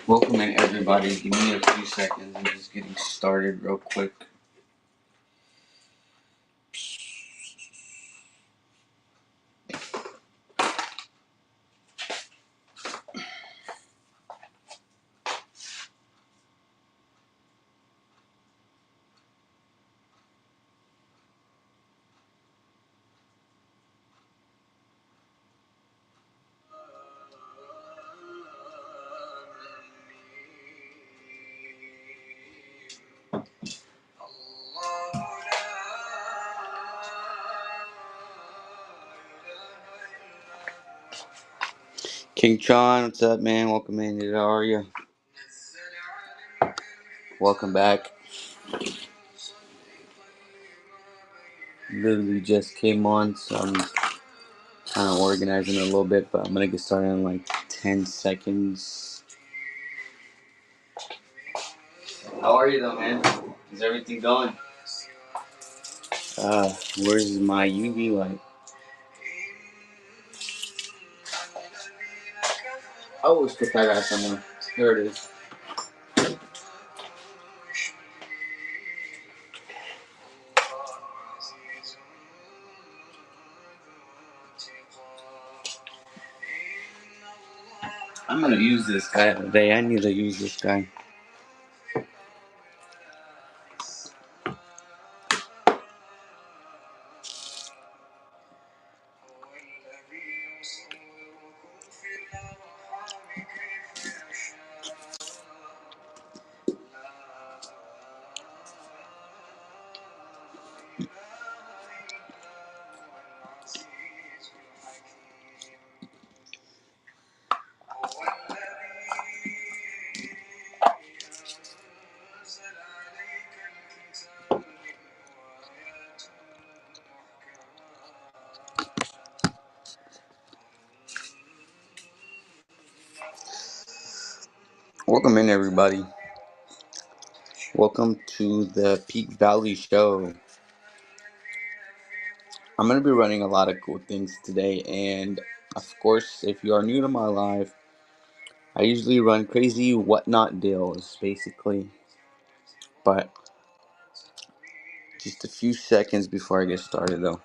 Welcome in everybody. Give me a few seconds. I'm just getting started real quick. King Sean, what's up, man? Welcome in. How are you? Welcome back. Literally just came on, so I'm kind of organizing it a little bit, but I'm gonna get started in like 10 seconds. How are you, though, man? Is everything going? Where's my UV light? I always put that guy somewhere. There it is. I'm gonna use this guy today. I need to use this guy. Welcome in, everybody. Welcome to the Peak Valley Show. I'm going to be running a lot of cool things today, and of course, if you are new to my life, I usually run crazy whatnot deals, basically. But just a few seconds before I get started, though.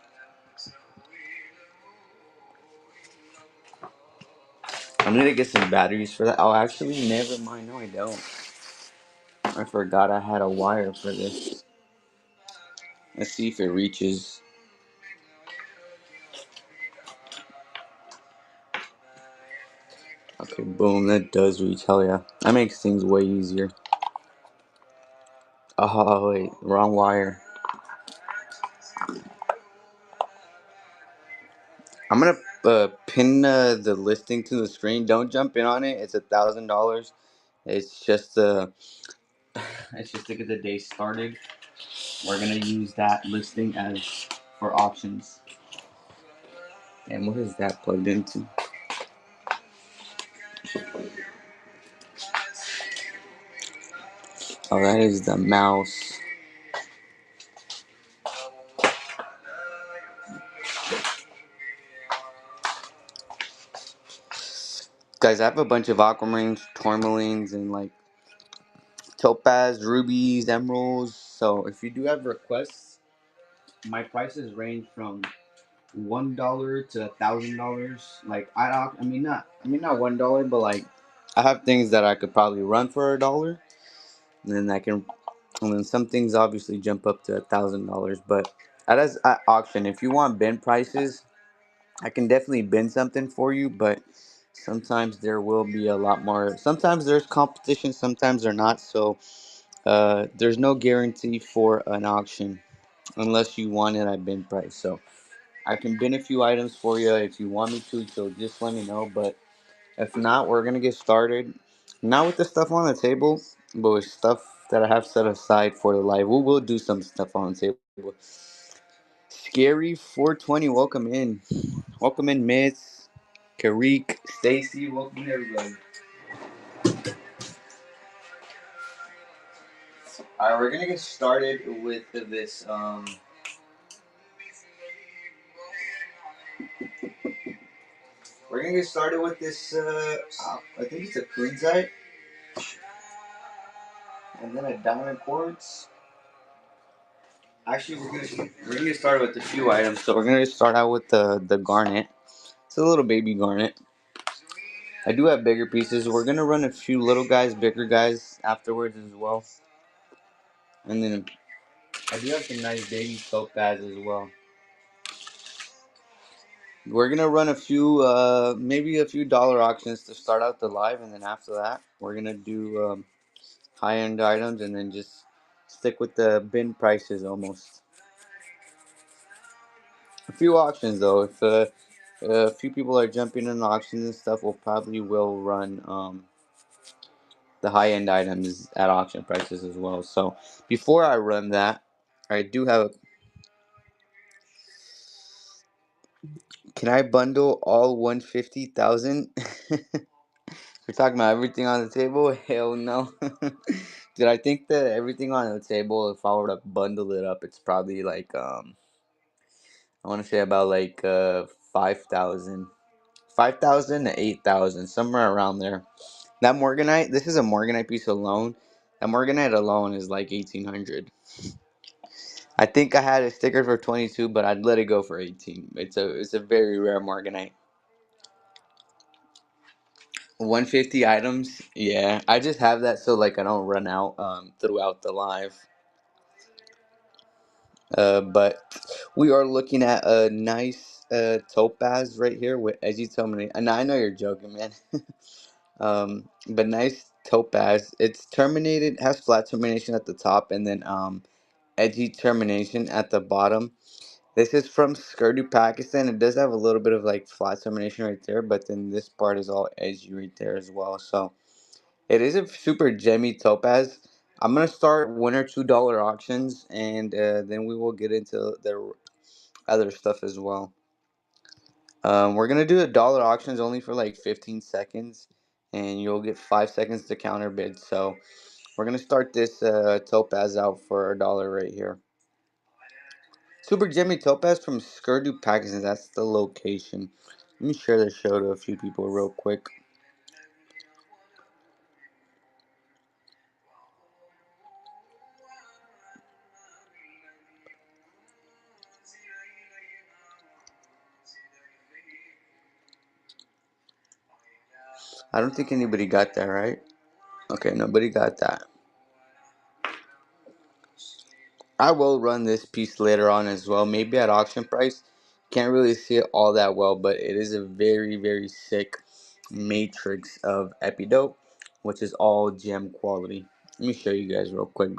I'm going to get some batteries for that. Oh, actually, never mind. No, I don't. I forgot I had a wire for this. Let's see if it reaches. Okay, boom, that does reach. Hell yeah. That makes things way easier. Oh, wait, wrong wire. I'm gonna pin the listing to the screen. Don't jump in on it. It's $1,000. It's just it's just to get the day started. We're gonna use that listing as for options. And what is that plugged into? Oh, that is the mouse. Guys, I have a bunch of aquamarines, tourmalines, and like topaz, rubies, emeralds. So if you do have requests, my prices range from $1 to $1,000. Like not $1, but like I have things that I could probably run for $1, and then some things obviously jump up to $1,000. But at auction, if you want bin prices, I can definitely bin something for you. But sometimes there will be a lot more. Sometimes there's competition, sometimes they're not. So there's no guarantee for an auction unless you want it at bin price. So I can bin a few items for you if you want me to, so just let me know. But if not, we're going to get started. Not with the stuff on the table, but with stuff that I have set aside for the live. We will do some stuff on the table. Scary 420, welcome in. Welcome in, Miss, Karik, Stacy, welcome in, everybody. Alright, we're going to get started with this. We're going to get started with this, I think it's a kunzite. and then a diamond quartz. Actually, we're gonna start with a few items. So we're gonna start out with the garnet. It's a little baby garnet. I do have bigger pieces. We're gonna run a few little guys, bigger guys afterwards as well. And then I do have some nice baby topaz as well. We're gonna run a few, maybe a few dollar auctions to start out the live, and then after that, we're gonna do high end items, and then just stick with the bin prices almost. A few auctions though. If a few people are jumping in auctions and stuff, we'll probably will run the high end items at auction prices as well. So before I run that, I do have. Can I bundle all 150,000? We're talking about everything on the table? Hell no. Dude, I think that everything on the table, if I were to bundle it up, it's probably like I want to say about like 5,000. 5,000 to 8,000, somewhere around there. That Morganite, this is a Morganite piece alone. That Morganite alone is like 1,800. I think I had a sticker for 22, but I'd let it go for 18. It's a very rare Morganite. 150 items. Yeah, I just have that so like I don't run out throughout the live. But we are looking at a nice topaz right here with, as you tell me, and I know you're joking, man. But nice topaz. It's terminated, has flat termination at the top, and then edgy termination at the bottom. This is from Skirdu, Pakistan. It does have a little bit of like flat termination right there, but then this part is all edgy right there as well. So it is a super gemmy topaz. I'm gonna start $1 or $2 auctions, and then we will get into the other stuff as well. We're gonna do $1 auctions only for like 15 seconds, and you'll get 5 seconds to counter bid. So we're gonna start this topaz out for $1 right here. Super Gemmy Topaz from Skirdu, Pakistan. That's the location. Let me share the show to a few people real quick. I don't think anybody got that, right? Okay, nobody got that. I will run this piece later on as well, maybe at auction price. Can't really see it all that well, but it is a very, very sick matrix of Epidote, which is all gem quality. Let me show you guys real quick.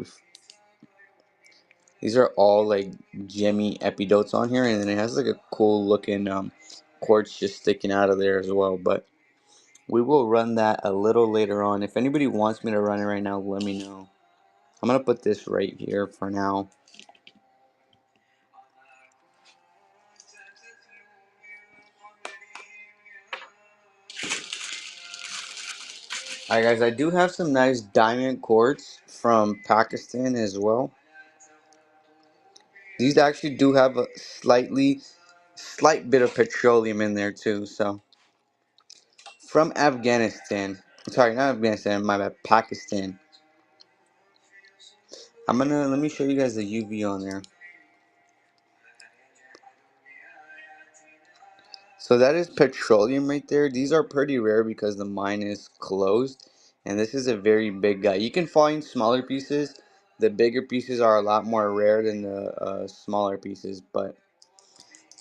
These are all like gemmy Epidotes on here, and then it has like a cool looking quartz just sticking out of there as well. But we will run that a little later on. If anybody wants me to run it right now, let me know. I'm gonna put this right here for now. Alright guys, I do have some nice diamond quartz from Pakistan as well. These actually do have a slight bit of petroleum in there too. So from Afghanistan, sorry, not Afghanistan, my bad, Pakistan. Let me show you guys the UV on there. So that is petroleum right there. These are pretty rare because the mine is closed, and this is a very big guy. You can find smaller pieces. The bigger pieces are a lot more rare than the smaller pieces, but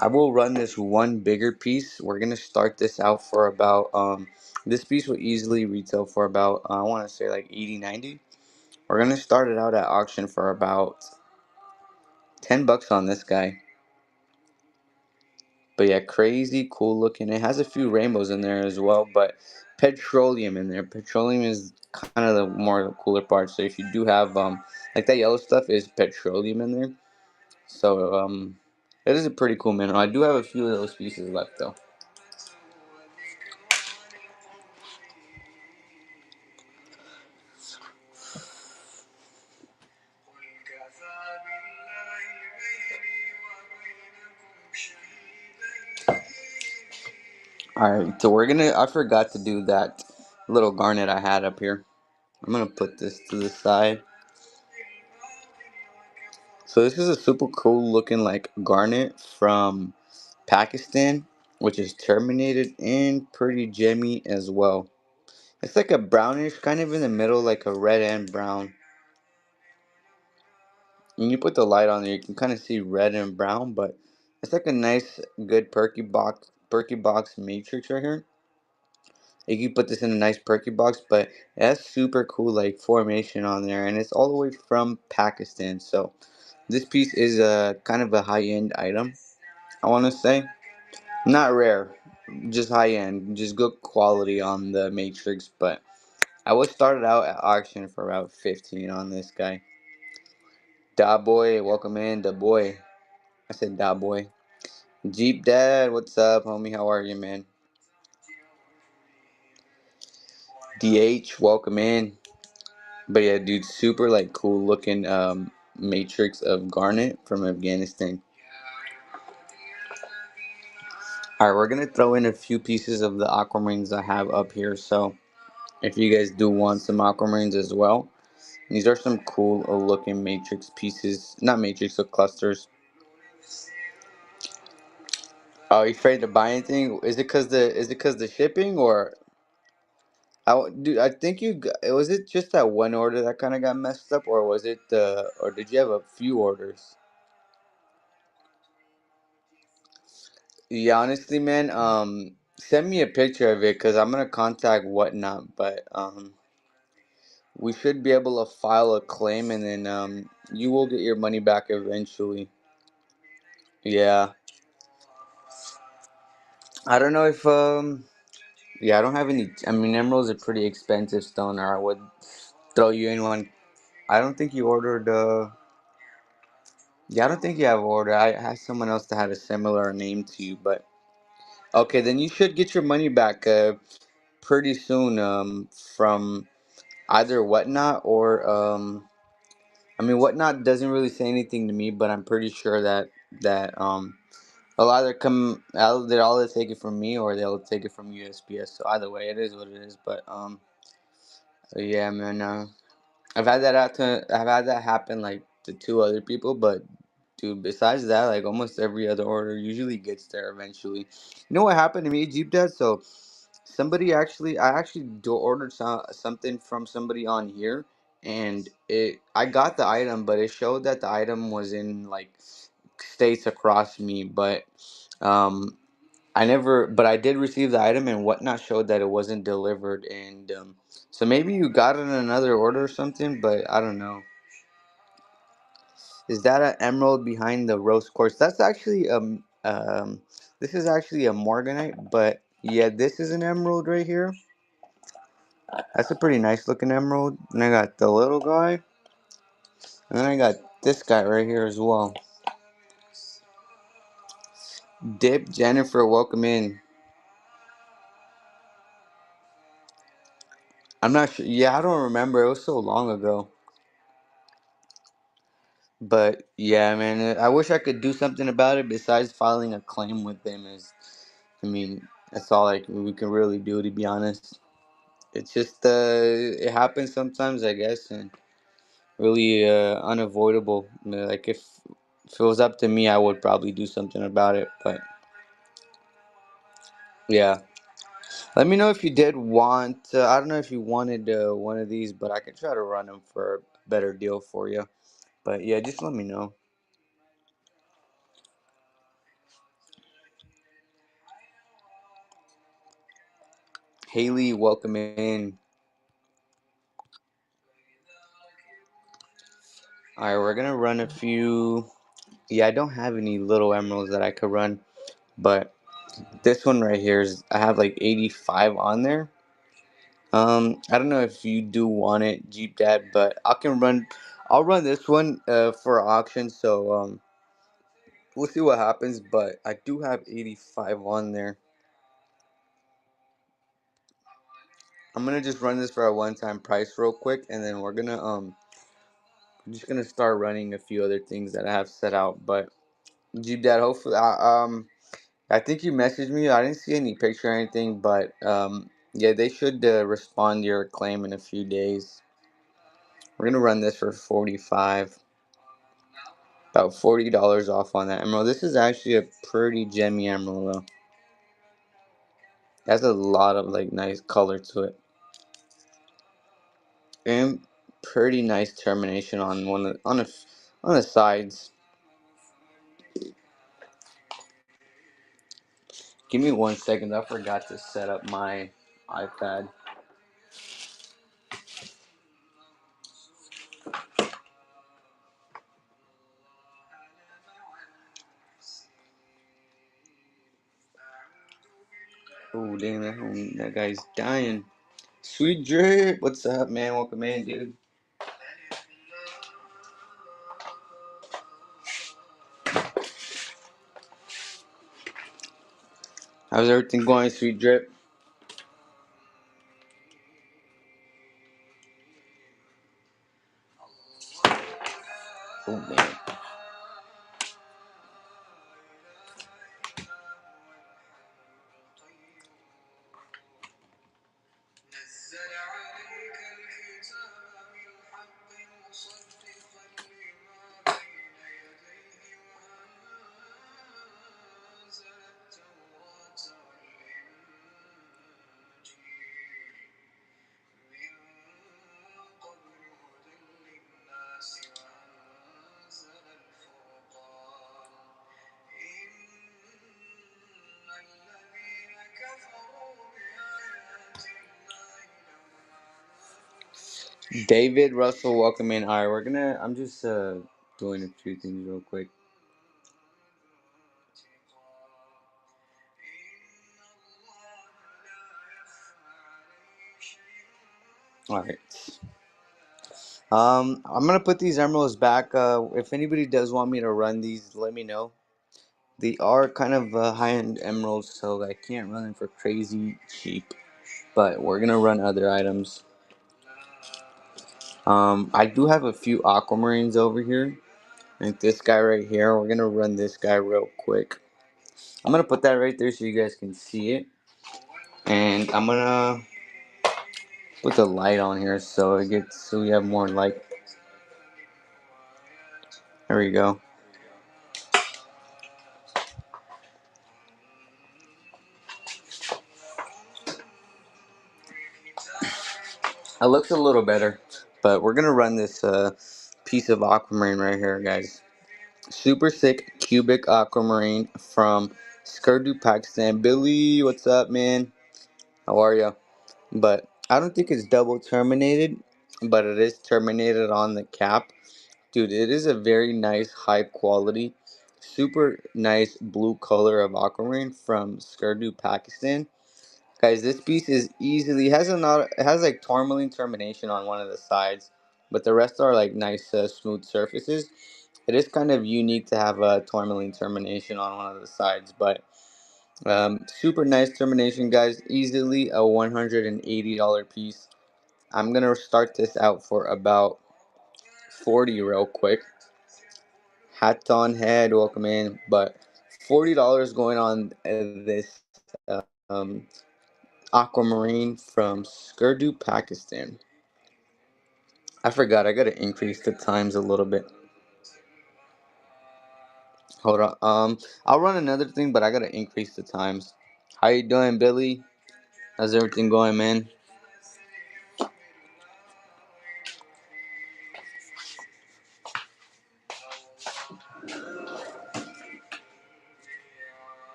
I will run this one bigger piece. We're gonna start this out for about this piece will easily retail for about I want to say like 80, 90. We're gonna start it out at auction for about 10 bucks on this guy. But yeah, crazy cool looking. It has a few rainbows in there as well, but petroleum in there. Petroleum is kind of the more cooler part. So if you do have like that yellow stuff is petroleum in there. So it is a pretty cool mineral. I do have a few of those pieces left though. Alright, so we're gonna I forgot to do that little garnet I had up here. I'm gonna put this to the side. So this is a super cool looking like garnet from Pakistan, which is terminated and pretty gemmy as well. It's like a brownish, kind of in the middle, like a red and brown. When you put the light on there, you can kind of see red and brown, but it's like a nice, good Perky box matrix right here. You can put this in a nice Perky box, but it has super cool like formation on there, and it's all the way from Pakistan. So this piece is a kind of a high end item. I want to say not rare, just high end, just good quality on the matrix. But I was started out at auction for about 15 on this guy. Da boy, welcome in, da boy. I said da boy. Jeep Dad, what's up, homie? How are you, man? DH, welcome in. But yeah, dude, super like cool looking matrix of garnet from Afghanistan. All right, we're gonna throw in a few pieces of the aquamarines I have up here. So if you guys do want some aquamarines as well, these are some cool looking matrix pieces. Not matrix, but clusters. Oh, you afraid to buy anything? Is it cause the shipping or? Dude, I think was it just that one order that kind of got messed up, or was it or did you have a few orders? Yeah, honestly, man, send me a picture of it because I'm gonna contact whatnot, but we should be able to file a claim and then you will get your money back eventually. Yeah, I don't know if yeah, I don't have any. I mean, emeralds are pretty expensive stone, or I would throw you in one. I don't think you ordered. Yeah, I don't think you have ordered. I had someone else that had a similar name to you, but okay, then you should get your money back pretty soon. From either whatnot or I mean, whatnot doesn't really say anything to me, but I'm pretty sure that they'll either they'll either take it from me or they'll take it from USPS. So either way, it is what it is. But yeah, man. I've had that happen like to two other people, but dude, besides that, like almost every other order usually gets there eventually. You know what happened to me, Jeep Dad? So I actually ordered something from somebody on here, and I got the item, but it showed that the item was in like states across me, but um, but I did receive the item, and whatnot showed that it wasn't delivered, and so maybe you got it in another order or something, but I don't know. Is that an emerald behind the rose quartz? That's actually this is actually a morganite, but yeah, this is an emerald right here. That's a pretty nice looking emerald. And I got the little guy, and then I got this guy right here as well. Dip Jennifer, welcome in. I'm not sure. Yeah, I don't remember. It was so long ago. But yeah, man, I wish I could do something about it besides filing a claim with them. I mean, that's all like we can really do, to be honest. It's just it happens sometimes, I guess, and really unavoidable. Like if it was up to me, I would probably do something about it. But yeah, let me know if you did want. I don't know if you wanted one of these, but I could try to run them for a better deal for you. But yeah, just let me know. Haley, welcome in. All right, we're gonna run a few. Yeah, I don't have any little emeralds that I could run, but this one right here is I have like 85 on there. I don't know if you do want it, Jeep Dad, but I'll run this one for auction. So we'll see what happens. But I do have 85 on there. I'm gonna just run this for a one-time price real quick, and then I'm just gonna start running a few other things that I have set out. But Jeep Dad, hopefully, I think you messaged me. I didn't see any picture or anything, but yeah, they should respond to your claim in a few days. We're gonna run this for 45. About $40 off on that emerald. This is actually a pretty gemmy emerald though. It has a lot of like nice color to it. And pretty nice termination on on the sides. Give me 1 second. I forgot to set up my iPad. Oh damn, that guy's dying. Sweet Drip, what's up, man? Welcome in, dude. How's everything going, Sweet Drip? Oh man. David Russell, welcome in. Alright, I'm just doing a few things real quick. Alright. I'm gonna put these emeralds back. If anybody does want me to run these, let me know. They are kind of high-end emeralds, so I can't run them for crazy cheap. But we're gonna run other items. I do have a few aquamarines over here. Like this guy right here. We're gonna run this guy real quick. I'm gonna put that right there so you guys can see it. And I'm gonna put the light on here so we have more light. There we go. It looks a little better, but we're gonna run this piece of aquamarine right here, guys. Super sick cubic aquamarine from Skardu, Pakistan. Billy, what's up, man? How are you? But I don't think it's double terminated, but it is terminated on the cap. Dude, it is a very nice, high quality, super nice blue color of aquamarine from Skardu, Pakistan. Guys, this piece is easily has a not it has like tourmaline termination on one of the sides, but the rest are like nice, smooth surfaces. It is kind of unique to have a tourmaline termination on one of the sides, but super nice termination, guys. Easily a $180 piece. I'm gonna start this out for about 40 real quick. Hat on head, welcome in, but $40 going on this um, aquamarine from Skardu, Pakistan. I forgot. I gotta increase the times a little bit. Hold on. I'll run another thing, but I gotta increase the times. How you doing, Billy? How's everything going, man?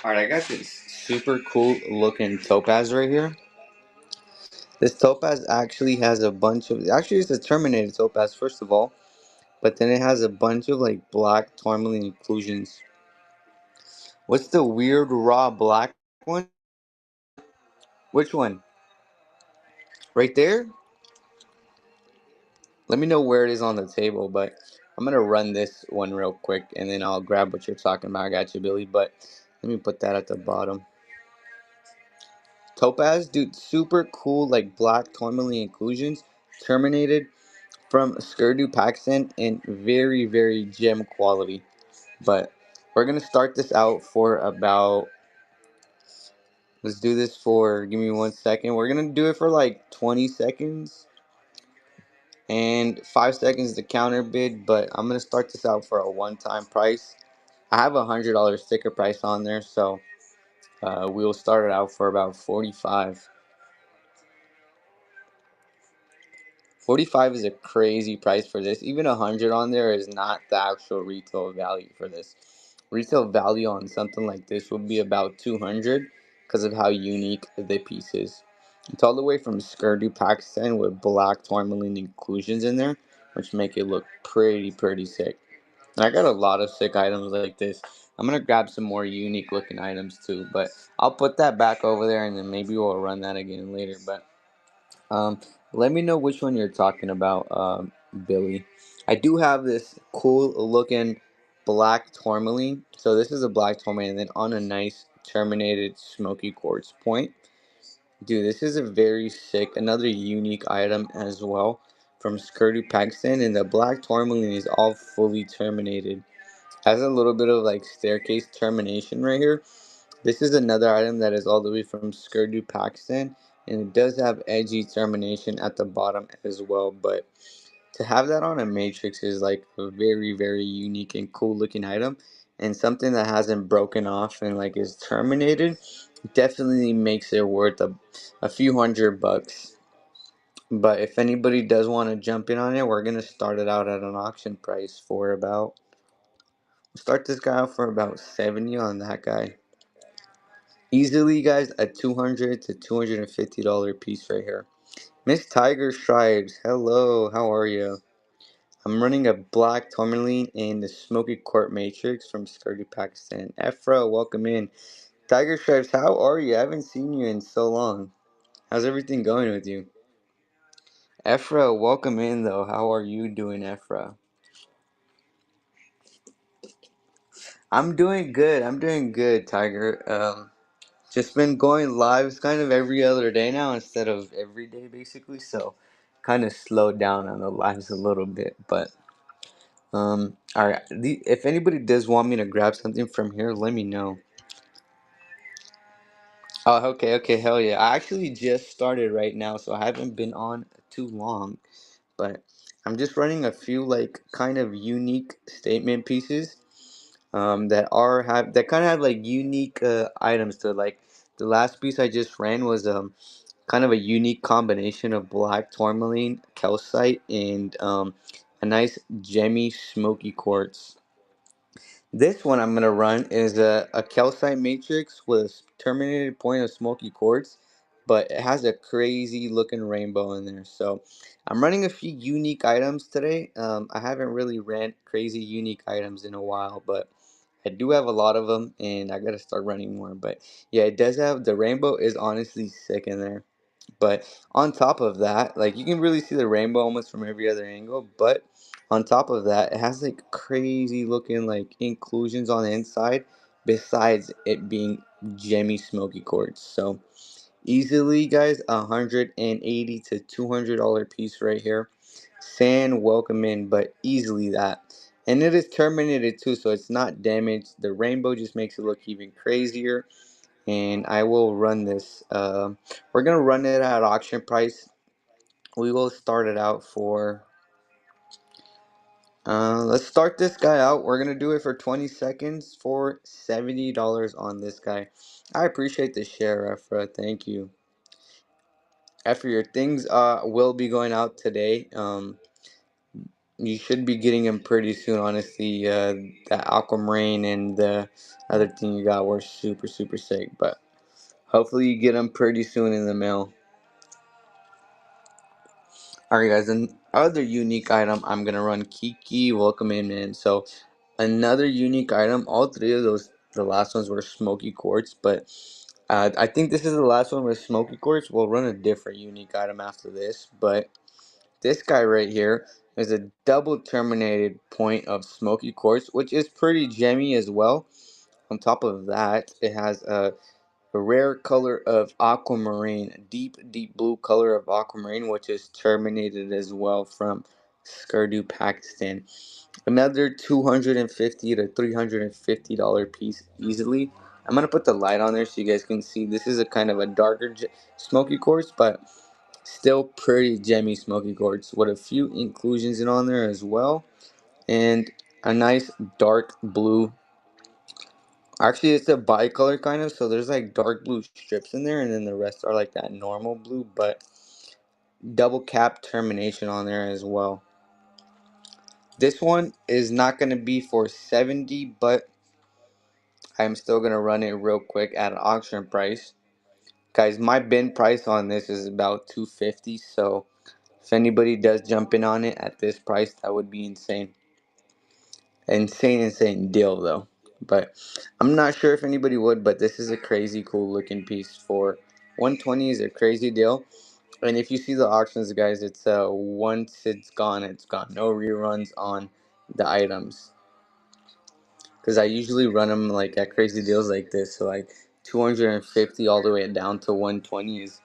All right, I got this super cool looking topaz right here. This topaz actually has a bunch of. Actually, it's a terminated topaz first of all, but then it has a bunch of like black tourmaline inclusions. What's the weird raw black one? Which one? Right there? Let me know where it is on the table, but I'm gonna run this one real quick and then I'll grab what you're talking about. I got you, Billy, but let me put that at the bottom. Topaz, dude, super cool, like black tourmaline inclusions, terminated from Skardu, Pakistan, and very, very gem quality. But we're gonna start this out for about Let's do this for, give me 1 second. We're going to do it for like 20 seconds and 5 seconds to counter bid, but I'm going to start this out for a one-time price. I have $100 sticker price on there, so we'll start it out for about 45. 45 is a crazy price for this. Even 100 on there is not the actual retail value for this. Retail value on something like this would be about 200 because of how unique the piece is. It's all the way from Skirdu, Pakistan with black tourmaline inclusions in there, which make it look pretty sick. And I got a lot of sick items like this. I'm gonna grab some more unique looking items too, but I'll put that back over there and then maybe we'll run that again later. But um, let me know which one you're talking about, Billy. I do have this cool looking black tourmaline. So this is a black tourmaline, and then on a nice terminated smoky quartz point. Dude, this is a very sick, another unique item as well from Skirdu Pakistan, and the black tourmaline is all fully terminated. Has a little bit of like staircase termination right here. This is another item that is all the way from Skirdu, Pakistan, and it does have edgy termination at the bottom as well. But to have that on a matrix is like a very unique and cool looking item, and something that hasn't broken off and like is terminated definitely makes it worth a few $100. But if anybody does want to jump in on it, we're gonna start it out at an auction price for about. Start this guy out for about 70 on that guy. Easily, guys, a $200 to $250 piece right here. Miss Tiger Stripes, hello, how are you? I'm running a black tourmaline in the Smoky Court Matrix from Skirdu, Pakistan. Efra, welcome in. Tiger Stripes, how are you? I haven't seen you in so long. How's everything going with you? Efra, welcome in though. How are you doing, Efra? I'm doing good. I'm doing good, Tiger. Just been going lives kind of every other day now instead of every day, basically. So, kind of slowed down on the lives a little bit. But all right. If anybody does want me to grab something from here, let me know. Oh, okay, hell yeah. I actually just started right now, so I haven't been on too long. But I'm just running a few like kind of unique statement pieces. That kind of have like unique items to it. Like the last piece I just ran was kind of a unique combination of black tourmaline, calcite, and a nice gemmy smoky quartz. This one I'm gonna run is a calcite matrix with terminated point of smoky quartz, but it has a crazy looking rainbow in there. So I'm running a few unique items today. I haven't really ran crazy unique items in a while, but I do have a lot of them, and I gotta start running more. But yeah, it does have the rainbow is honestly sick in there. But on top of that, like you can really see the rainbow almost from every other angle. But on top of that, it has like crazy looking like inclusions on the inside, besides it being gemmy smoky quartz. So easily, guys, 180 to $200 piece right here. Sand, welcome in, but easily that. And it is terminated too, so it's not damaged. The rainbow just makes it look even crazier, and I will run this. We're gonna run it at auction price. We will start it out for. Let's start this guy out. We're gonna do it for 20 seconds for $70 on this guy. I appreciate the share, Efra. Thank you. Efra, your things will be going out today. You should be getting them pretty soon. Honestly, the Aquamarine and the other thing you got were super sick, but hopefully you get them pretty soon in the mail. Alright guys, another unique item I'm gonna run Kiki, welcome in man. So another unique item, all three of those, the last ones were smoky quartz, but I think this is the last one with smoky quartz. We'll run a different unique item after this, but this guy right here is a double terminated point of smoky quartz, which is pretty gemmy as well. On top of that, it has a rare color of aquamarine, deep blue color of aquamarine, which is terminated as well from Skirdu, Pakistan. Another $250 to $350 piece easily. I'm gonna put the light on there so you guys can see. This is a kind of a darker smoky quartz, but still pretty gemmy smoky quartz with a few inclusions in on there as well, and a nice dark blue. Actually, it's a bicolor kind of, so there's like dark blue strips in there, and then the rest are like that normal blue, but double cap termination on there as well. This one is not going to be for 70, but I'm still going to run it real quick at an auction price. Guys, my bin price on this is about 250, so if anybody does jump in on it at this price, that would be insane. Insane deal though. But I'm not sure if anybody would, but this is a crazy cool looking piece for 120 is a crazy deal. And if you see the auctions, guys, it's once it's gone, it's gone. No reruns on the items. Because I usually run them like at crazy deals like this. So like 250 all the way down to 120 is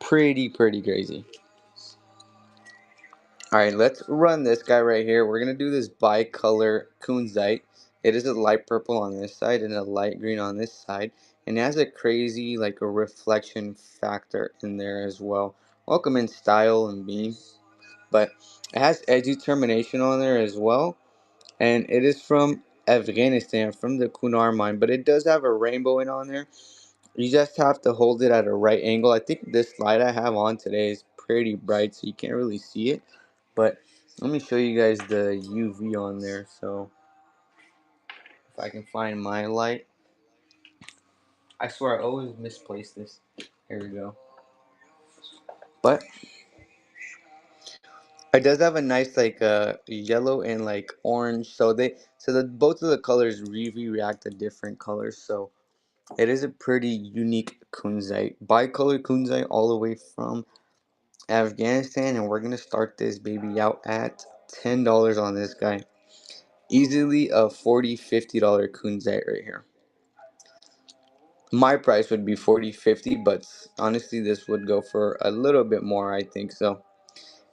pretty crazy. Alright, let's run this guy right here. We're going to do this bicolor kunzite. It is a light purple on this side and a light green on this side. And it has a crazy like a reflection factor in there as well. Welcome in style and beam. But it has edgy termination on there as well. And it is from Afghanistan, from the Kunar mine. But it does have a rainbow in on there. You just have to hold it at a right angle. I think this light I have on today is pretty bright, so you can't really see it. But let me show you guys the UV on there. So if I can find my light. I swear I always misplace this. Here we go. But it does have a nice like yellow and like orange. So the both of the colors really react to different colors. So it is a pretty unique kunzite. Bicolor kunzite all the way from Afghanistan, and we're gonna start this baby out at $10 on this guy. Easily a $40-50 kunzite right here. My price would be 40-50, but honestly this would go for a little bit more, I think so.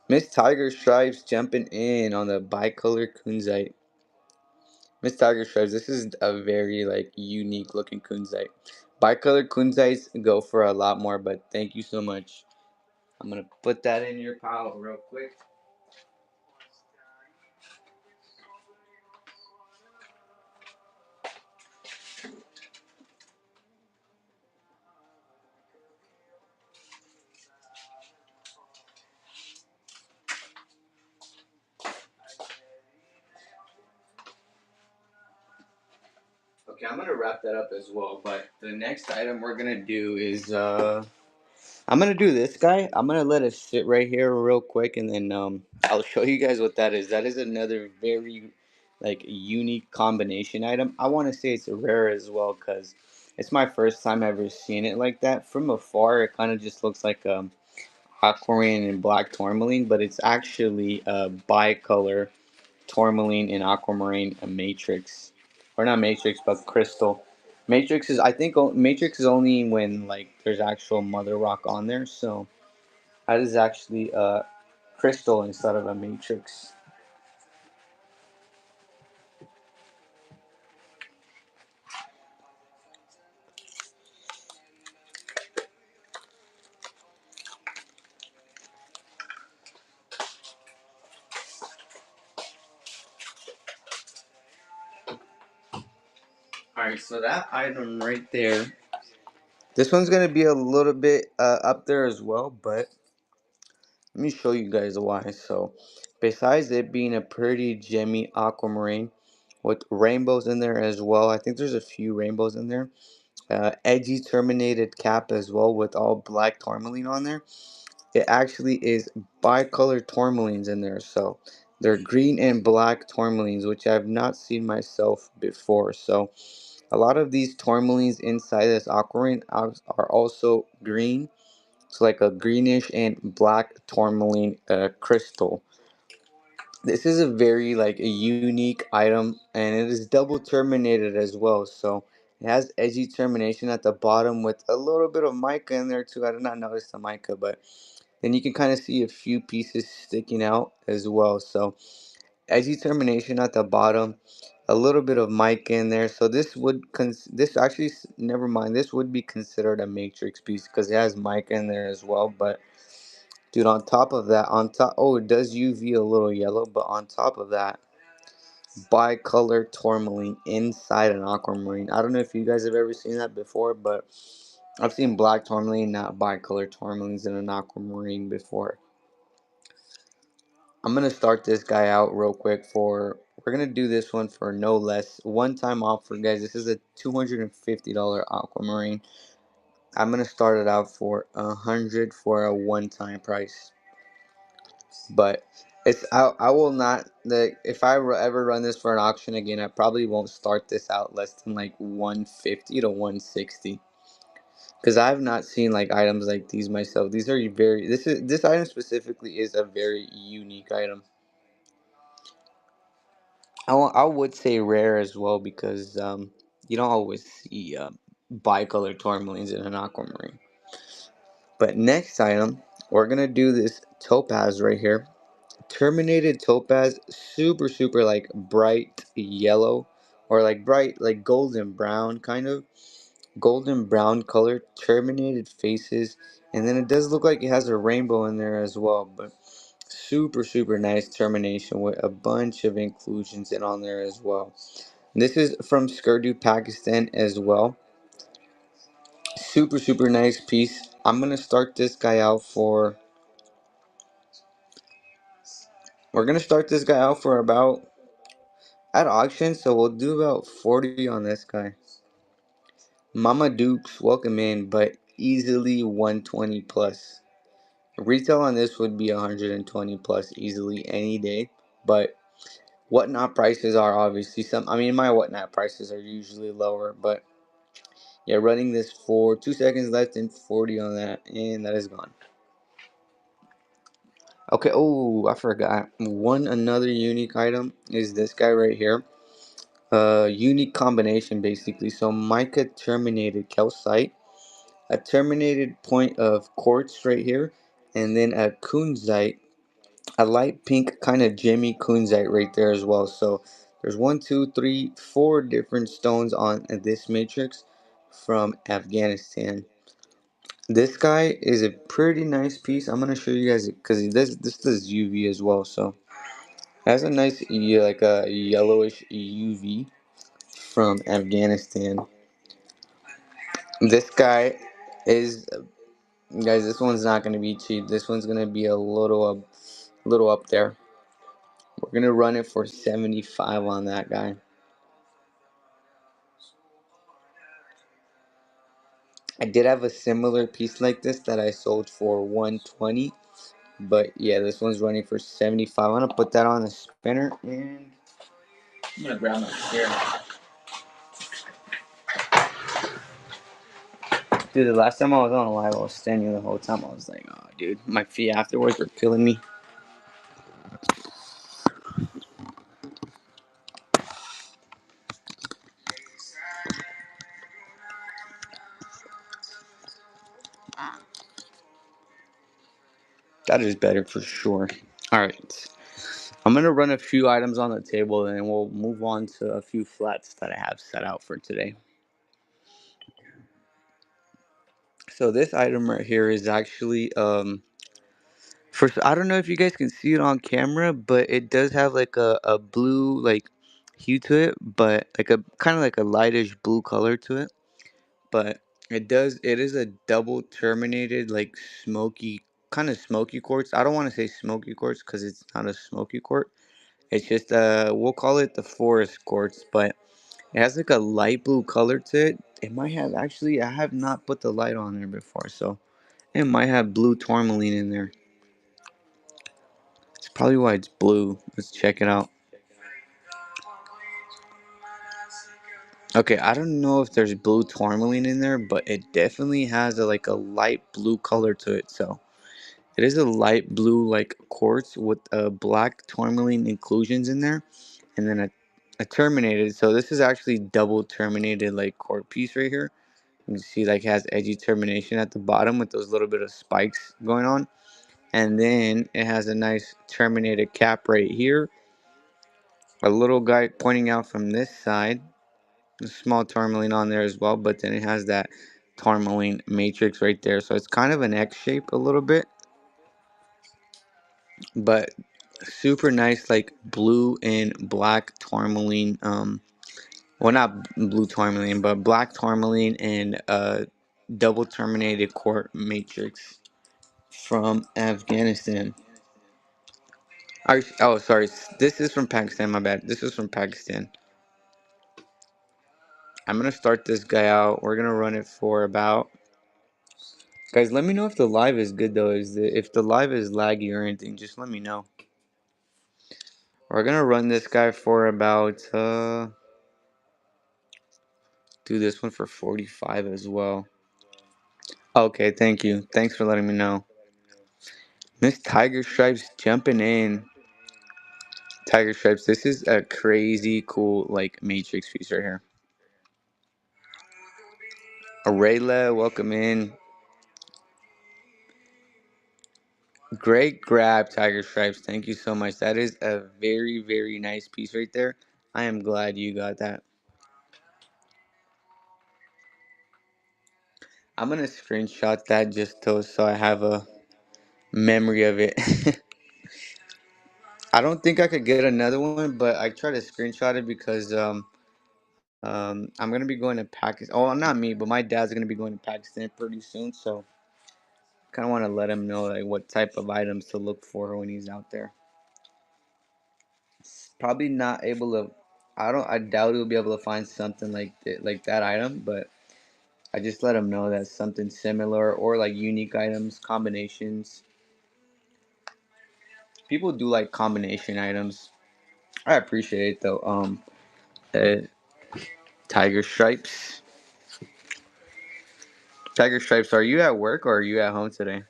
Miss Tiger Stripes jumping in on the bicolor kunzite. Miss Tiger Stripes, this is a very like unique looking kunzite. Bicolor kunzites go for a lot more, but thank you so much. I'm gonna put that in your pile real quick. Okay, I'm gonna wrap that up as well. But the next item we're gonna do is I'm gonna do this guy. I'm gonna let it sit right here real quick, and then I'll show you guys what that is. That is another very like unique combination item. I want to say it's rare as well because it's my first time ever seeing it like that. From afar, it kind of just looks like aquamarine and black tourmaline, but it's actually a bicolor tourmaline and aquamarine a matrix, or not matrix but crystal. Matrix is, I think, matrix is only when like there's actual mother rock on there, so that is actually a crystal instead of a matrix. All right, so that item right there, this one's gonna be a little bit up there as well, but let me show you guys why. So besides it being a pretty gemmy aquamarine with rainbows in there as well, I think there's a few rainbows in there. Edgy terminated cap as well with all black tourmaline on there. It actually is bicolor tourmalines in there, so they're green and black tourmalines, which I've not seen myself before. So a lot of these tourmalines inside this aquamarine are also green. It's like a greenish and black tourmaline crystal. This is a very like a unique item, and it is double terminated as well. So it has edgy termination at the bottom with a little bit of mica in there too. I did not notice the mica, but then you can kind of see a few pieces sticking out as well. So edgy termination at the bottom, a little bit of mica in there. So this would this actually never mind. This would be considered a matrix piece because it has mica in there as well. But dude, on top of that, on top, oh, it does UV a little yellow, but on top of that, bicolor tourmaline inside an aquamarine. I don't know if you guys have ever seen that before, but I've seen black tourmaline, not bicolor tourmalines in an aquamarine before. I'm gonna start this guy out real quick for. We're gonna do this one for no less. One time offer, guys. This is a $250 aquamarine. I'm gonna start it out for 100 for a one-time price. But I will not if I ever run this for an auction again, I probably won't start this out less than like 150 to 160. Because I have not seen like items like these myself. These are very this item specifically is a very unique item. I would say rare as well because you don't always see bicolor tourmalines in an aquamarine. But next item, we're gonna do this topaz right here. Terminated topaz, super like bright yellow or like bright like golden brown kind of golden brown color, terminated faces, and then it does look like it has a rainbow in there as well. But super nice termination with a bunch of inclusions in on there as well. This is from Skurdu, Pakistan as well. Super nice piece. I'm gonna start this guy out for. We're gonna start this guy out for about at auction, so we'll do about 40 on this guy. Mama Dukes, welcome in, but easily 120 plus. Retail on this would be 120 plus easily any day, but whatnot prices are obviously some. I mean, my whatnot prices are usually lower, but yeah, running this for 2 seconds left and 40 on that, and that is gone. Okay, oh, I forgot. One another unique item is this guy right here. Unique combination basically. So mica terminated calcite, a terminated point of quartz right here, and then a kunzite, a light pink kind of gemmy kunzite right there as well. So there's one, two, three, four different stones on this matrix from Afghanistan. This guy is a pretty nice piece. I'm gonna show you guys it because this does UV as well. So it has a nice like a yellowish UV from Afghanistan. This guy is guys. This one's not gonna be cheap. This one's gonna be a little up there. We're gonna run it for 75 on that guy. I did have a similar piece like this that I sold for 120, but yeah, this one's running for 75. I'm gonna put that on the spinner and I'm gonna grab my chair. Dude, the last time I was on a live, I was standing the whole time. I was like, oh, dude, my feet afterwards were killing me. That is better for sure. All right. I'm going to run a few items on the table and then we'll move on to a few flats that I have set out for today. So this item right here is actually first, I don't know if you guys can see it on camera, but it does have like a blue like hue to it, but like a kind of like a lightish blue color to it. But it is a double terminated like smoky kind of smoky quartz. I don't want to say smoky quartz because it's not a smoky quartz. It's just we'll call it the forest quartz, but it has like a light blue color to it. It might have actually I have not put the light on there before, so it might have blue tourmaline in there. It's probably why it's blue. Let's check it out. Okay, I don't know if there's blue tourmaline in there, but it definitely has like a light blue color to it. So it is a light blue like quartz with black tourmaline inclusions in there, and then a terminated. So this is actually double terminated like quartz piece right here. You can see like it has edgy termination at the bottom with those little bit of spikes going on, and then it has a nice terminated cap right here, A little guy pointing out from this side. A small tourmaline on there as well, but then it has that tourmaline matrix right there. So it's kind of an X shape a little bit, but super nice, like blue and black tourmaline. Well, not blue tourmaline, but black tourmaline and double terminated core matrix from Afghanistan. Oh, sorry. This is from Pakistan. My bad. This is from Pakistan. I'm gonna start this guy out. We're gonna run it for about. Guys, let me know if the live is good though. If the live is laggy or anything, just let me know. We're gonna run this guy for about. Do this one for 45 as well. Okay, thank you. Thanks for letting me know. Miss Tiger Stripes jumping in. Tiger Stripes. This is a crazy cool like matrix piece right here. Rayla, welcome in. Great grab, Tiger Stripes. Thank you so much. That is a very, very nice piece right there. I am glad you got that. I'm gonna screenshot that just so I have a memory of it. I don't think I could get another one, but I try to screenshot it because I'm gonna be going to Pakistan. Oh, not me, but my dad's gonna be going to Pakistan pretty soon, so kind of want to let him know like what type of items to look for when he's out there. Probably not able to. I doubt he'll be able to find something like that item, but I just let him know that something similar or like unique items, combinations. People do like combination items. I appreciate it though. Uh, Tiger Stripes. Tiger Stripes, are you at work or are you at home today?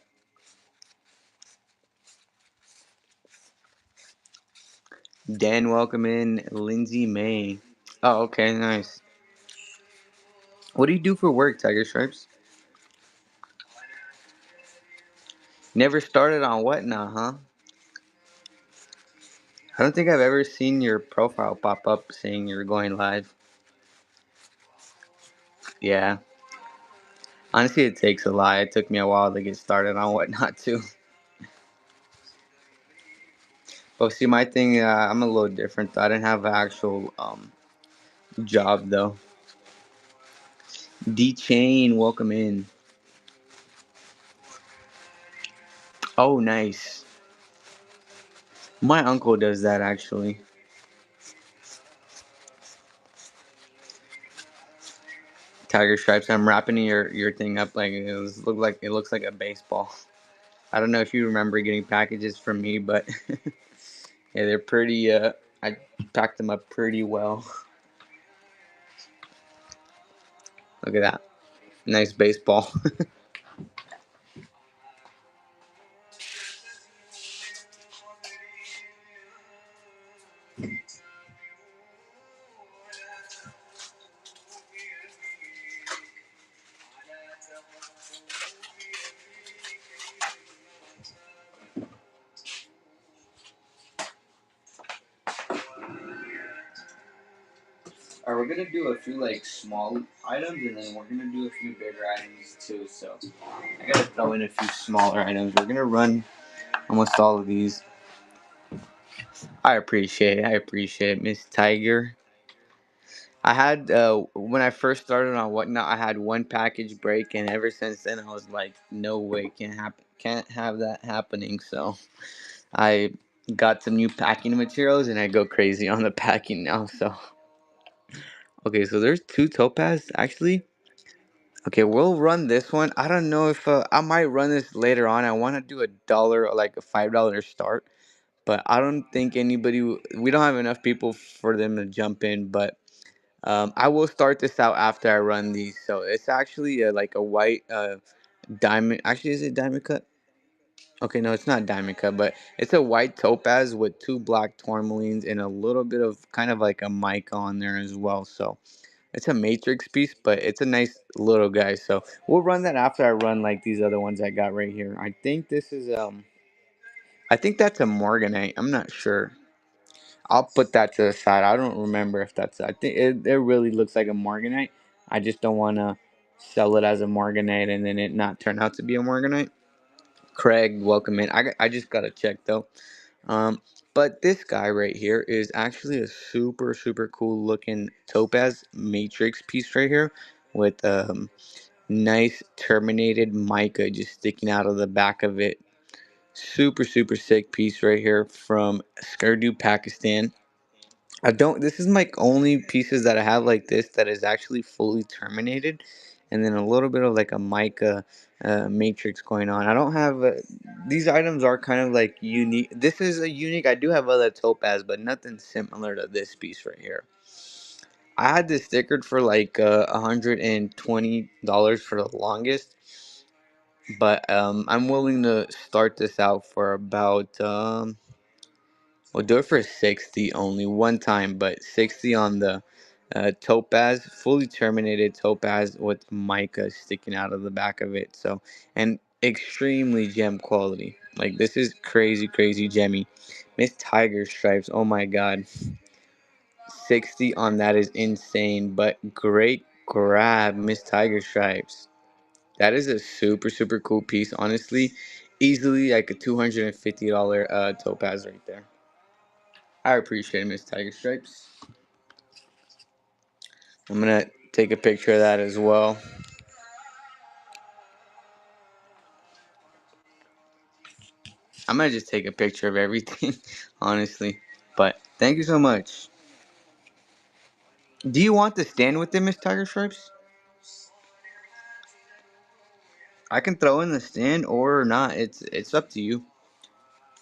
Dan, welcome in. Lindsay May. Oh, okay, nice. What do you do for work, Tiger Stripes? Never started on what now, huh? I don't think I've ever seen your profile pop up saying you're going live. Yeah. Honestly, it takes a lot. It took me a while to get started on whatnot too. But see, my thing, I'm a little different. I didn't have an actual job though. D Chain, welcome in. Oh, nice. My uncle does that actually. Tiger Stripes. I'm wrapping your thing up like it looks like a baseball. I don't know if you remember getting packages from me, but yeah, they're pretty. I packed them up pretty well. Look at that, nice baseball. Alright, we're gonna do a few like small items, and then we're gonna do a few bigger items too. So I gotta throw in a few smaller items. We're gonna run almost all of these. I appreciate it. I appreciate it, Miss Tiger. I had when I first started on whatnot, I had one package break, and ever since then, I was like, no way, can't happen, can't have that happening. So I got some new packing materials, and I go crazy on the packing now. So okay, so there's two topaz actually. Okay, we'll run this one. I don't know if I might run this later on. I want to do a dollar, like a $5 start, but I don't think anybody. We don't have enough people for them to jump in, but. I will start this out after I run these. So it's actually like a white diamond. Actually, is it diamond cut? Okay, no, it's not diamond cut, but it's a white topaz with two black tourmalines and a little bit of kind of like a mica on there as well. So it's a matrix piece, but it's a nice little guy. So we'll run that after I run like these other ones I got right here. I think this is I think that's a morganite. I'm not sure. I'll put that to the side. I don't remember if that's. I think it really looks like a Morganite. I just don't want to sell it as a Morganite and then it not turn out to be a Morganite. Craig, welcome in. I just got to check though. Um, but this guy right here is actually a super super cool looking topaz matrix piece right here with nice terminated mica just sticking out of the back of it. Super super sick piece right here from Skardu, Pakistan. I don't. This is my only pieces that I have like this that is actually fully terminated, and then a little bit of like a mica matrix going on. I don't have these items are kind of like unique. This is a unique. I do have other topaz, but nothing similar to this piece right here. I had this stickered for like $120 for the longest, but I'm willing to start this out for about we'll do it for 60 only one time, but 60 on the topaz, fully terminated topaz with mica sticking out of the back of it. So, and extremely gem quality. Like this is crazy, crazy gemmy. Miss Tiger Stripes, oh my god. 60 on that is insane, but great grab, Miss Tiger Stripes. That is a super, super cool piece, honestly. Easily like a $250 topaz right there. I appreciate it, Miss Tiger Stripes. I'm gonna take a picture of that as well. I'm gonna just take a picture of everything, honestly. But thank you so much. Do you want to stand with them, Miss Tiger Stripes? I can throw in the stand or not. It's up to you.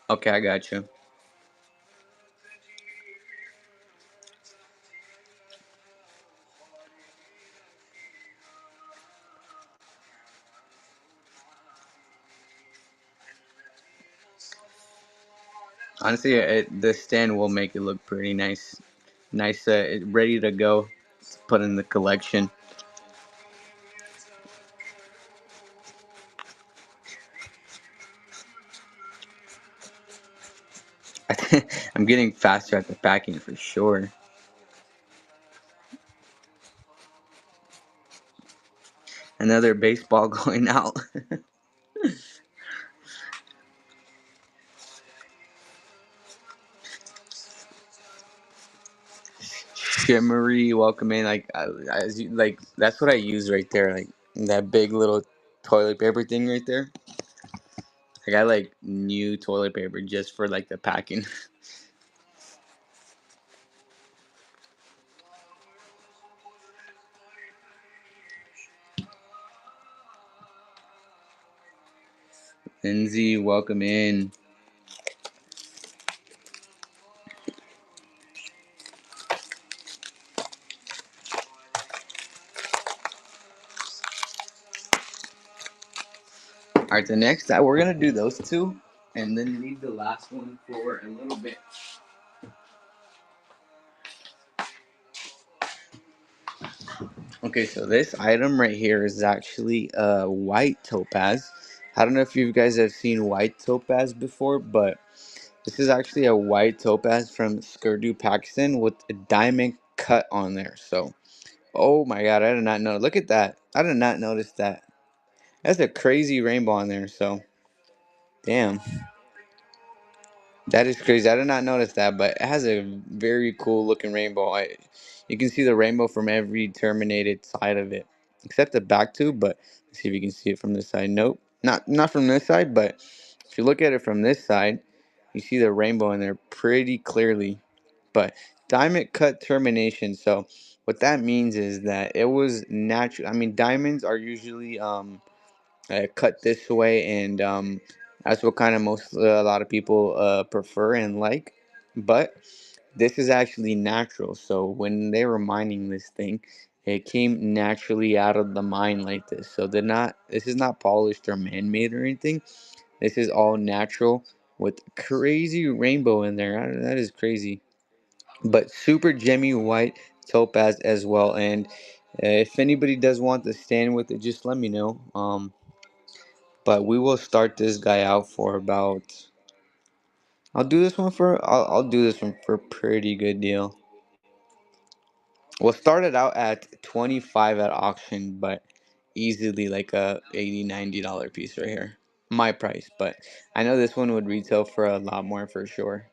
Okay, I got you. Honestly, the stand will make it look pretty nice. Nice, ready to go. Put in the collection. I'm getting faster at the packing for sure. Another baseball going out. Shimmery, welcome in. Like, like that's what I use right there. Like that big little toilet paper thing right there. Like I like new toilet paper just for like the packing. Lindsay, welcome in. All right, the next we're gonna do those two, and then leave the last one for a little bit. Okay, so this item right here is actually a white topaz. I don't know if you guys have seen white topaz before, but this is actually a white topaz from Skardu, Pakistan with a diamond cut on there. So, oh my god, I did not know. Look at that. I did not notice that. That's a crazy rainbow on there. So, damn. That is crazy. I did not notice that, but it has a very cool looking rainbow. You can see the rainbow from every terminated side of it, except the back tube. But let's see if you can see it from this side. Nope, not from this side. But if you look at it from this side, you see the rainbow in there pretty clearly. But diamond cut termination. So what that means is that it was natural. I mean, diamonds are usually cut this way, and that's what kind of a lot of people prefer and like. But this is actually natural. So when they were mining this thing, it came naturally out of the mine like this. So they're not. This is not polished or man-made or anything. This is all natural with crazy rainbow in there. That is crazy. But super gemmy white topaz as well. And if anybody does want to stand with it, just let me know. But we will start this guy out for about I'll do this one for a pretty good deal. We'll start it out at 25 at auction, but easily like a 80 $90 piece right here. My price, but I know this one would retail for a lot more for sure.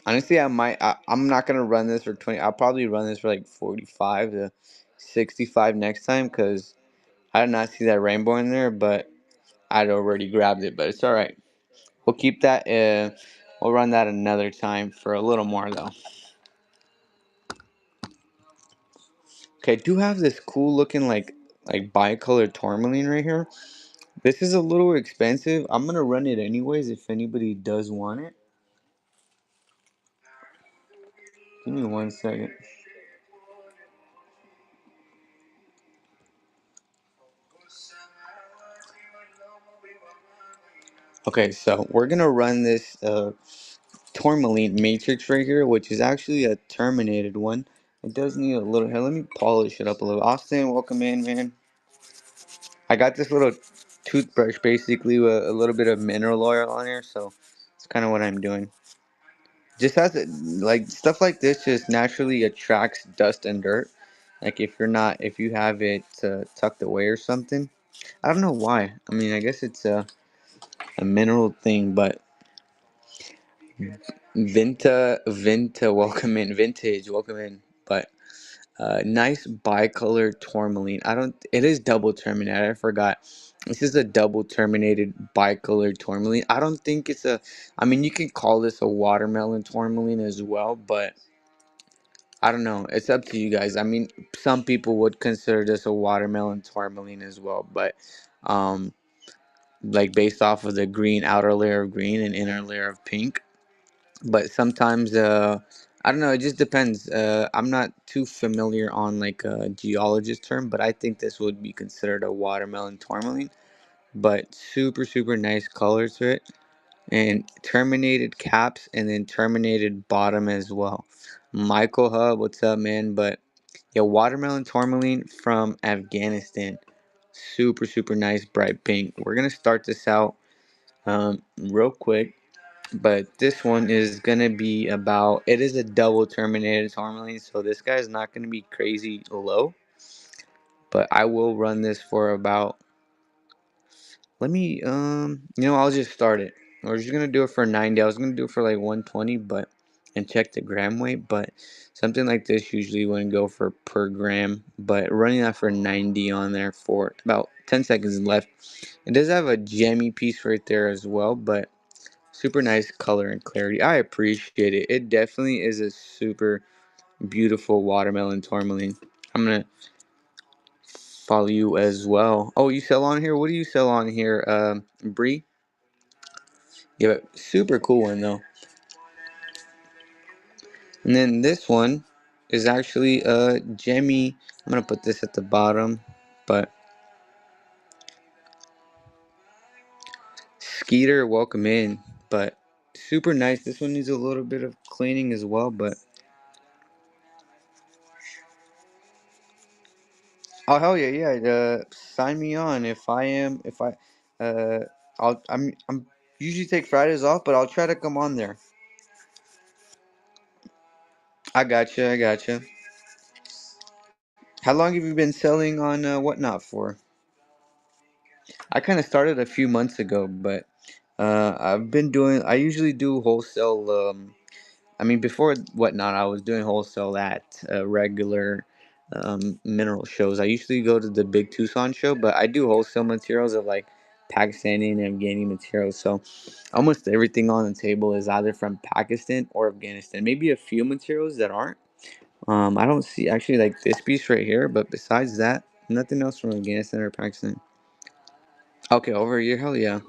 Honestly, I'm not gonna run this for 20. I'll probably run this for like 45 to 65 next time because I did not see that rainbow in there, but I'd already grabbed it. But it's all right. We'll keep that. We'll run that another time for a little more though. Okay, I do have this cool looking like bicolor tourmaline right here. This is a little expensive. I'm gonna run it anyways if anybody does want it. Give me 1 second. Okay, so we're gonna run this tourmaline matrix right here, which is actually a terminated one. It does need a little here. Let me polish it up a little. Austin, welcome in, man. I got this little toothbrush basically with a little bit of mineral oil on here, so it's kind of what I'm doing. Just has it like stuff like this just naturally attracts dust and dirt. Like if you have it tucked away or something. I don't know why. I mean, I guess it's a mineral thing, but welcome in, vintage, welcome in. But nice bicolor tourmaline. I don't. It is double terminated. I forgot. This is a double terminated bicolor tourmaline. I don't think it's a. I mean, you can call this a watermelon tourmaline as well, but I don't know. It's up to you guys. I mean, some people would consider this a watermelon tourmaline as well, but um, like based off of the green outer layer of green and inner layer of pink. But sometimes, I don't know. It just depends. I'm not too familiar on like a geologist term, but I think this would be considered a watermelon tourmaline. But super super nice color to it, and terminated caps and then terminated bottom as well. Michael Hub, what's up, man? But yeah, watermelon tourmaline from Afghanistan. Super, super nice, bright pink. We're gonna start this out real quick, but this one is gonna be about. It is a double terminated tourmaline, so this guy is not gonna be crazy low. But I will run this for about. Let me I'll just start it. We're just gonna do it for 90. I was gonna do it for like 120, but and check the gram weight, but something like this usually wouldn't go for per gram. But running that for 90 on there for about 10 seconds left. It does have a jammy piece right there as well, but super nice color and clarity. I appreciate it. It definitely is a super beautiful watermelon tourmaline. I'm gonna follow you as well. Oh, you sell on here? What do you sell on here, Bree? Yeah, but super cool one though. And then this one is actually a Jemmy. I'm gonna put this at the bottom, but Skeeter, welcome in. But super nice. This one needs a little bit of cleaning as well, but oh hell yeah, yeah. Sign me on if I uh I'm usually take Fridays off, but I'll try to come on there. I gotcha. How long have you been selling on Whatnot for? I kind of started a few months ago, but I've been doing. I usually do wholesale. I mean, before Whatnot, I was doing wholesale at regular mineral shows. I usually go to the big Tucson show, but I do wholesale materials of like Pakistani and Afghani materials. So almost everything on the table is either from Pakistan or Afghanistan. Maybe a few materials that aren't. I don't see actually like this piece right here, but besides that, nothing else from Afghanistan or Pakistan. Okay, over a year, hell yeah.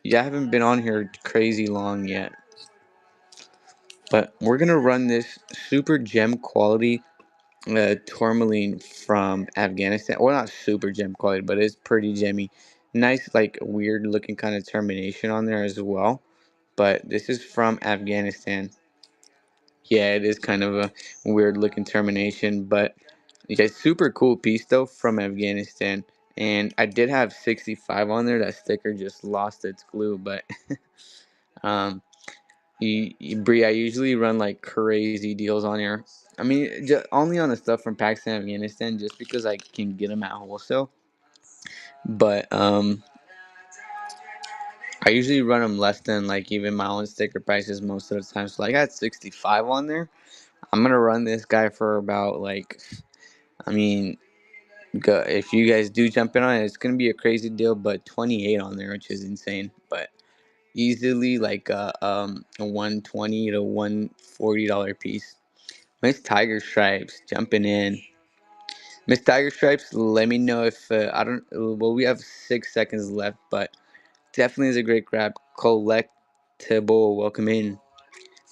Yeah, I haven't been on here crazy long yet. But we're gonna run this super gem quality tourmaline from Afghanistan. Well, not super gem quality, but it's pretty gemmy. Nice, like weird looking kind of termination on there as well. But this is from Afghanistan. Yeah, it is kind of a weird looking termination, but yeah, super cool piece though from Afghanistan. And I did have 65 on there. That sticker just lost its glue, but Um, Bree, I usually run like crazy deals on here. I mean, only on the stuff from Pakistan, Afghanistan, just because I can get them at wholesale. But I usually run them less than like even my own sticker prices most of the time. So like I got 65 on there. I'm gonna run this guy for about like, I mean, if you guys do jump in on it, it's gonna be a crazy deal. But 28 on there, which is insane. But easily like a 120 to $140 piece. Miss Tiger Stripes jumping in. Miss Tiger Stripes, let me know if I don't. Well, we have 6 seconds left, but definitely is a great grab. Collectible, welcome in.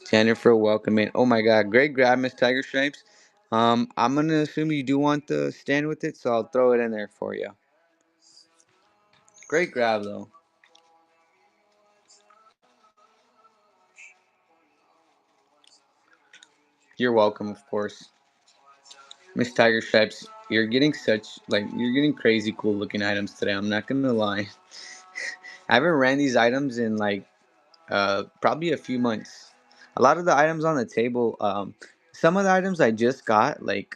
Jennifer, welcome in. Oh my God, great grab, Miss Tiger Stripes. I'm gonna assume you do want to stand with it, so I'll throw it in there for you. Great grab though. You're welcome, of course. Miss Tiger Stripes, you're getting you're getting crazy cool looking items today. I'm not gonna lie. I haven't ran these items in like probably a few months. A lot of the items on the table, some of the items I just got, like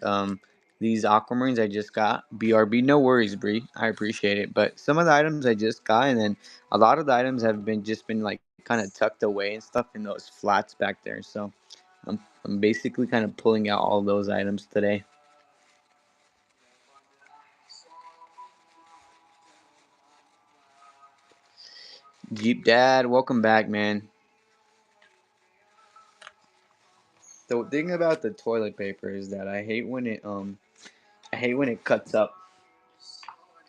these aquamarines I just got, BRB, no worries, Bree, I appreciate it. But some of the items I just got, and then a lot of the items have been like kind of tucked away and stuff in those flats back there. So I'm basically kind of pulling out all those items today. Jeep Dad, welcome back, man. The thing about the toilet paper is that I hate when it cuts up.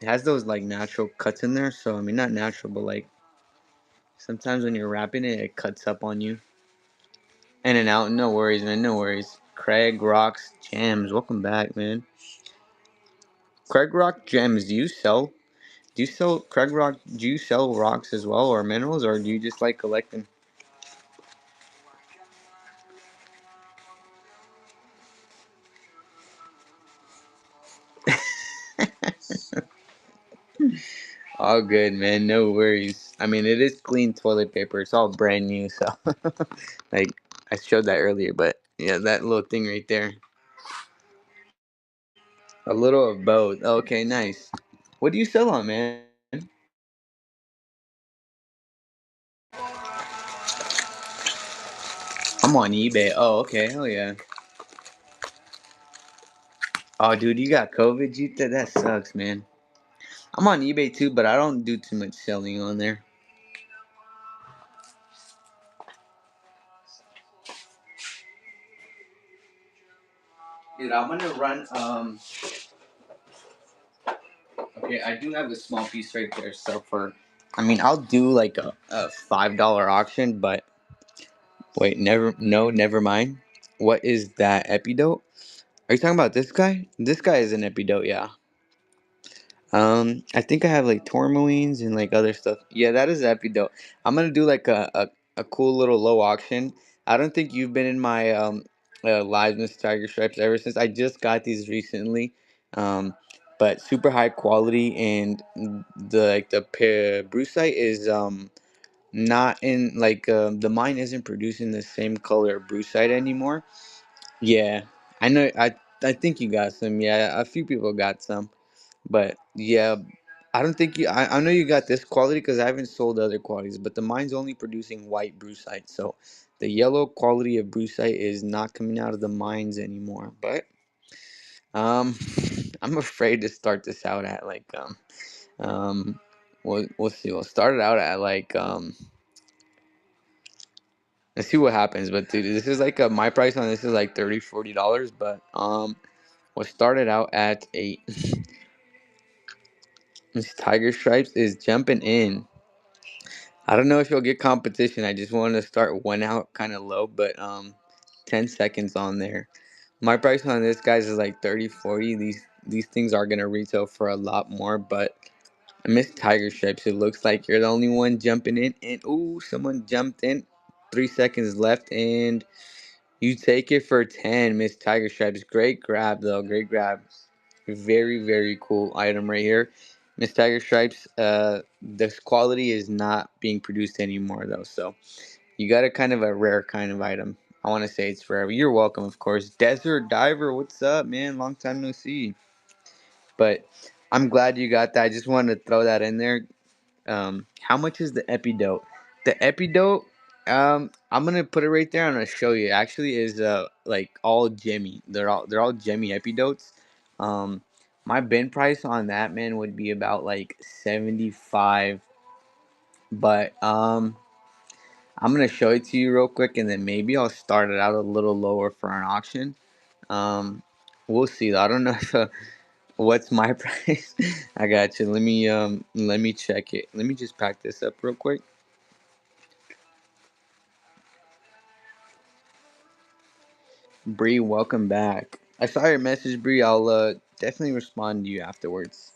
It has those like natural cuts in there, so I mean not natural, but like sometimes when you're wrapping it, it cuts up on you. In and out, no worries, man, no worries. Craig Rocks Gems, welcome back, man. Craig Rock Gems, Do you sell Craig Rock? Do you sell rocks as well, or minerals, or do you just like collecting? All good, man. No worries. I mean, it is clean toilet paper. It's all brand new, so like I showed that earlier. But yeah, that little thing right there, a little of both. Okay, nice. What do you sell on, man? I'm on eBay. Oh, okay. Hell yeah. Oh, dude, you got COVID, Jeeta? That sucks, man. I'm on eBay too, but I don't do too much selling on there. Dude, I'm gonna run. Okay, I do have a small piece right there. So I mean, I'll do like a $5 auction, but wait, never mind. What is that epidote? Are you talking about this guy? This guy is an epidote, yeah. I think I have like tourmalines and like other stuff. Yeah, that is epidote. I'm gonna do like a cool little low auction. I don't think you've been in my live Miss Tiger Stripes ever since. I just got these recently, um, but super high quality and the brucite is not in like the mine isn't producing the same color brucite anymore. Yeah, I know. I think you got some. Yeah, a few people got some. But yeah, I don't think you. I know you got this quality because I haven't sold other qualities, but the mine's only producing white brucite, so the yellow quality of brucite is not coming out of the mines anymore. But um, I'm afraid to start this out at like um, we'll see. We'll start it out at like let's see what happens. But dude, this is like my price on this is like $30-$40, but we'll start it out at eight. This Tiger Stripes is jumping in. I don't know if you'll get competition. I just wanted to start one out kind of low, but 10 seconds on there. My price on this guys is like 30, 40. These things are gonna retail for a lot more, but I miss Tiger Stripes. It looks like you're the only one jumping in, and ooh, someone jumped in. 3 seconds left, and you take it for 10, Miss Tiger Stripes. Great grab though. Great grab. Very, very cool item right here. Miss Tiger Stripes, this quality is not being produced anymore though. So You got a kind of a rare kind of item. I want to say it's rare. You're welcome, of course. Desert Diver, what's up, man? Long time no see. But I'm glad you got that. I just wanted to throw that in there. How much is the Epidote? The Epidote, I'm gonna put it right there. I'm gonna show you. It actually, is like all gemmy. They're all gemmy Epidotes. My bin price on that, man, would be about like 75. But I'm gonna show it to you real quick, and then maybe I'll start it out a little lower for an auction. Um, we'll see. I don't know if, what's my price. I got you. Let me check it. Let me just pack this up real quick. Bree, welcome back. I saw your message, Bree. I'll definitely respond to you afterwards.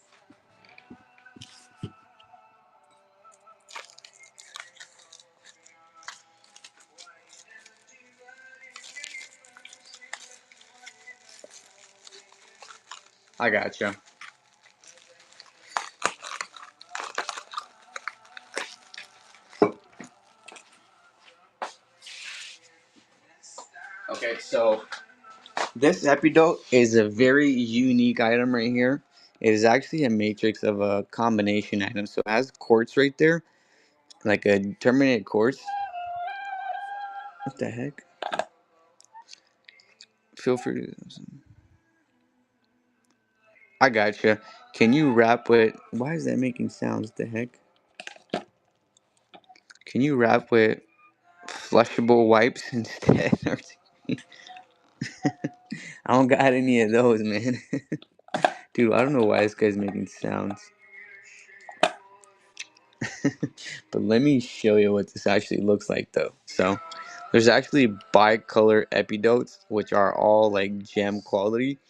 I gotcha. Okay, so this Epidote is a very unique item right here. It is actually a matrix of a combination item. So it has quartz right there, like a terminated quartz. What the heck? Feel free to. I gotcha. Can you rap with? Why is that making sounds? The heck? Can you rap with flushable wipes instead? I don't got any of those, man. Dude, I don't know why this guy's making sounds. But let me show you what this actually looks like, though. So, there's actually bicolor epidotes, which are all like gem quality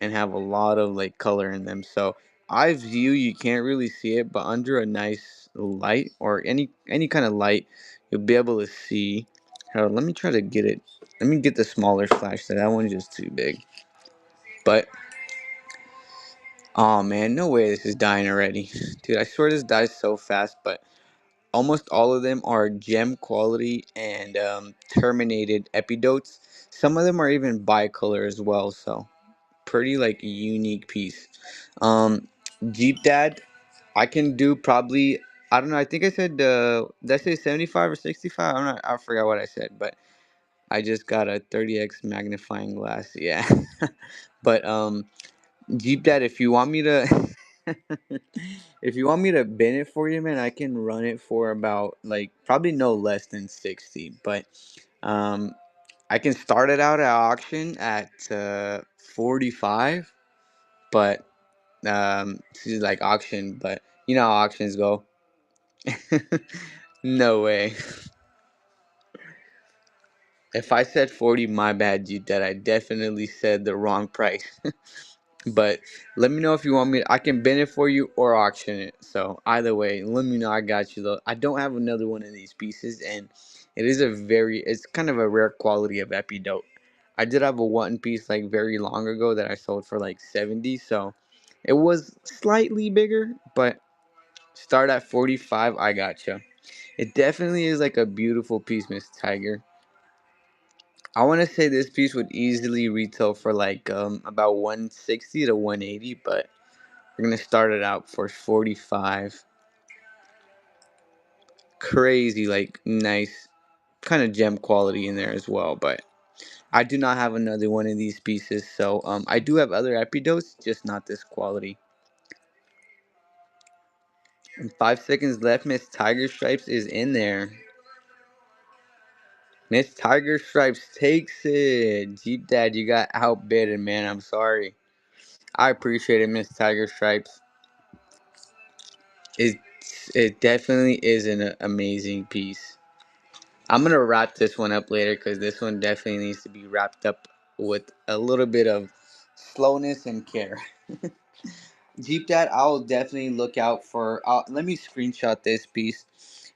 and have a lot of like color in them. So, eye view, you can't really see it, but under a nice light or any kind of light, you'll be able to see. Hold on, let me try to get it. Let me get the smaller flashlight. That one's just too big. But oh man, no way this is dying already. Dude, I swear this dies so fast, but almost all of them are gem quality and terminated epidotes. Some of them are even bicolor as well, so pretty like unique piece. Um, Jeep Dad, I can do probably, I don't know, I think I said did I say 75 or 65? I'm not, I forgot what I said, but I just got a 30x magnifying glass. Yeah. But Jeep Dad, if you want me to if you want me to bin it for you, man, I can run it for about like probably no less than 60. But um I can start it out at auction at 45, but this is like auction, but you know how auctions go. No way. If I said 40, my bad, Jeep Dad. I definitely said the wrong price. But let me know if you want me. I can bend it for you or auction it. So either way, let me know. I got you though. I don't have another one of these pieces, and it is a very. It's kind of a rare quality of epidote. I did have a one piece like very long ago that I sold for like 70. So it was slightly bigger, but start at 45. I gotcha. It definitely is like a beautiful piece, Miss Tiger. I want to say this piece would easily retail for like about 160 to 180, but we're gonna start it out for 45. Crazy, like nice, kind of gem quality in there as well. But I do not have another one of these pieces, so I do have other epidotes, just not this quality. And 5 seconds left. Miss Tiger Stripes is in there. Miss Tiger Stripes takes it. Jeep Dad, you got outbidded, man. I'm sorry. I appreciate it, Miss Tiger Stripes. It it definitely is an amazing piece. I'm gonna wrap this one up later because this one definitely needs to be wrapped up with a little bit of slowness and care. Jeep Dad, I'll definitely look out for. Let me screenshot this piece.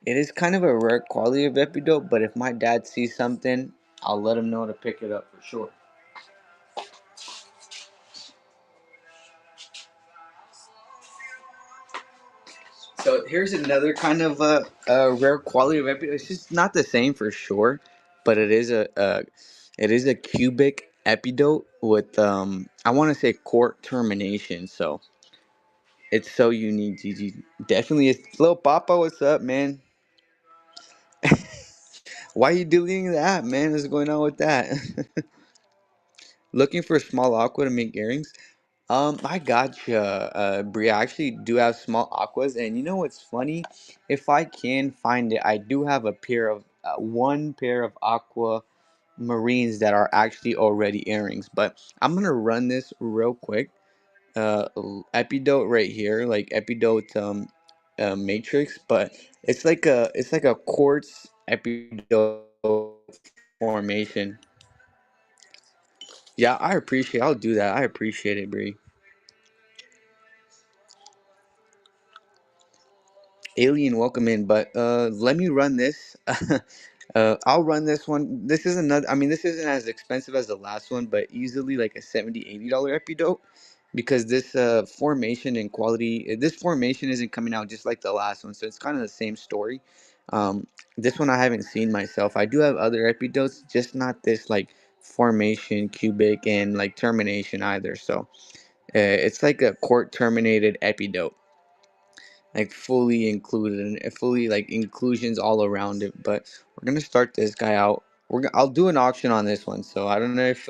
It is kind of a rare quality of epidote, but if my dad sees something, I'll let him know to pick it up for sure. So here's another kind of rare quality of epi. It's just not the same for sure, but it is a cubic epidote with I want to say court termination. So it's so unique, Gigi. Definitely, it's little Papa. What's up, man? Why are you deleting the app, man? What's going on with that? Looking for a small aqua to make earrings. I gotcha, Bria. I actually do have small aquas, and you know what's funny? If I can find it, I do have a pair of one pair of aqua marines that are actually already earrings. But I'm gonna run this real quick. Epidote right here, like epidote matrix, but it's like a quartz epidote formation. Yeah, I appreciate. I'll do that. I appreciate it, Brie. Alien, welcome in. But let me run this. I'll run this one. This is another. I mean, this isn't as expensive as the last one, but easily like a $70-$80 epidote because this formation and quality. This formation isn't coming out just like the last one, so it's kind of the same story. Um, this one I haven't seen myself. I do have other epidotes, just not this like formation, cubic, and like termination either. So it's like a court terminated epidote, like fully included and fully like inclusions all around it. But we're gonna start this guy out. I'll do an auction on this one. So I don't know if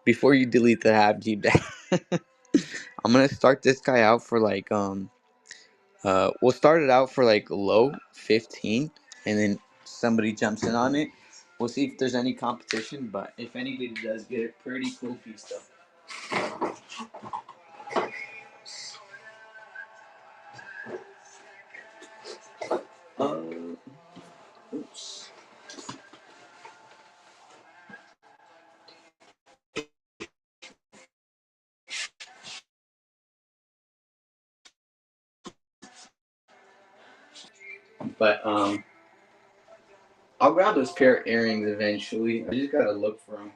before you delete the app, Jeep, I'm gonna start this guy out for like we'll start it out for like low 15, and then somebody jumps in on it. We'll see if there's any competition, but if anybody does get it, pretty cool piece though. Oops. But I'll grab this pair of earrings eventually. I just gotta look for them.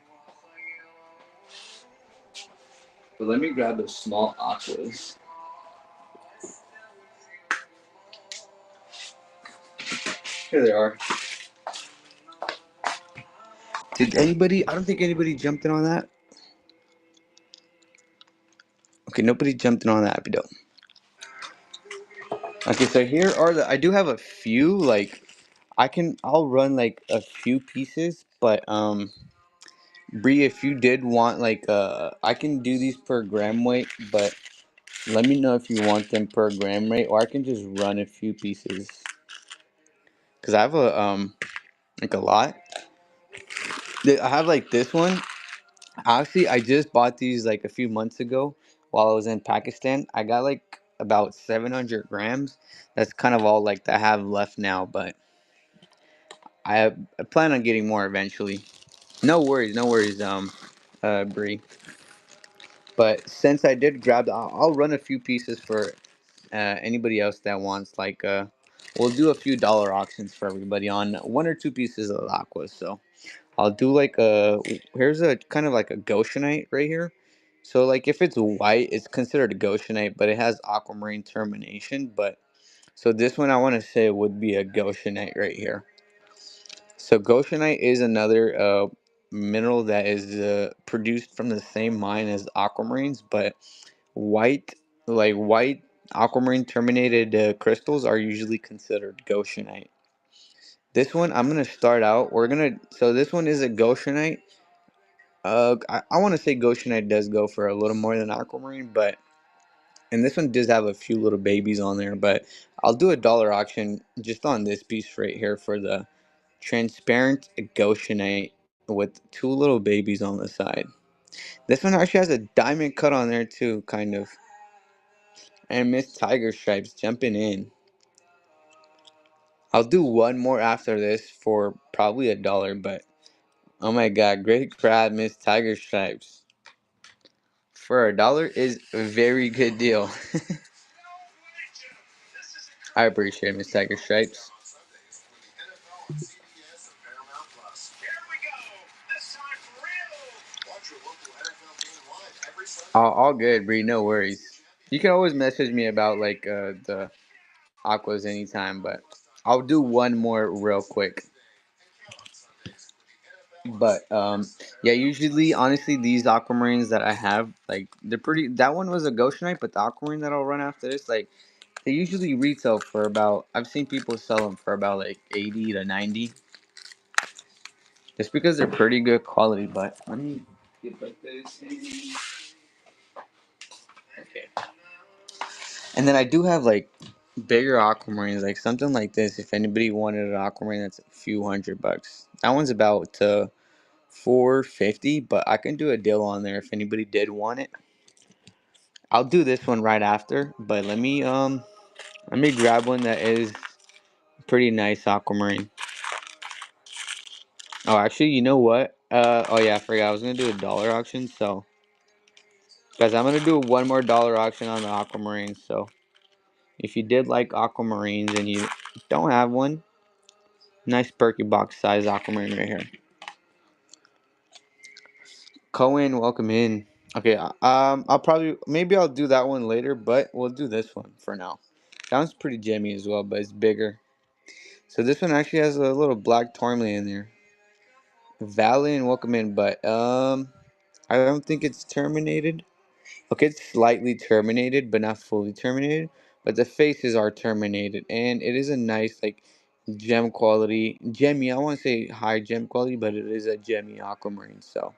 But let me grab those small aquas. Here they are. Did anybody? I don't think anybody jumped in on that. Okay, nobody jumped in on that. Happy dope. Okay, so here are the. I do have a few. Like, I'll run like a few pieces, but Bree, if you did want like I can do these per gram weight, but let me know if you want them per gram weight, or I can just run a few pieces. Cause I have a like a lot. I have like this one. Actually, I just bought these like a few months ago while I was in Pakistan. I got like about 700 grams. That's kind of all like that I have left now, but I plan on getting more eventually. No worries, Bree. But since I did grab, I'll run a few pieces for anybody else that wants. Like, we'll do a few dollar auctions for everybody on one or two pieces of aqua. So. I'll do like a here's a kind of like a goshenite right here. So like if it's white, it's considered a goshenite, but it has aquamarine termination. But so this one I want to say would be a goshenite right here. So goshenite is another mineral that is produced from the same mine as aquamarines, but white white aquamarine terminated crystals are usually considered goshenite. This one I'm gonna start out. So this one is a goshenite. I want to say Goshenite does go for a little more than Aquamarine, but and this one does have a few little babies on there, but I'll do a dollar auction just on this piece right here for the transparent Goshenite with two little babies on the side. This one actually has a diamond cut on there too, kind of. And Miss Tiger Stripes jumping in. I'll do one more after this for probably $1, but oh my god, great crab, Miss Tiger Stripes. For $1 is a very good deal. I appreciate Miss Tiger Stripes. All good, Bree. No worries. You can always message me about like the aquas anytime, but I'll do one more real quick. But yeah, usually, honestly, these aquamarines that I have, like they're pretty. That one was a Goshenite, but the aquamarine that I'll run after this, like they usually retail for about. I've seen people sell them for about like 80 to 90, just because they're pretty good quality. But let me get like this. Okay. And then I do have like bigger aquamarines, like something like this. If anybody wanted an aquamarine, that's a few $100. That one's about 450, but I can do a deal on there if anybody did want it. I'll do this one right after, but let me grab one that is pretty nice aquamarine. Oh, actually, you know what? Oh yeah, I forgot I was gonna do a dollar auction. So, guys, I'm gonna do one more dollar auction on the aquamarine. So, if you did like aquamarines and you don't have one, nice Perky box size aquamarine right here. Cohen, welcome in. Okay, I'll probably maybe I'll do that one later, but we'll do this one for now. That one's pretty jammy as well, but it's bigger. So this one actually has a little black tourmaline in there. Valiant, welcome in, but I don't think it's terminated. Okay, it's slightly terminated, but not fully terminated. But the faces are terminated, and it is a nice like gem quality, gemmy. I want to say high gem quality, but it is a gemmy aquamarine. So,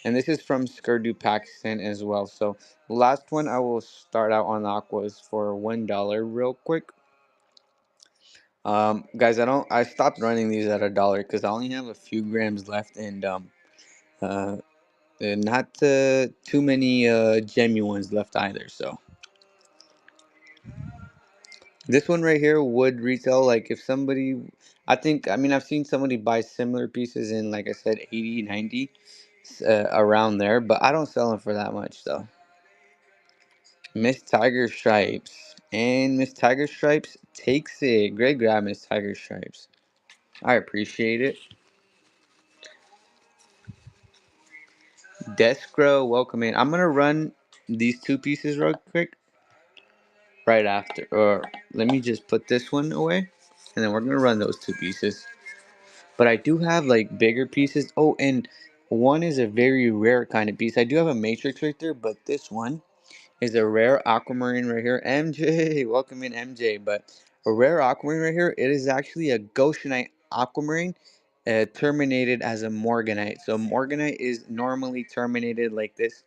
and this is from Skurdu, Pakistan as well. So, last one I will start out on aquas for $1, real quick. Guys, I stopped running these at a dollar because I only have a few grams left, and uh, not too many genuines left either. So this one right here would retail like if somebody, I mean I've seen somebody buy similar pieces in like I said 80, 90, around there, but I don't sell them for that much though. Miss Tiger Stripes and Miss Tiger Stripes takes it. Great grab, Miss Tiger Stripes. I appreciate it. Deskro, welcome in. I'm gonna run these two pieces real quick right after, or let me just put this one away, and then we're gonna run those two pieces. But I do have like bigger pieces. Oh, and one is a very rare kind of piece. I do have a matrix right there, but this one is a rare aquamarine right here. MJ, welcome in MJ. But a rare aquamarine right here. It is actually a Goshenite aquamarine, terminated as a Morganite. So Morganite is normally terminated like this.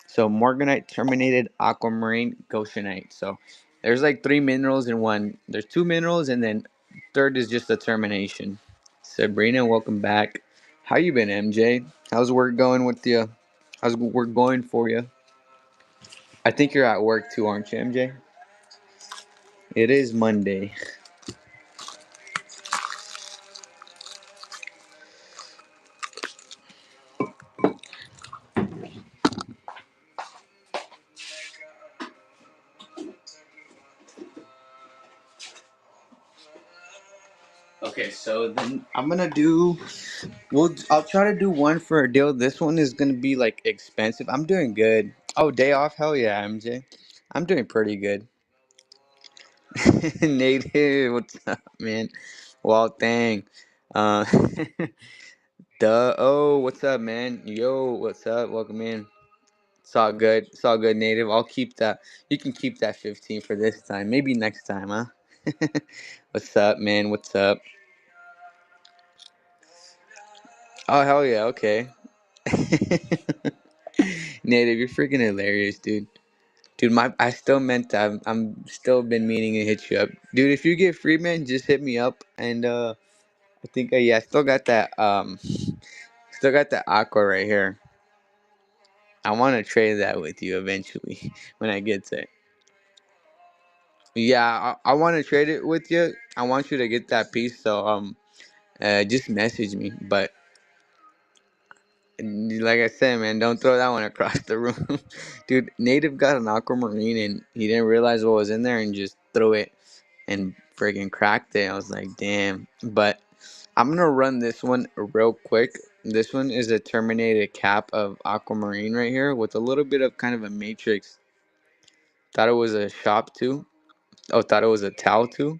So Morganite terminated aquamarine Goshenite. So there's like three minerals in one. There's two minerals and then third is just a termination. Sabrina, welcome back. How you been, MJ? How's work going with you? How's work going for you? I think you're at work too, aren't you, MJ? It is Monday. Okay, so then I'm gonna do. Well, I'll try to do one for a deal. This one is gonna be like expensive. I'm doing good. Oh, day off? Hell yeah, MJ. I'm doing pretty good. Native, what's up, man? Well, dang. Uh, duh. Oh, what's up, man? Yo, what's up? Welcome in. It's all good. It's all good, Native. I'll keep that. You can keep that 15 for this time. Maybe next time, huh? What's up, man? What's up? Oh, hell yeah. Okay. Native, you're freaking hilarious, dude. Dude, I still meant to. I'm still been meaning to hit you up, dude. If you get free, man, just hit me up. And I think yeah, I still got that aqua right here. I want to trade that with you eventually when I get to it. Yeah, I want to trade it with you. I want you to get that piece. So just message me. But like I said, man, don't throw that one across the room. Dude, Native got an aquamarine and he didn't realize what was in there and just threw it and friggin' cracked it. I was like, damn. But I'm gonna run this one real quick. This one is a terminated cap of aquamarine right here with a little bit of kind of a matrix. Thought it was a shop too. Oh, thought it was a towel too.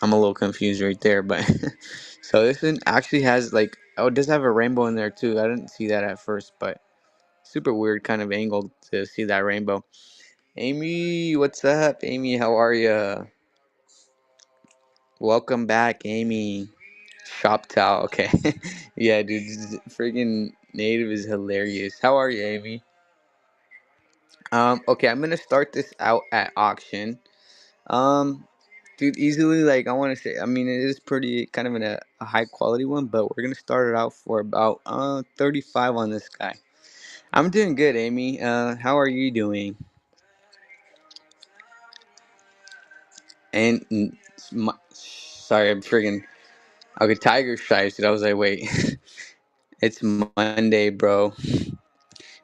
I'm a little confused right there, but so this one actually has like, oh, it does have a rainbow in there too. I didn't see that at first, but super weird kind of angle to see that rainbow. Amy, what's up? Amy, how are ya? Welcome back, Amy. Shop towel, okay. Yeah, dude, freaking native is hilarious. How are you, Amy? Okay, I'm gonna start this out at auction. Um, Dude, easily like I want to say, I mean, it is pretty kind of a high quality one, but we're gonna start it out for about 35 on this guy. I'm doing good, Amy. How are you doing? And sorry, I'm friggin' okay. Tiger stripes, dude. I was like, wait, it's Monday, bro.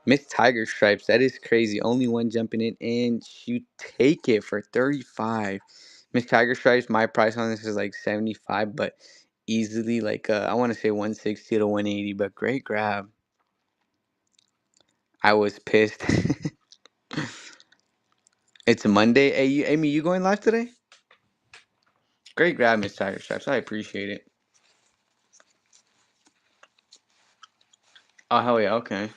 Miss Tiger Stripes, that is crazy. Only one jumping in, and you take it for 35. Miss Tiger Stripes, my price on this is like 75, but easily like I want to say 160 to 180, but great grab. I was pissed. It's a Monday. Hey, Amy, you going live today? Great grab, Miss Tiger Stripes. I appreciate it. Oh hell yeah, okay.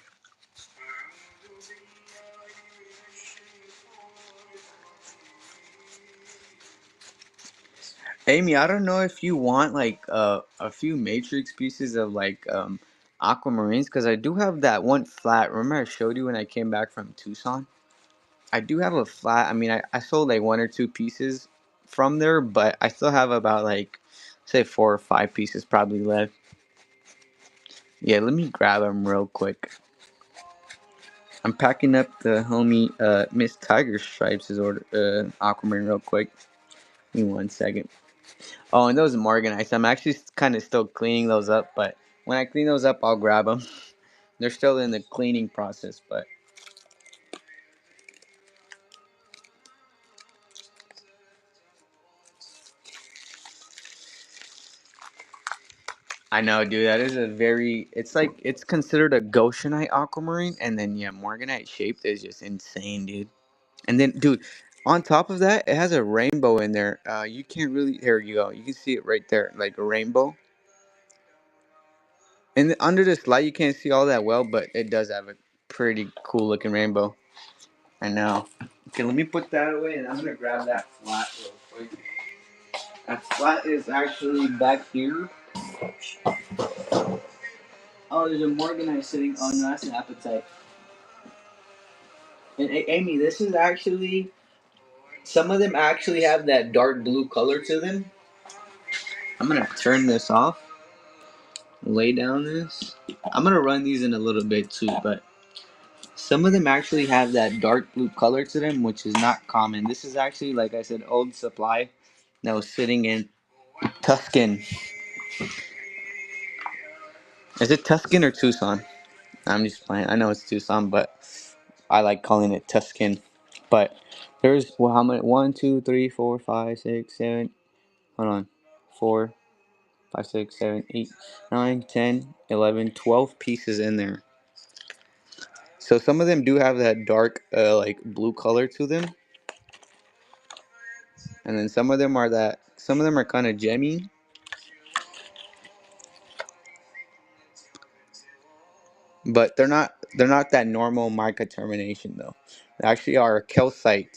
Amy, I don't know if you want like a few Matrix pieces of like aquamarines because I do have that one flat. Remember I showed you when I came back from Tucson? I do have a flat. I mean, I sold like one or two pieces from there, but I still have about like say 4 or 5 pieces probably left. Yeah, let me grab them real quick. I'm packing up the homie Miss Tiger Stripes' order aquamarine real quick. Give me 1 second. Oh, and those Morganites. I'm actually kind of still cleaning those up, but when I clean those up, I'll grab them. They're still in the cleaning process, but I know, dude. That is a very. It's like it's considered a Goshenite aquamarine, and then yeah, Morganite shaped is just insane, dude. And then, dude, on top of that, it has a rainbow in there. You can't really. Here you go. You can see it right there, like a rainbow. And under this light, you can't see all that well, but it does have a pretty cool looking rainbow. I know. Okay, let me put that away, and I'm gonna grab that flat real quick. That flat is actually back here. Oh, there's a Morganite sitting. Oh no, that's an appetite. And Amy, this is actually some of them actually have that dark blue color to them. I'm gonna turn this off, lay down this. I'm gonna run these in a little bit too, but some of them actually have that dark blue color to them, which is not common. This is actually, like I said, old supply that was sitting in Tuscan. Is it Tuscan or Tucson? I'm just playing. I know it's Tucson, but I like calling it Tuscan. But there's well, how many? One, two, three, four, five, six, seven. Hold on, 4, 5, 6, 7, 8, 9, 10, 11, 12 pieces in there. So some of them do have that dark, like blue color to them, and then some of them are that. Some of them are kind of gemmy, but they're not that normal mica termination though. They actually are calcite,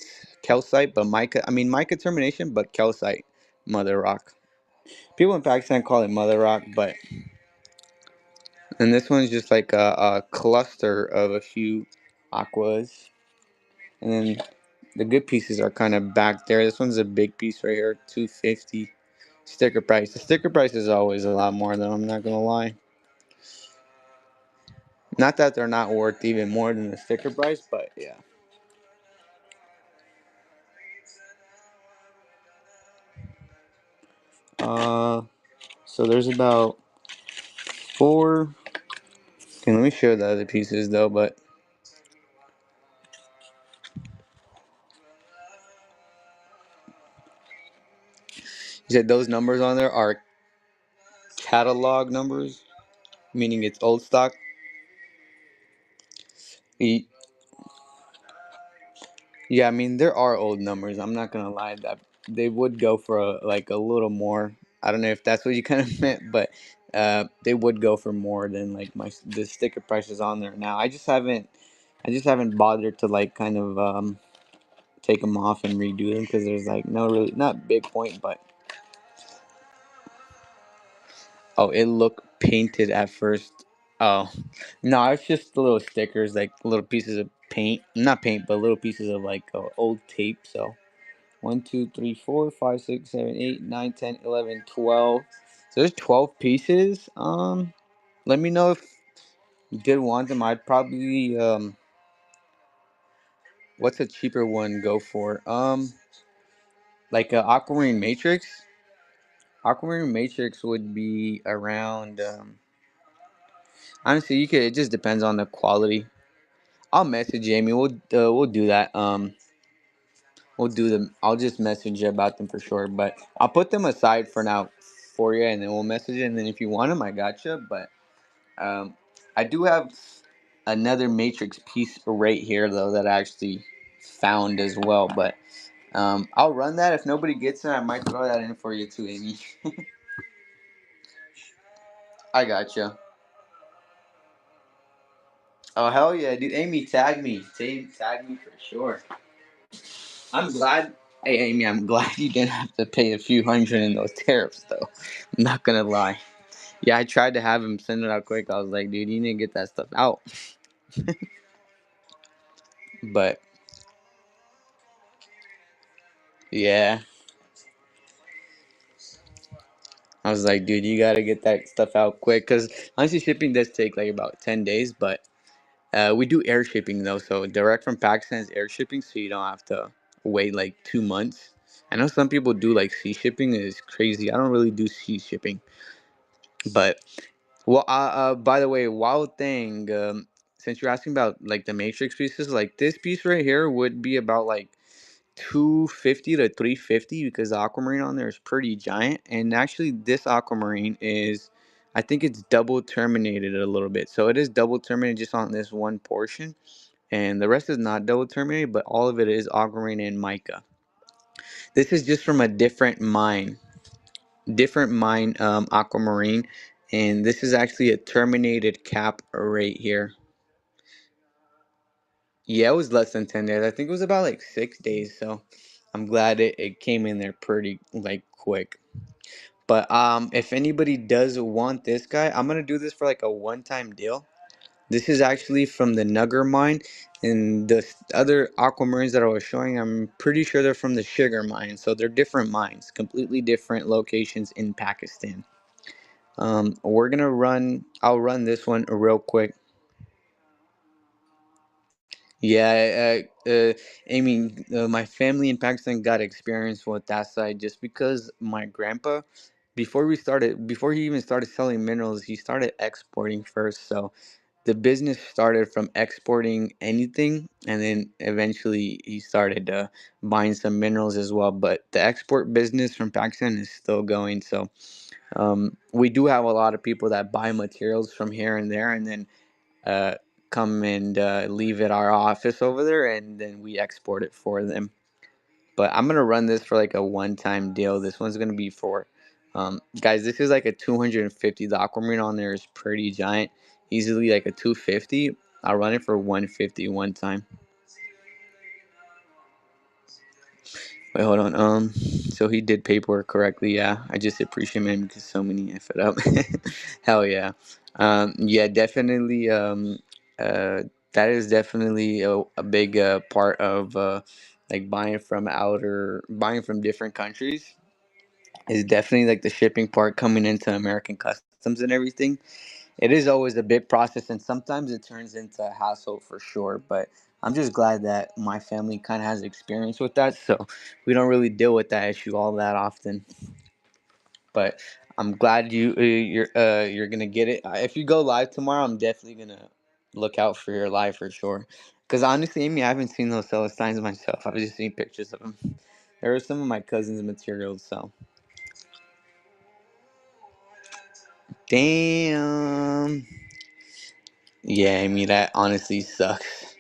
but mica. I mean mica termination, but calcite, mother rock. People in Pakistan call it mother rock, but and this one's just like a cluster of a few aquas, and then the good pieces are kind of back there. This one's a big piece right here, 250 sticker price. The sticker price is always a lot more though. I'm not gonna lie. Not that they're not worth even more than the sticker price, but yeah. Uh, so there's about four. Okay, let me show the other pieces though. But you said those numbers on there are catalog numbers, meaning it's old stock. Yeah, I mean there are old numbers. I'm not gonna lie that they would go for like a little more. I don't know if that's what you kind of meant, but they would go for more than like the sticker prices on there now. I just haven't bothered to like kind of take them off and redo them because there's like no really not big point. But oh, it looked painted at first. Oh no, it's just the little stickers, like little pieces of paint, not paint, but little pieces of like old tape. So. 1, 2, 3, 4, 5, 6, 7, 8, 9, 10, 11, 12. So there's 12 pieces. Let me know if you did want them. I'd probably what's a cheaper one go for? Like a Aquamarine Matrix. Aquamarine Matrix would be around. Honestly, you could. It just depends on the quality. I'll message Jamie. We'll do that. We'll do them. I'll just message you about them for sure. But I'll put them aside for now for you, and then we'll message you. And then if you want them, I gotcha. But Um, I do have another Matrix piece right here though that I actually found as well, but I'll run that. If nobody gets it, I might throw that in for you too, Amy. I gotcha. Oh hell yeah, dude! Amy, tag me. Tag me for sure. I'm glad. Hey Amy, I'm glad you didn't have to pay a few hundred in those tariffs though. I'm not gonna lie. Yeah, I tried to have him send it out quick. I was like, dude, you need to get that stuff out. But yeah, I was like, dude, you gotta get that stuff out quick because honestly, shipping does take like about 10 days. But we do air shipping though, so direct from Pakistan is air shipping, so you don't have to wait like 2 months. I know some people do like sea shipping. Is crazy. I don't really do sea shipping, but well, by the way, wild thing. Since you're asking about like the Matrix pieces, like this piece right here would be about like 250 to 350 because the aquamarine on there is pretty giant, and actually this aquamarine is, I think it's double terminated a little bit, so it is double terminated just on this one portion, and the rest is not double terminated, but all of it is aquamarine and mica. This is just from a different mine, aquamarine, and this is actually a terminated cap right here. Yeah, it was less than 10 days. I think it was about like 6 days, so I'm glad it came in there pretty like quick. But if anybody does want this guy, I'm gonna do this for like a one-time deal. This is actually from the Nugger mine, and the other aquamarines that I was showing, I'm pretty sure they're from the Sugar mine. So they're different mines, completely different locations in Pakistan. We're gonna run. I'll run this one real quick. Yeah, I mean, my family in Pakistan got experience with that side just because my grandpa, before he even started selling minerals, he started exporting first. So the business started from exporting anything, and then eventually he started buying some minerals as well. But the export business from Pakistan is still going. So we do have a lot of people that buy materials from here and there, and then uh, come and leave at our office over there, and then we export it for them. But I'm gonna run this for like a one-time deal. This one's gonna be for, guys. This is like a 250. The aquamarine on there is pretty giant, easily like a 250. I'll run it for 150 one time. Wait, hold on. So he did paperwork correctly. Yeah, I just appreciate him because so many F it up. Hell yeah. Yeah, definitely. That is definitely a big part of like buying from different countries is definitely like the shipping part coming into American customs and everything. It is always a big process, and sometimes it turns into a hassle for sure. But I'm just glad that my family kind of has experience with that, so we don't really deal with that issue all that often. But I'm glad you're gonna get it. If you go live tomorrow, I'm definitely gonna look out for your live for sure. Cause honestly, Amy, I haven't seen those Celestines myself. I've just seen pictures of them. There are some of my cousin's materials, so damn. Yeah, I mean that honestly sucks.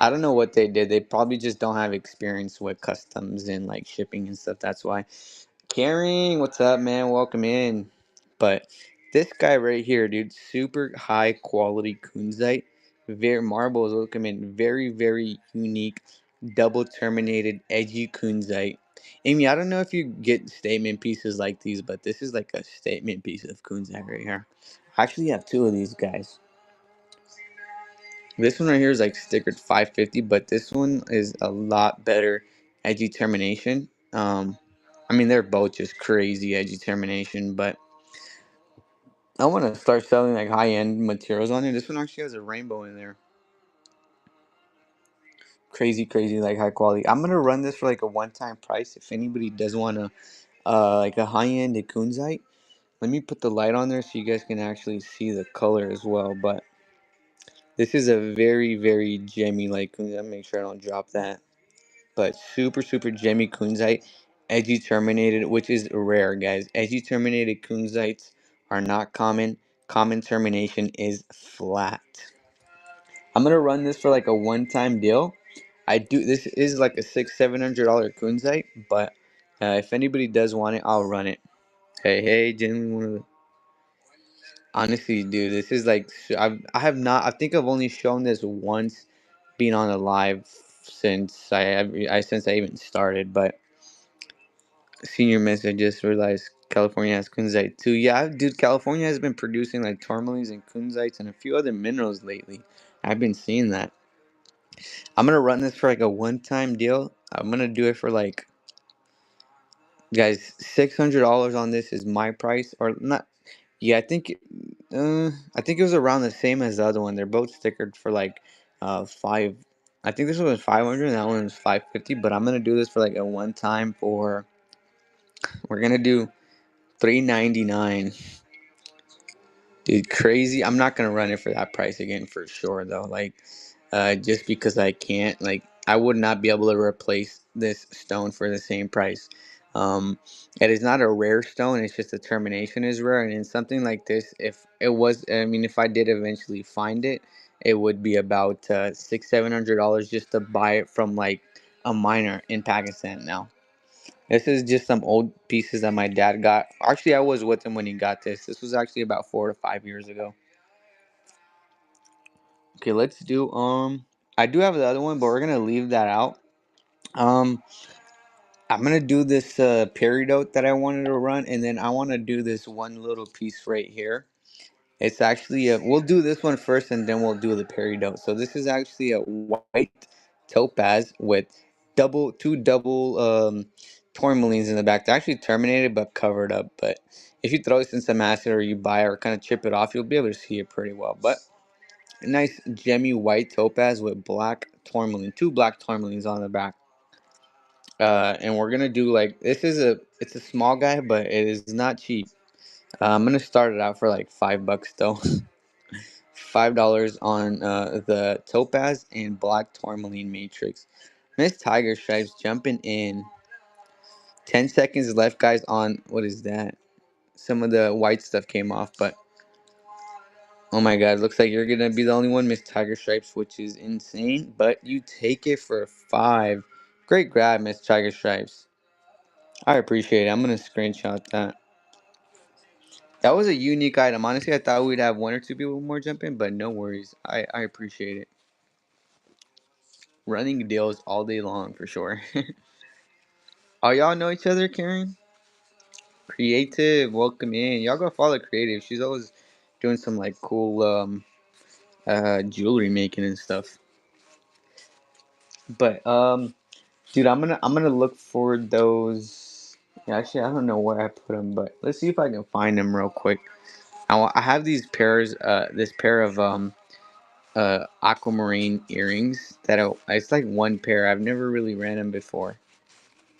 I don't know what they did. They probably just don't have experience with customs and like shipping and stuff. That's why. Karen, what's up, man? Welcome in. But this guy right here, dude, super high quality kunzite. Very marbles. Welcome in. Very, very unique, double terminated, edgy kunzite. Amy, I don't know if you get statement pieces like these, but this is like a statement piece of kunzite right here. I actually have two of these guys. This one right here is like stickered 550, but this one is a lot better edgy termination. I mean, they're both just crazy edgy termination, but I want to start selling like high end materials on it. This one actually has a rainbow in there. Crazy, crazy, like high quality. I'm gonna run this for like a one time price. If anybody does want to, like a high end kunzite, let me put the light on there so you guys can actually see the color as well. But this is a very, very gemmy like kunzite. Make sure I don't drop that. But super, super gemmy kunzite, edgy terminated, which is rare, guys. Edgy terminated kunzites are not common. Common termination is flat. I'm gonna run this for like a one-time deal. I do. This is like a $600-700 kunzite, but if anybody does want it, I'll run it. Hey, hey, genuinely one of the. Honestly, dude, this is like I have not. I think I've only shown this once, being on a live since I even started, but. Senior Miss, I just realized California has kunzite too. Yeah, dude, California has been producing like tourmalines and kunzites and a few other minerals lately. I've been seeing that. I'm gonna run this for like a one-time deal. I'm gonna do it for like, guys, $600 on this is my price or not. Yeah, I think it was around the same as the other one. They're both stickered for like five. I think this one was 500 and that one was 550. But I'm gonna do this for like a one time for. We're gonna do 399. Dude, crazy. I'm not gonna run it for that price again for sure though. Like, just because I can't. Like, I would not be able to replace this stone for the same price. It is not a rare stone. It's just the termination is rare. And in something like this, if it was, I mean, if I did eventually find it, it would be about $600-700 just to buy it from like a miner in Pakistan now. This is just some old pieces that my dad got. Actually, I was with him when he got this. This was actually about 4 to 5 years ago. Okay, let's do I do have the other one, but we're gonna leave that out. Um I'm gonna do this peridot that I wanted to run, and then I wanna do this one little piece right here. It's actually we'll do this one first and then we'll do the peridot. So this is actually a white topaz with two double tourmalines in the back. They're actually terminated but covered up. But if you throw this in some acid or you buy or kind of chip it off, you'll be able to see it pretty well. But a nice gemmy white topaz with black tourmaline, two black tourmalines on the back. And we're gonna do like it's a small guy, but it is not cheap. I'm gonna start it out for like $5 though. $5 on the topaz and black tourmaline matrix. Miss Tiger Stripes jumping in. 10 seconds left, guys. On what is that? Some of the white stuff came off, but oh my god, looks like you're gonna be the only one, Miss Tiger Stripes, which is insane. But you take it for 5. Great grab, Miss Tiger Stripes. I appreciate it. I'm gonna screenshot that. That was a unique item. Honestly, I thought we'd have one or two people more jump in, but no worries. I appreciate it. Running deals all day long for sure. Oh, y'all know each other, Karen? Creative, welcome in. Y'all go follow Creative. She's always doing some like cool jewelry making and stuff. But dude, I'm gonna look for those. Yeah, actually, I don't know where I put them, but let's see if I can find them real quick. I have these pairs, this pair of aquamarine earrings that it's like one pair. I've never really ran them before.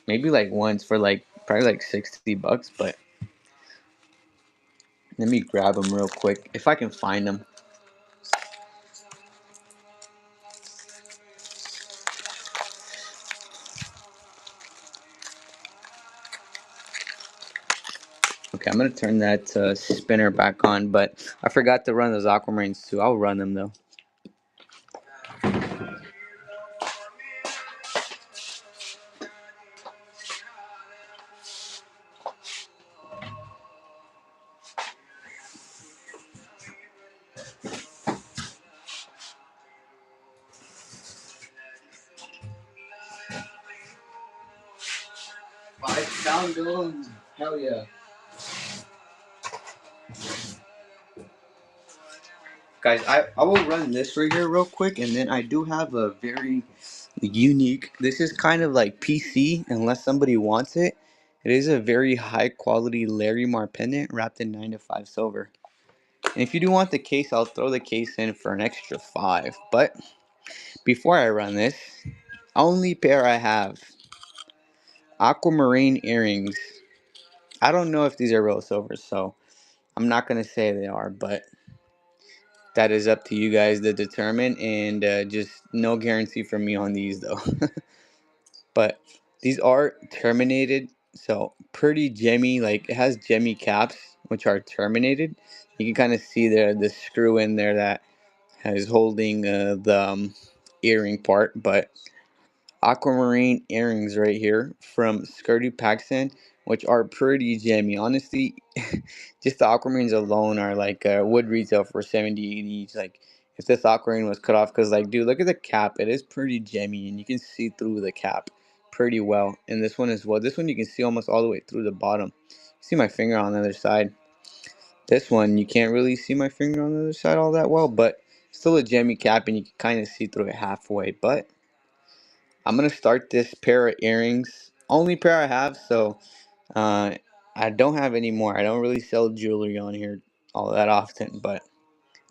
Maybe like once for like probably like $60, but let me grab them real quick if I can find them. Okay, I'm gonna turn that spinner back on, but I forgot to run those aquamarines too. I'll run them though. on, Dylan. Hell yeah. Guys, I will run this right here real quick, and then I do have a very unique. This is kind of like PC, unless somebody wants it. It is a very high quality Larry Marr pendant wrapped in 9 to 5 silver. And if you do want the case, I'll throw the case in for an extra 5. But before I run this, only pair I have, aquamarine earrings. I don't know if these are real silver, so I'm not gonna say they are, but that is up to you guys to determine, and just no guarantee from me on these though. But these are terminated, so pretty gemmy. Like it has gemmy caps, which are terminated. You can kind of see the screw in there that is holding the earring part, but aquamarine earrings right here from Skirty Paxson, which are pretty jammy. Honestly, just the aquamarines alone are like would retail for 70, 80 each. Like if this aquamarine was cut off, because like dude, look at the cap. It is pretty jammy, and you can see through the cap pretty well. And this one as well. This one you can see almost all the way through the bottom. See my finger on the other side. This one you can't really see my finger on the other side all that well, but still a jammy cap, and you can kind of see through it halfway. But I'm gonna start this pair of earrings. Only pair I have, so uh, I don't have any more. I don't really sell jewelry on here all that often, but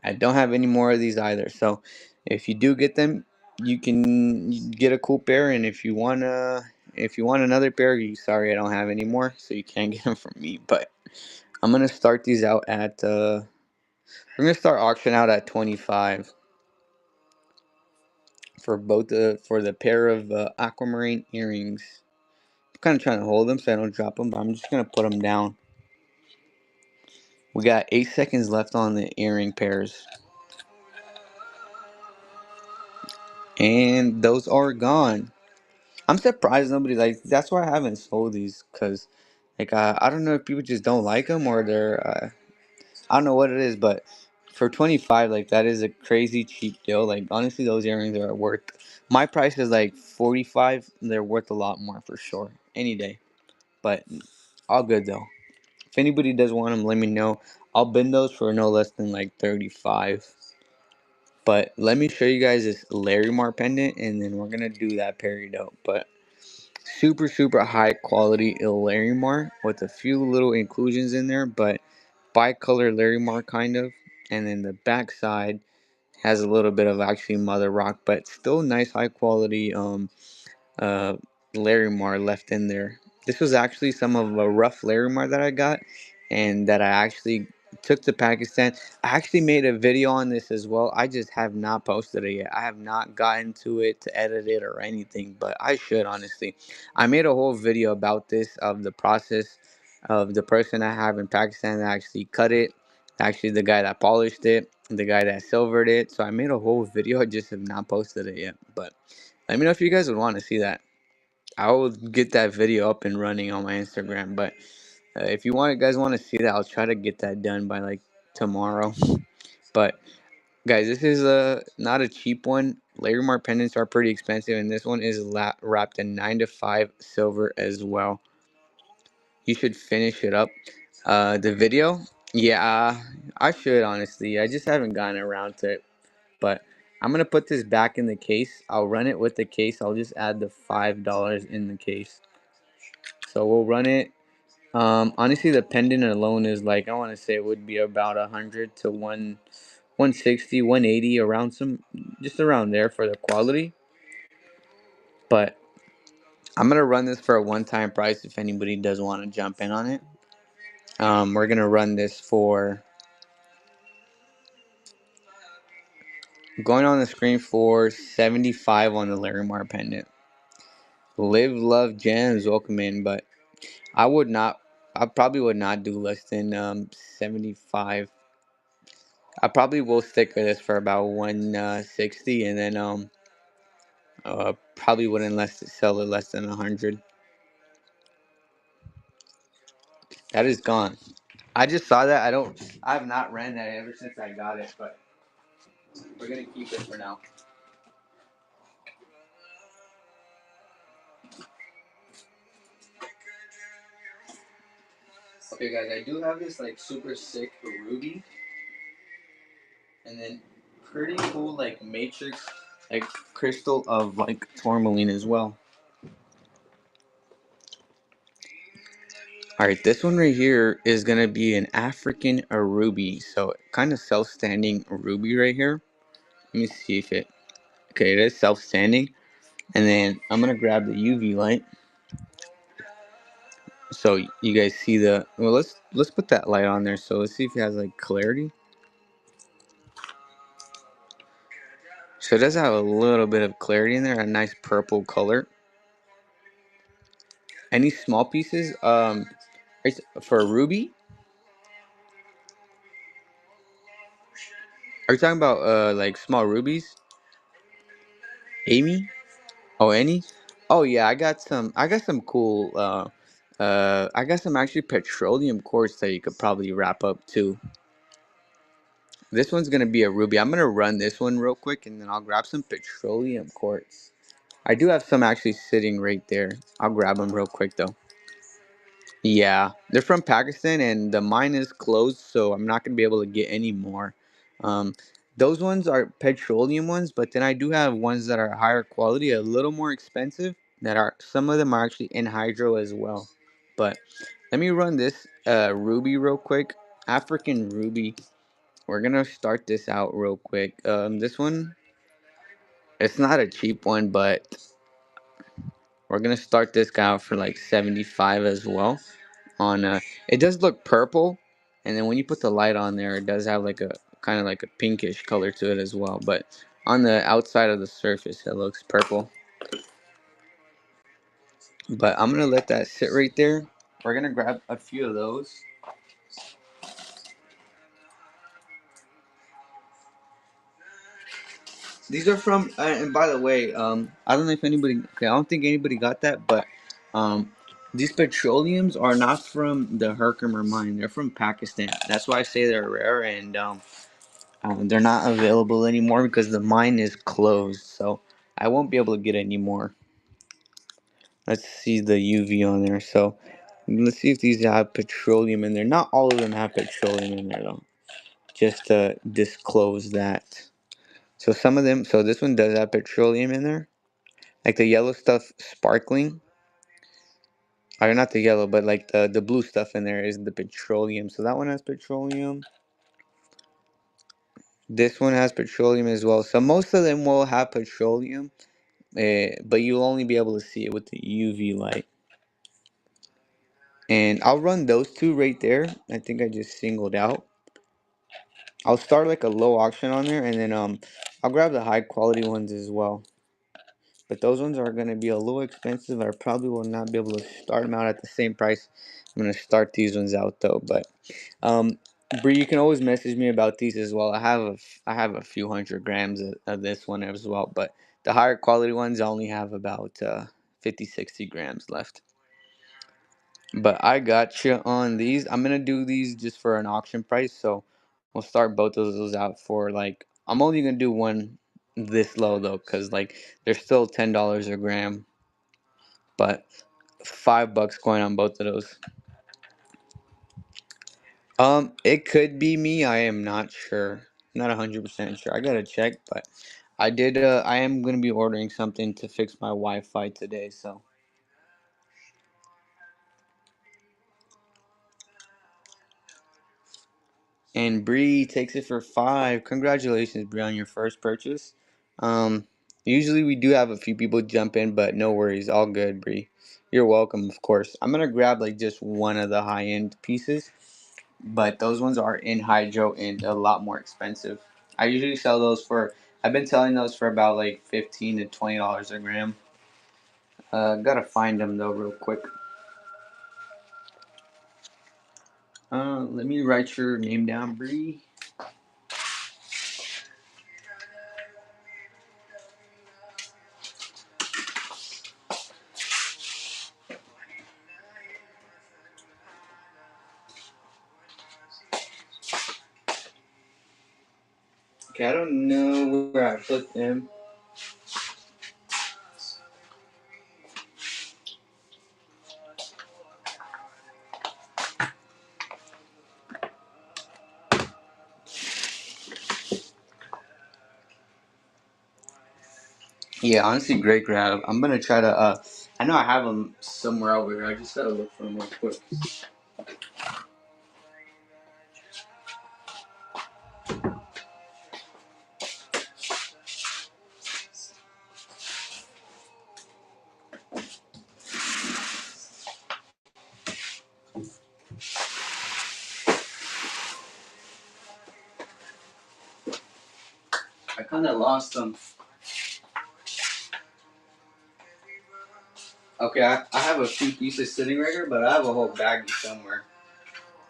I don't have any more of these either. So if you do get them, you can get a cool pair. And if you want another pair, sorry I don't have any more, so you can't get them from me. But I'm gonna start these out at. We're gonna start auction out at 25 for for the pair of aquamarine earrings. I'm kind of trying to hold them so I don't drop them, but I'm just gonna put them down. We got 8 seconds left on the earring pairs, and those are gone. I'm surprised nobody like. That's why I haven't sold these, cause like I don't know if people just don't like them or they're I don't know what it is, but for 25, like that is a crazy cheap deal. Like honestly, those earrings are worth. My price is like 45. They're worth a lot more for sure, any day. But all good though. If anybody does want them, let me know. I'll bend those for no less than like 35. But let me show you guys this Larry Marr pendant, and then we're gonna do that peridot. But super super high quality Larry Marr with a few little inclusions in there, but bicolor Larry Marr kind of. And then the back side has a little bit of actually mother rock, but still nice high quality uh, Larimar left in there. This was actually some of a rough Larimar that I got, and that I actually took to Pakistan. I actually made a video on this as well. I just have not posted it yet. I have not gotten to it to edit it or anything, but I should honestly. I made a whole video about this, of the process of the person I have in Pakistan that actually cut it, actually the guy that polished it, the guy that silvered it. So I made a whole video. I just have not posted it yet, but let me know if you guys would want to see that. I will get that video up and running on my Instagram. But if you guys want to see that, I'll try to get that done by like tomorrow. But guys, this is not a cheap one. Larimar pendants are pretty expensive, and this one is wrapped in 9 to 5 silver as well. You should finish it up. The video, yeah, I should honestly. I just haven't gotten around to it. But I'm gonna put this back in the case. I'll run it with the case. I'll just add the $5 in the case. So we'll run it. Honestly, the pendant alone is like, I want to say it would be about 100 to 160, 180, around some, just around there for the quality. But I'm gonna run this for a one-time price if anybody does want to jump in on it. We're gonna run this for, going on the screen for 75 on the Larimar pendant. Live Love Gems, welcome in, but I would not. I probably would not do less than 75. I probably will stick with this for about 160, and then probably wouldn't sell it less than 100. That is gone. I just saw that. I have not ran that ever since I got it, but we're gonna keep it for now. Okay, guys, I do have this like super sick ruby, and then pretty cool like matrix, like crystal of like tourmaline as well. All right, this one right here is gonna be an African ruby, so kind of self-standing ruby right here. Let me see if it. Okay, it is self-standing, and then I'm gonna grab the UV light so you guys see the. Well, let's put that light on there. So let's see if it has like clarity. So it does have a little bit of clarity in there, a nice purple color. Any small pieces? For a ruby? Are you talking about like small rubies? Amy? Oh, any? Oh yeah, I got some. I got some cool. I got some actually petroleum quartz that you could probably wrap up too. This one's gonna be a ruby. I'm gonna run this one real quick, and then I'll grab some petroleum quartz. I do have some actually sitting right there. I'll grab them real quick though. Yeah, they're from Pakistan, and the mine is closed, so I'm not gonna be able to get any more. Um, those ones are petroleum ones, but then I do have ones that are higher quality, a little more expensive. That are some of them are actually in hydro as well. But let me run this ruby real quick. African ruby. We're gonna start this out real quick. This one, it's not a cheap one, but we're gonna start this guy out for like 75 as well. On it does look purple, and then when you put the light on there, it does have like a kind of like a pinkish color to it as well. But on the outside of the surface, it looks purple. But I'm gonna let that sit right there. We're gonna grab a few of those. These are from, and by the way, I don't know if anybody. Okay, I don't think anybody got that, but um, these petroleums are not from the Herkimer mine. They're from Pakistan. That's why I say they're rare, and they're not available anymore because the mine is closed. So I won't be able to get any more. Let's see the UV on there. So let's see if these have petroleum in there. Not all of them have petroleum in there though. Just to disclose that. So some of them. So this one does have petroleum in there. Like the yellow stuff sparkling. Or not the yellow, but like the blue stuff in there is the petroleum. So that one has petroleum. This one has petroleum as well. So most of them will have petroleum, but you'll only be able to see it with the UV light. And I'll run those two right there. I think I just singled out. I'll start like a low auction on there, and then I'll grab the high quality ones as well. But those ones are gonna be a little expensive. I probably will not be able to start them out at the same price. I'm gonna start these ones out though. But um, Bree, you can always message me about these as well. I have a few hundred grams of this one as well. But the higher quality ones I only have about 50, 60 grams left. But I got you on these. I'm gonna do these just for an auction price, so we'll start both of those out for like. I'm only gonna do one this low though, cause like they're still $10 a gram, but $5 going on both of those. It could be me. I am not sure. Not 100% sure. I gotta check, but I did. I am gonna be ordering something to fix my Wi-Fi today, so. And Bree takes it for 5. Congratulations, Bree, on your first purchase. Um, Usually we do have a few people jump in, but no worries, all good, Bree. You're welcome, of course. I'm gonna grab like just one of the high end pieces, but those ones are in hydro and a lot more expensive. I usually sell those for. I've been selling those for about like $15 to $20 a gram. Gotta find them though real quick. Let me write your name down, Bree. Okay, I don't know where I put them. Yeah, honestly, great grab. I'm gonna try to. I know I have them somewhere over here. I just gotta look for them real quick. I kind of lost them. Okay, I have a few pieces sitting right here, but I have a whole bag somewhere.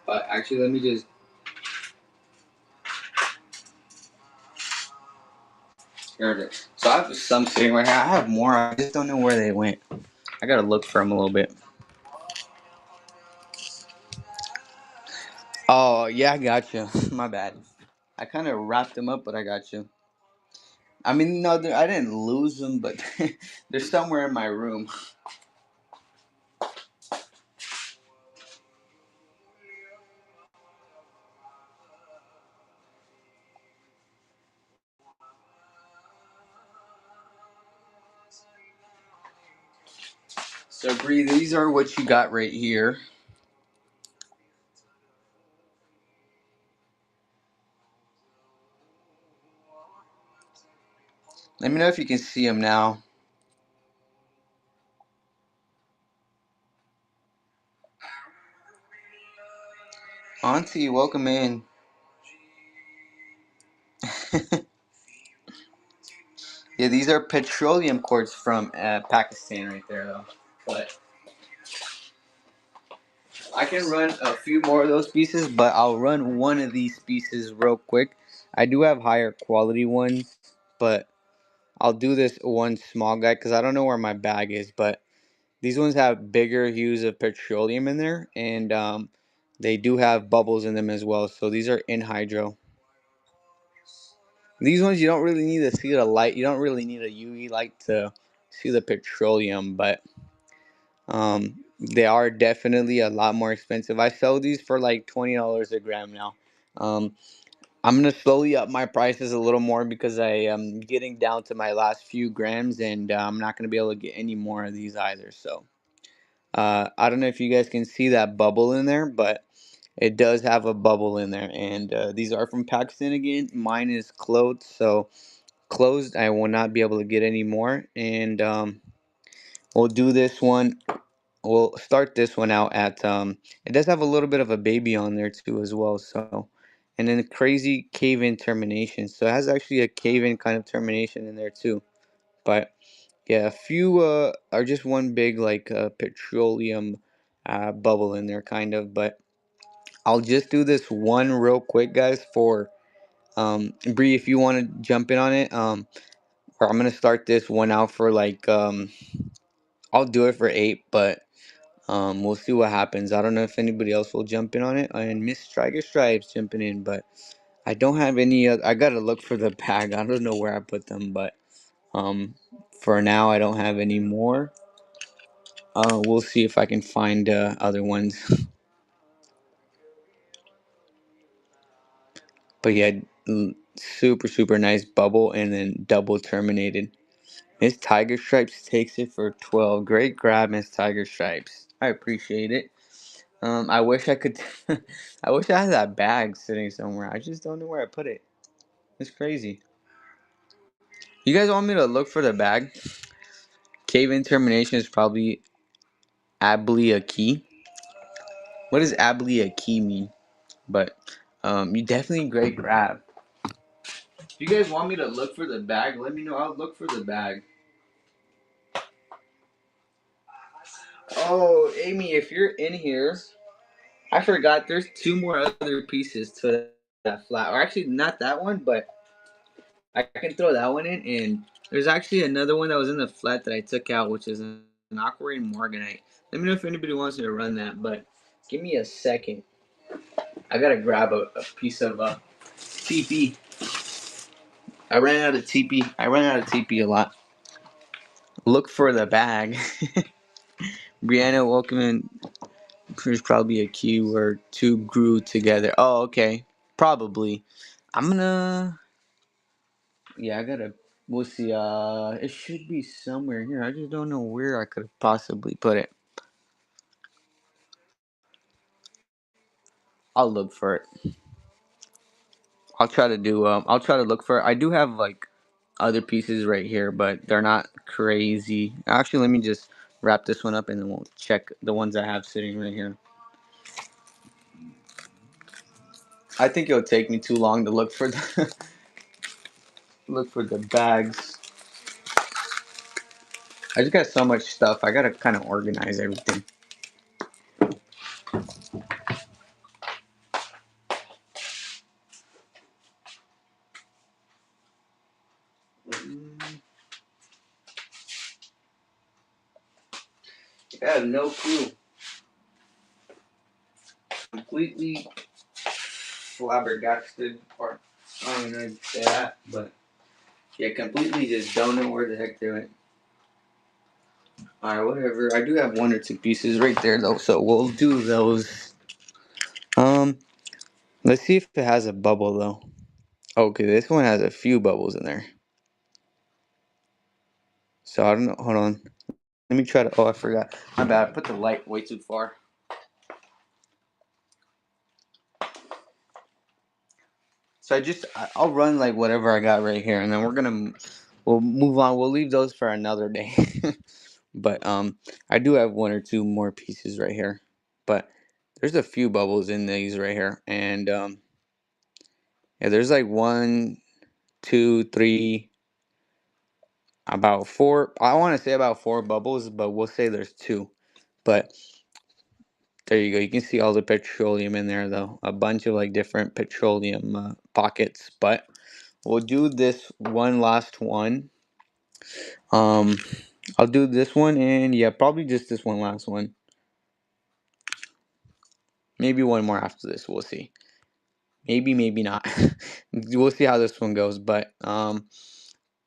But actually, let me just. Here it is. So I have some sitting right here. I have more. I just don't know where they went. I gotta look for them a little bit. Oh yeah, I got you. My bad. I kind of wrapped them up, but I got you. I mean, no, I didn't lose them, but they're somewhere in my room. So, Bree, these are what you got right here. Let me know if you can see them now. Auntie, welcome in. Yeah, these are petroleum quartz from Pakistan right there, though. But I can run a few more of those pieces, but I'll run one of these pieces real quick. I do have higher quality ones, but I'll do this one small guy because I don't know where my bag is, but these ones have bigger hues of petroleum in there, and they do have bubbles in them as well. So these are in hydro. These ones you don't really need to see the light. You don't really need a UV light to see the petroleum, but they are definitely a lot more expensive. I sell these for like $20 a gram now. Um, I'm gonna slowly up my prices a little more because I am getting down to my last few grams, and I'm not gonna be able to get any more of these either. So I don't know if you guys can see that bubble in there, but it does have a bubble in there. And these are from Pakistan again. Mine is closed, so closed. I will not be able to get any more. And we'll do this one. We'll start this one out at. It does have a little bit of a baby on there too as well. So, and then a crazy cave-in termination. So it has actually a cave-in kind of termination in there too. But yeah, a few are just one big like petroleum bubble in there kind of. But I'll just do this one real quick, guys. For Bree, if you want to jump in on it, or I'm gonna start this one out for like I'll do it for 8, but we'll see what happens. I don't know if anybody else will jump in on it, and Miss Striker Stripes jumping in, but I don't have any. I gotta look for the bag. I don't know where I put them, but um, for now I don't have any more. We'll see if I can find other ones. But yeah, super super nice bubble and then double terminated. Miss Tiger Stripes takes it for 12. Great grab, Miss Tiger Stripes. I appreciate it. I wish I could. I wish I had that bag sitting somewhere. I just don't know where I put it. It's crazy. You guys want me to look for the bag? Cave in termination is probably ably a key. What does ably a key mean? But you definitely great grab. If you guys want me to look for the bag, let me know. I'll look for the bag. Oh, Amy, if you're in here, I forgot there's two more other pieces to that flat. Or actually, not that one, but I can throw that one in. And there's actually another one that was in the flat that I took out, which is an aquamarine morganite. Let me know if anybody wants me to run that, but give me a second. I gotta grab a piece of TP. I ran out of TP. I ran out of TP a lot. Look for the bag. Brianna, welcome in. There's probably a key where two grew together. Oh, okay. Probably. I'm gonna. Yeah, I gotta. We'll see. It should be somewhere here. I just don't know where I could possibly put it. I'll look for it. I'll try to do. I'll try to look for it. I do have like other pieces right here, but they're not crazy. Actually, let me just wrap this one up and then we'll check the ones I have sitting right here. I think it'll take me too long to look for the look for the bags. I just got so much stuff. I gotta kind of organize everything. I have no clue. Completely flabbergasted, or I don't even know how to say that, but yeah, completely just don't know where the heck they went. Alright, whatever. I do have one or two pieces right there though, so we'll do those. Um, let's see if it has a bubble though. Okay, this one has a few bubbles in there. So I don't know. Hold on. Let me try to. Oh, I forgot. My bad. I put the light way too far. So I'll run like whatever I got right here, and then we'll move on. We'll leave those for another day. But I do have one or two more pieces right here. But there's a few bubbles in these right here, and yeah, there's like one, two, three, about four. I want to say about four bubbles, but we'll say there's two. But there you go. You can see all the petroleum in there, though. A bunch of like different petroleum pockets. But we'll do this one last one. Um, I'll do this one, and yeah, probably just this one last one. Maybe one more after this. We'll see. Maybe, maybe not. We'll see how this one goes. But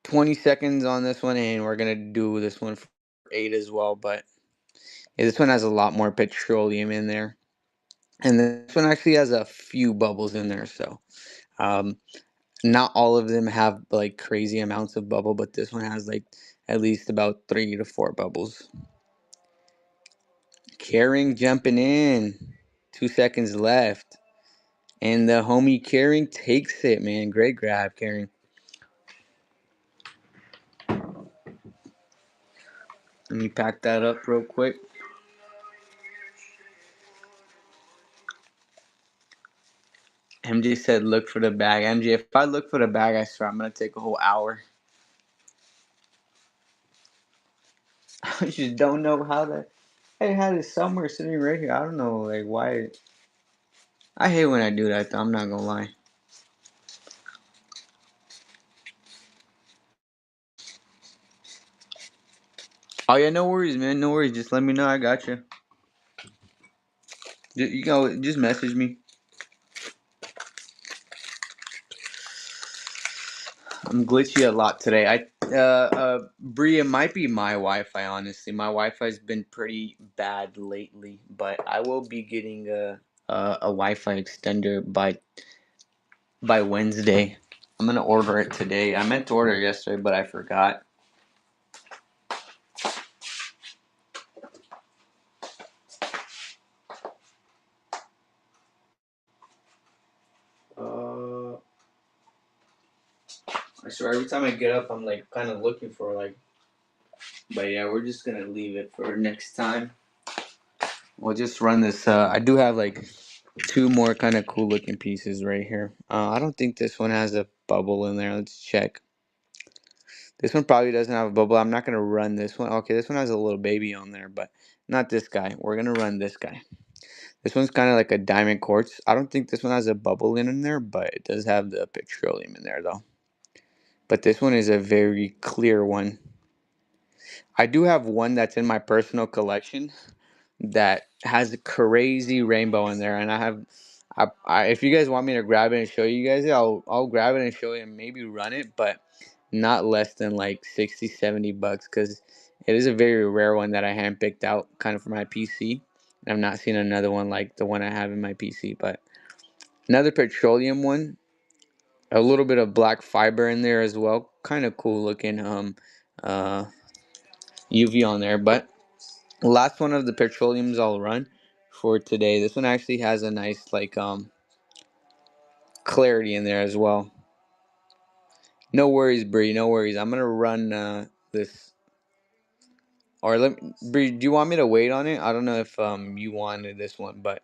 20 seconds on this one, and we're gonna do this one for 8 as well. But yeah, this one has a lot more petroleum in there, and this one actually has a few bubbles in there. So um, not all of them have like crazy amounts of bubble, but this one has like at least about 3 to 4 bubbles. Caring jumping in. 2 seconds left. And the homie Caring takes it, man. Great grab, Caring. Let me pack that up real quick. MJ said, look for the bag. MJ, if I look for the bag, I swear I'm going to take a whole hour. I just don't know how to. I had it somewhere sitting right here. I don't know, like, why. I hate when I do that, though. I'm not going to lie. Oh, yeah, no worries, man. No worries. Just let me know. I got you. You know, just message me. I'm glitchy a lot today. Bria, might be my Wi-Fi. Honestly, my Wi-Fi's been pretty bad lately, but I will be getting a Wi-Fi extender by Wednesday. I'm gonna order it today. I meant to order it yesterday, but I forgot. Uh, I swear every time I get up, I'm like kind of looking for like. But yeah, we're just gonna leave it for next time. We'll just run this. I do have like two more kind of cool looking pieces right here. I don't think this one has a bubble in there. Let's check. This one probably doesn't have a bubble. I'm not gonna run this one. Okay, this one has a little baby on there, but not this guy. We're gonna run this guy. This one's kind of like a diamond quartz. I don't think this one has a bubble in there, but it does have the petroleum in there though. But this one is a very clear one. I do have one that's in my personal collection that has a crazy rainbow in there, and if you guys want me to grab it and show you guys it, I'll grab it and show you and maybe run it, but not less than like 60-70 bucks, because it is a very rare one that I handpicked out kind of for my PC. And I've not seen another one like the one I have in my PC. But another petroleum one, a little bit of black fiber in there as well. Kind of cool looking uh, UV on there. But last one of the petroleums I'll run for today. This one actually has a nice like clarity in there as well. No worries, Bree. No worries. I'm gonna run this. Or Bree. Do you want me to wait on it? I don't know if you wanted this one, but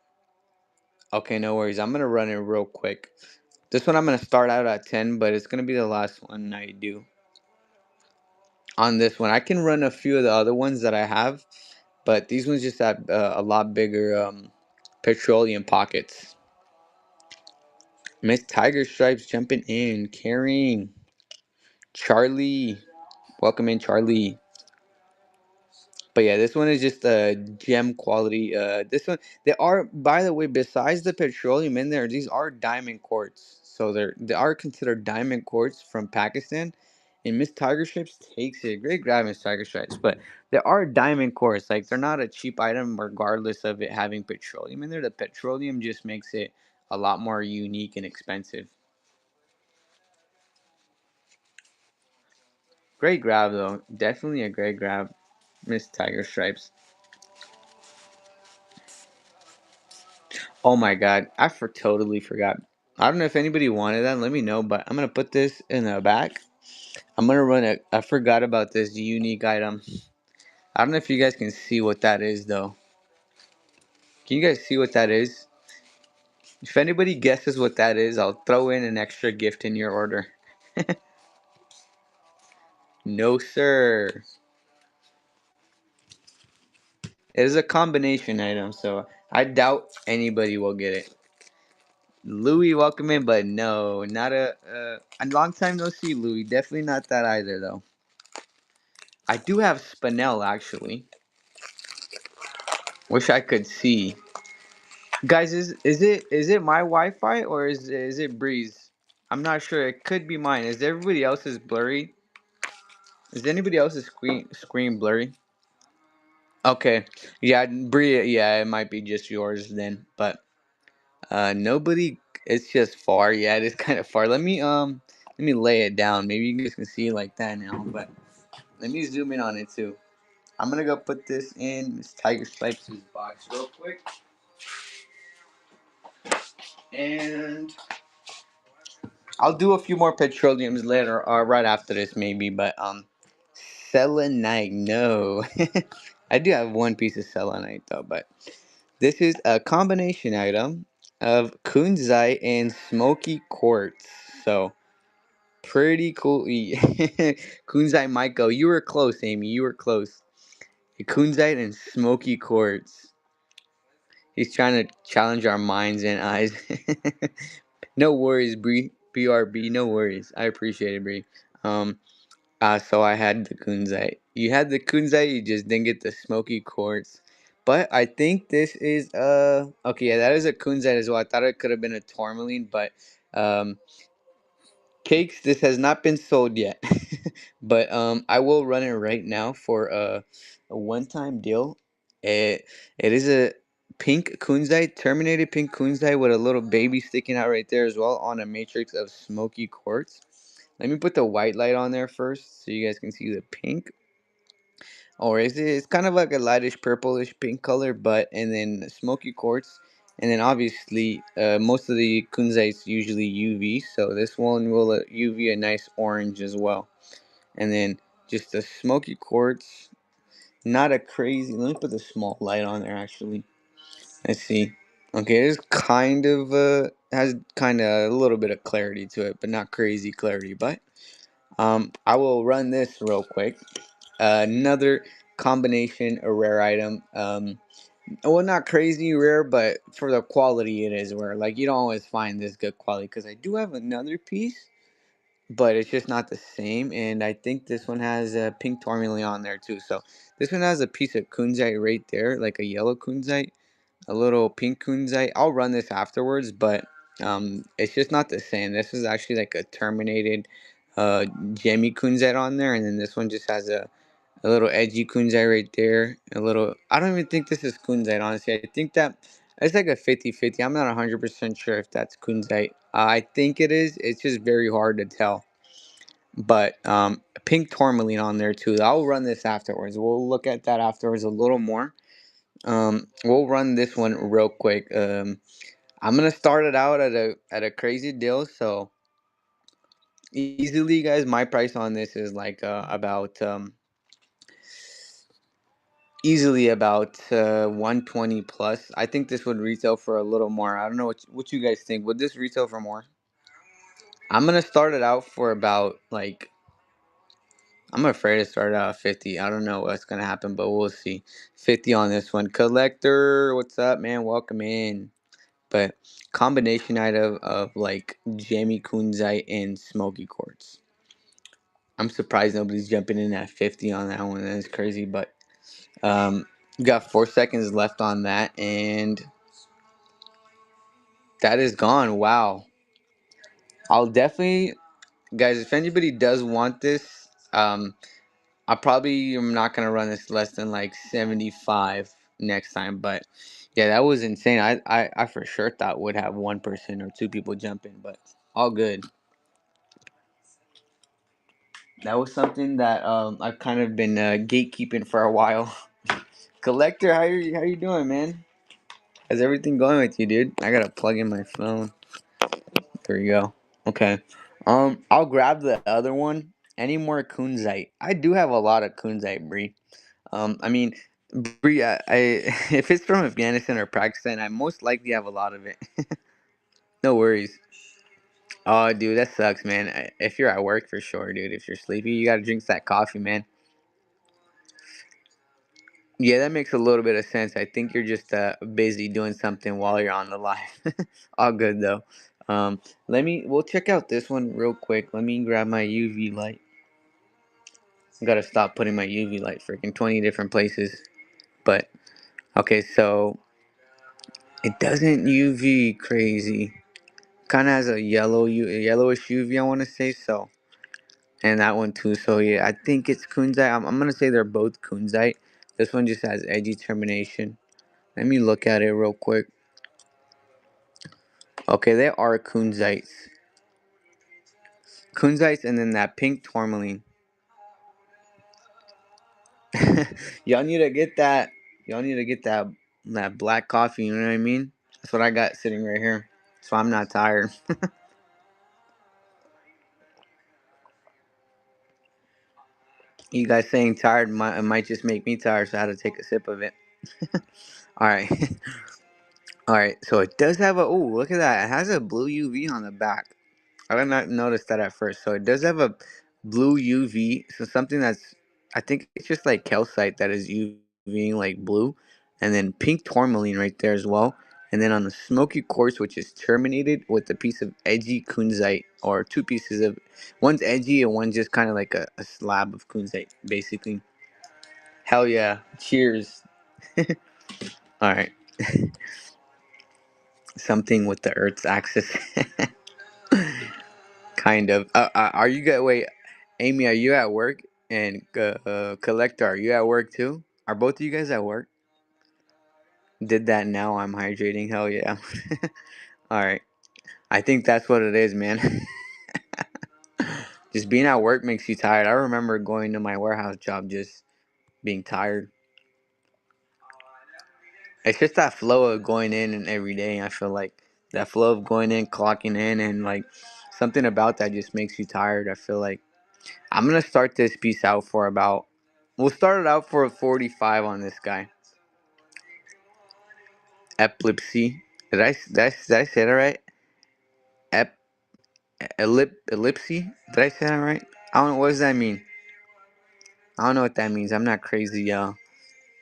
okay, no worries. I'm gonna run it real quick. This one I'm gonna start out at 10, but it's gonna be the last one I do on this one. I can run a few of the other ones that I have, but these ones just have a lot bigger petroleum pockets. Miss Tiger Stripes jumping in, carrying Charlie. Welcome in, Charlie. But yeah, this one is just a gem quality. This one, they are, by the way, besides the petroleum in there, these are diamond quartz. So they are considered diamond quartz from Pakistan. And Miss Tiger Stripes takes it. Great grab, Miss Tiger Stripes. But they are diamond quartz. Like they're not a cheap item, regardless of it having petroleum in there. The petroleum just makes it a lot more unique and expensive. Great grab though. Definitely a great grab, Miss Tiger Stripes. Oh my god, totally forgot. I don't know if anybody wanted that. Let me know, but I'm gonna put this in the back. I'm gonna run it. I forgot about this unique item. I don't know if you guys can see what that is though. Can you guys see what that is? If anybody guesses what that is, I'll throw in an extra gift in your order. No, sir. It is a combination item, so I doubt anybody will get it. Louis, welcome in, but no, not a long time no see, Louis. Definitely not that either, though. I do have Spinel actually. Wish I could see. Guys, is it my Wi-Fi or is it Breeze? I'm not sure. It could be mine. Is everybody else's blurry? Is anybody else's screen blurry? Okay. Yeah, Bree. Yeah, it might be just yours then. But nobody. It's just far. Yeah, it is kind of far. Let me lay it down. Maybe you guys can see it like that now. But let me zoom in on it too. I'm gonna go put this in Miss Tiger Stripes' box real quick. And I'll do a few more petroleums later, or right after this, maybe. But selenite, no. I do have one piece of selenite though, but this is a combination item of kunzite and smoky quartz. So pretty cool. Kunzite might go. You were close, Amy. You were close. Kunzite and smoky quartz. He's trying to challenge our minds and eyes. No worries, Bree. BRB, no worries. I appreciate it, Bree. Um, so I had the kunzite. You had the kunzite, you just didn't get the smoky quartz. But I think this is okay, yeah, that is a kunzite as well. I thought it could have been a tourmaline, but um cakes, this has not been sold yet. But I will run it right now for a one-time deal. It is a pink kunzite, terminated pink kunzite with a little baby sticking out right there as well on a matrix of smoky quartz. Let me put the white light on there first so you guys can see the pink. Or is it? It's kind of like a lightish purplish pink color, but and then smoky quartz, and then obviously most of the kunzites usually UV, so this one will UV a nice orange as well, and then just a smoky quartz, not a crazy. Let me put the small light on there actually. Let's see. Okay, it's kind of has kind of a little bit of clarity to it, but not crazy clarity. But I will run this real quick. Another combination, a rare item. Well, not crazy rare, but for the quality it is rare. Like you don't always find this good quality because I do have another piece, but it's just not the same. And I think this one has a pink tourmaline on there too. So this one has a piece of kunzite right there, like a yellow kunzite, a little pink kunzite. I'll run this afterwards, but it's just not the same. This is actually like a terminated gemmy kunzite on there, and then this one just has a little edgy kunzite right there. A little. I don't even think this is kunzite, honestly. I think that It's like a 50-50. I'm not 100% sure if that's kunzite. I think it is. It's just very hard to tell. But pink tourmaline on there too. I'll run this afterwards. We'll look at that afterwards a little more. We'll run this one real quick. I'm gonna start it out at a crazy deal. So easily, guys, my price on this is like about easily about 120 plus. I think this would retail for a little more. I don't know what you guys think. Would this retail for more? I'm gonna start it out for about like I'm afraid to start out at 50. I don't know what's gonna happen, but we'll see. 50 on this one. Collector, what's up, man? Welcome in. But combination item of like Jamie Kunzite and Smoky Quartz. I'm surprised nobody's jumping in at 50 on that one. That's crazy, but we got 4 seconds left on that, and that is gone. Wow. I'll definitely, guys. If anybody does want this, I probably am not gonna run this less than like 75 next time. But yeah, that was insane. I for sure thought would have 1% or two people jump in, but all good. That was something that I've kind of been gatekeeping for a while. Collector, how you doing, man? How's everything going with you, dude? I gotta plug in my phone. There you go. Okay. I'll grab the other one. Any more kunzite? I do have a lot of kunzite, Bree. I mean, Bree, I if it's from Afghanistan or Pakistan, I most likely have a lot of it. No worries. Oh, dude, that sucks, man. If you're at work, for sure, dude. If you're sleepy, you gotta drink that coffee, man. Yeah, that makes a little bit of sense. I think you're just busy doing something while you're on the live. All good though. We'll check out this one real quick. Let me grab my UV light. I gotta stop putting my UV light freaking 20 different places. But okay, so it doesn't UV crazy. Kind of has a yellowish UV, I want to say so, and that one too. So yeah, I think it's kunzite. I'm gonna say they're both kunzite. This one just has edgy termination. Let me look at it real quick. Okay, they are kunzites, and then that pink tourmaline. Y'all need to get that. Y'all need to get that black coffee. You know what I mean? That's what I got sitting right here. So I'm not tired. You guys saying tired might just make me tired, so I had to take a sip of it. All right. All right. So it does have a. Oh, look at that! It has a blue UV on the back. I did not notice that at first. So it does have a blue UV. So something that's, I think it's just like calcite that is UVing like blue, and then pink tourmaline right there as well. And then on the smoky quartz, which is terminated with a piece of edgy kunzite, or two pieces of, one's edgy and one's just kind of like a slab of kunzite, basically. Hell yeah! Cheers. All right, something with the Earth's axis. Kind of. Are you guys? Wait, Amy, are you at work? And Collector, are you at work too? Are both of you guys at work? Did that now? I'm hydrating. Hell yeah. All right. I think that's what it is, man. Just being at work makes you tired. I remember going to my warehouse job just being tired. It's just that flow of going in and every day. I feel like that flow of going in, clocking in, and like something about that just makes you tired. I feel like I'm gonna start this piece out for about. We'll start it out for a 45 on this guy. Epilepsy. Did I say that right? Ep ellipsy. Did I say that right? I don't know. What does that mean? I don't know what that means. I'm not crazy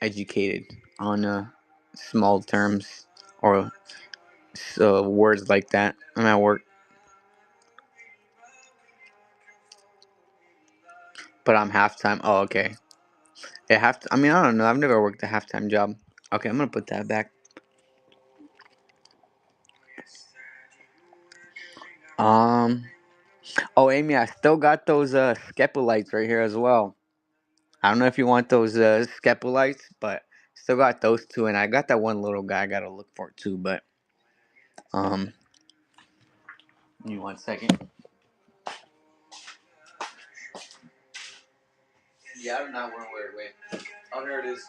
educated on small terms or words like that. I'm at work, but I'm halftime. Oh, okay. Yeah, I mean, I don't know. I've never worked a halftime job. Okay, I'm gonna put that back. Um. Oh, Amy, I still got those skepolites right here as well. I don't know if you want those skepolites, but Still got those two, and I got that one little guy I gotta look for too. But um, give me 1 second. Yeah, I do not want to wear it away. Oh, there it is.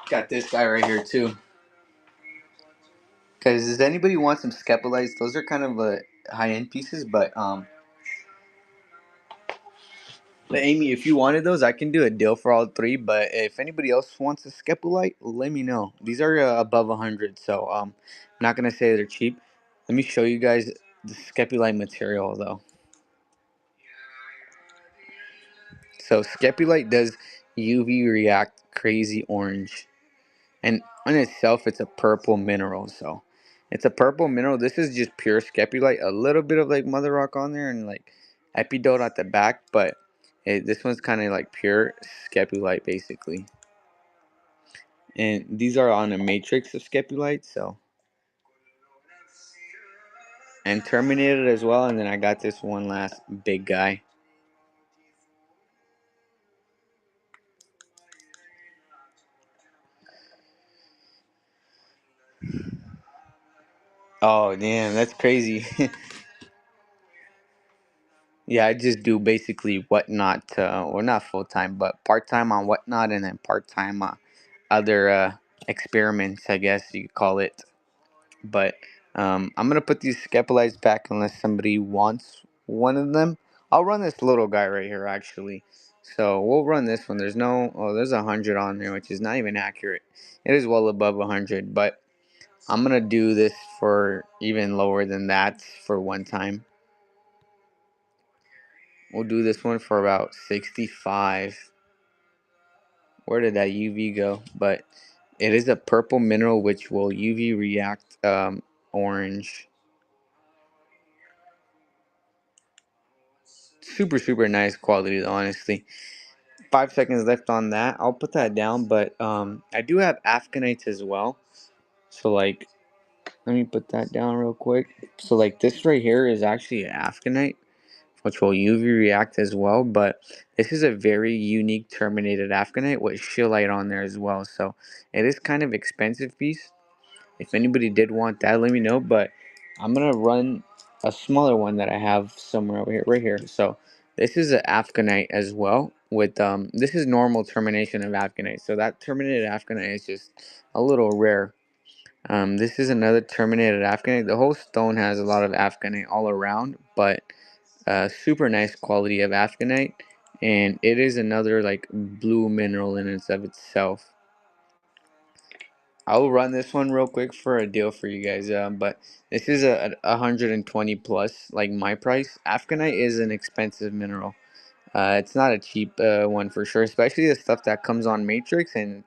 Got this guy right here too. Cause does anybody want some Skepolites? Those are kind of high end pieces, but Amy, if you wanted those, I can do a deal for all three. But if anybody else wants a Skepolite, let me know. These are above 100, so I'm not gonna say they're cheap. Let me show you guys the Skepolite material though. So Skepolite does UV react crazy orange, and on itself it's a purple mineral. So it's a purple mineral. This is just pure Skepolite. A little bit of like Mother Rock on there and like Epidote at the back, but this one's kind of like pure Skepolite basically. And these are on a matrix of Skepolite, so and terminated as well. And then I got this one last big guy. Oh damn, that's crazy. Yeah, I just do basically Whatnot, or not full time, but part time on Whatnot, and then part time other experiments, I guess you could call it. But I'm gonna put these Skepolites back unless somebody wants one of them. I'll run this little guy right here actually. So we'll run this one. There's 100 on there, which is not even accurate. It is well above 100, but I'm gonna do this for even lower than that for one time. We'll do this one for about 65. Where did that UV go? But it is a purple mineral which will UV react orange. Super, super nice quality, honestly. 5 seconds left on that. I'll put that down, but I do have Afghanites as well. So, like, let me put that down real quick. So, like, this right here is actually an Afghanite, which will UV react as well. But this is a very unique terminated Afghanite with Shillite on there as well. So, it is kind of expensive piece. If anybody did want that, let me know. But I'm gonna run a smaller one that I have somewhere over here, right here. So this is an Afghanite as well. With this is normal termination of Afghanite. So that terminated Afghanite is just a little rare. This is another terminated Afghanite. The whole stone has a lot of Afghanite all around, but super nice quality of Afghanite, and it is another like blue mineral in and of itself. I'll run this one real quick for a deal for you guys. But this is a 120 plus, like my price. Afghanite is an expensive mineral. It's not a cheap one for sure, especially the stuff that comes on Matrix and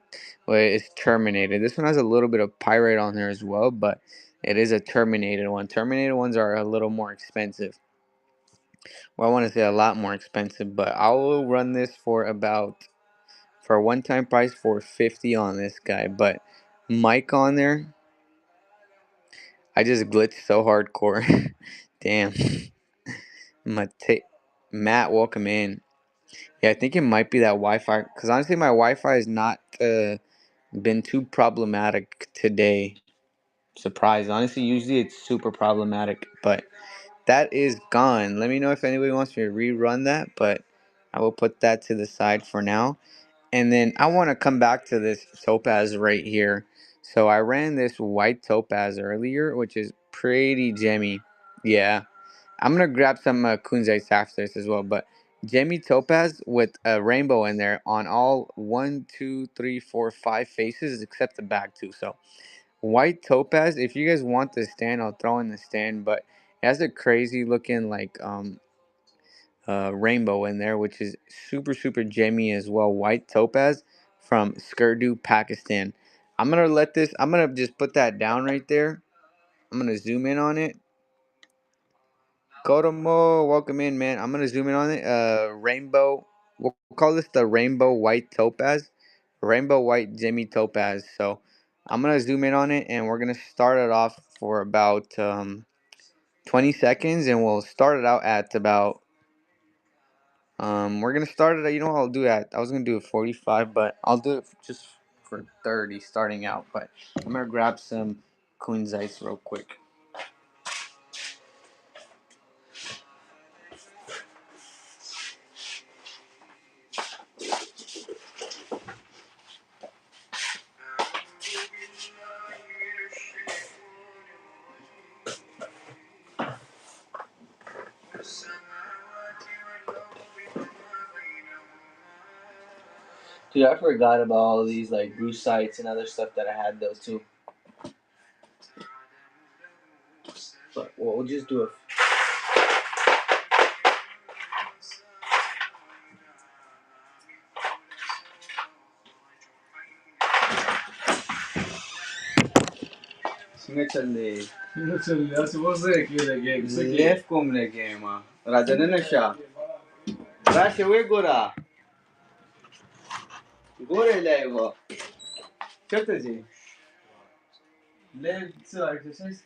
is terminated. This one has a little bit of pyrite on there as well, but it is a terminated one. Terminated ones are a little more expensive. Well, I want to say a lot more expensive, but I will run this for a one-time price for 50 on this guy. But Mike on there, I just glitched so hardcore. Damn. Mate- Matt, welcome in. Yeah, I think it might be that Wi-Fi. Because honestly, my Wi-Fi has not been too problematic today. Surprise. Honestly, usually it's super problematic. But that is gone. Let me know if anybody wants me to rerun that. But I will put that to the side for now. And then I want to come back to this topaz right here. So I ran this white topaz earlier, which is pretty gemmy. Yeah. I'm going to grab some kunzites after this as well. But gemmy topaz with a rainbow in there on all 1, 2, 3, 4, 5 faces except the back two. So white topaz, if you guys want the stand, I'll throw in the stand. But it has a crazy looking like rainbow in there, which is super, super gemmy as well. White topaz from Skurdu, Pakistan. I'm gonna just put that down right there. I'm gonna zoom in on it. Kodomo, welcome in, man. I'm gonna zoom in on it. Rainbow. We'll call this the rainbow white topaz, rainbow white gemmy topaz. So I'm gonna zoom in on it, and we're gonna start it off for about 20 seconds, and we'll start it out at about We're gonna start it. You know, I'll do that. I was gonna do a 45, but I'll do it just for 30 starting out. But I'm gonna grab some Queen's Ice real quick. Dude, I forgot about all of these like brew sites and other stuff that I had though too. But we'll just do it. Singachalle. Left komne game. Rajanana Shah. Rasha we gora. Gore live. Chataji. Left so exercise.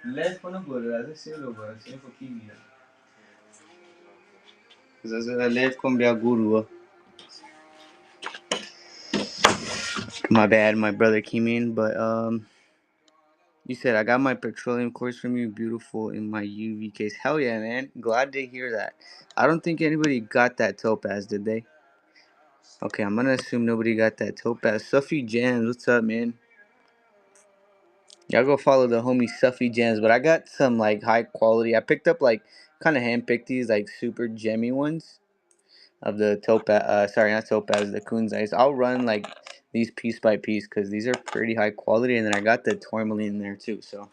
Left kono gore raja se lo gora se ko kimi. Zaza left kom bia guru. My bad, my brother came in, but you said I got my petroleum course from you, beautiful in my UV case. Hell yeah, man! Glad to hear that. I don't think anybody got that topaz, did they? Okay, I'm gonna assume nobody got that topaz. Suffy Jams, what's up, man? Y'all go follow the homie Suffy Jams, but I got some like high quality. I picked up like kind of hand picked these like super gemmy ones of the topaz. Sorry, not topaz, the Coons Ice. I'll run like these piece by piece because these are pretty high quality, and then I got the tourmaline in there too. So,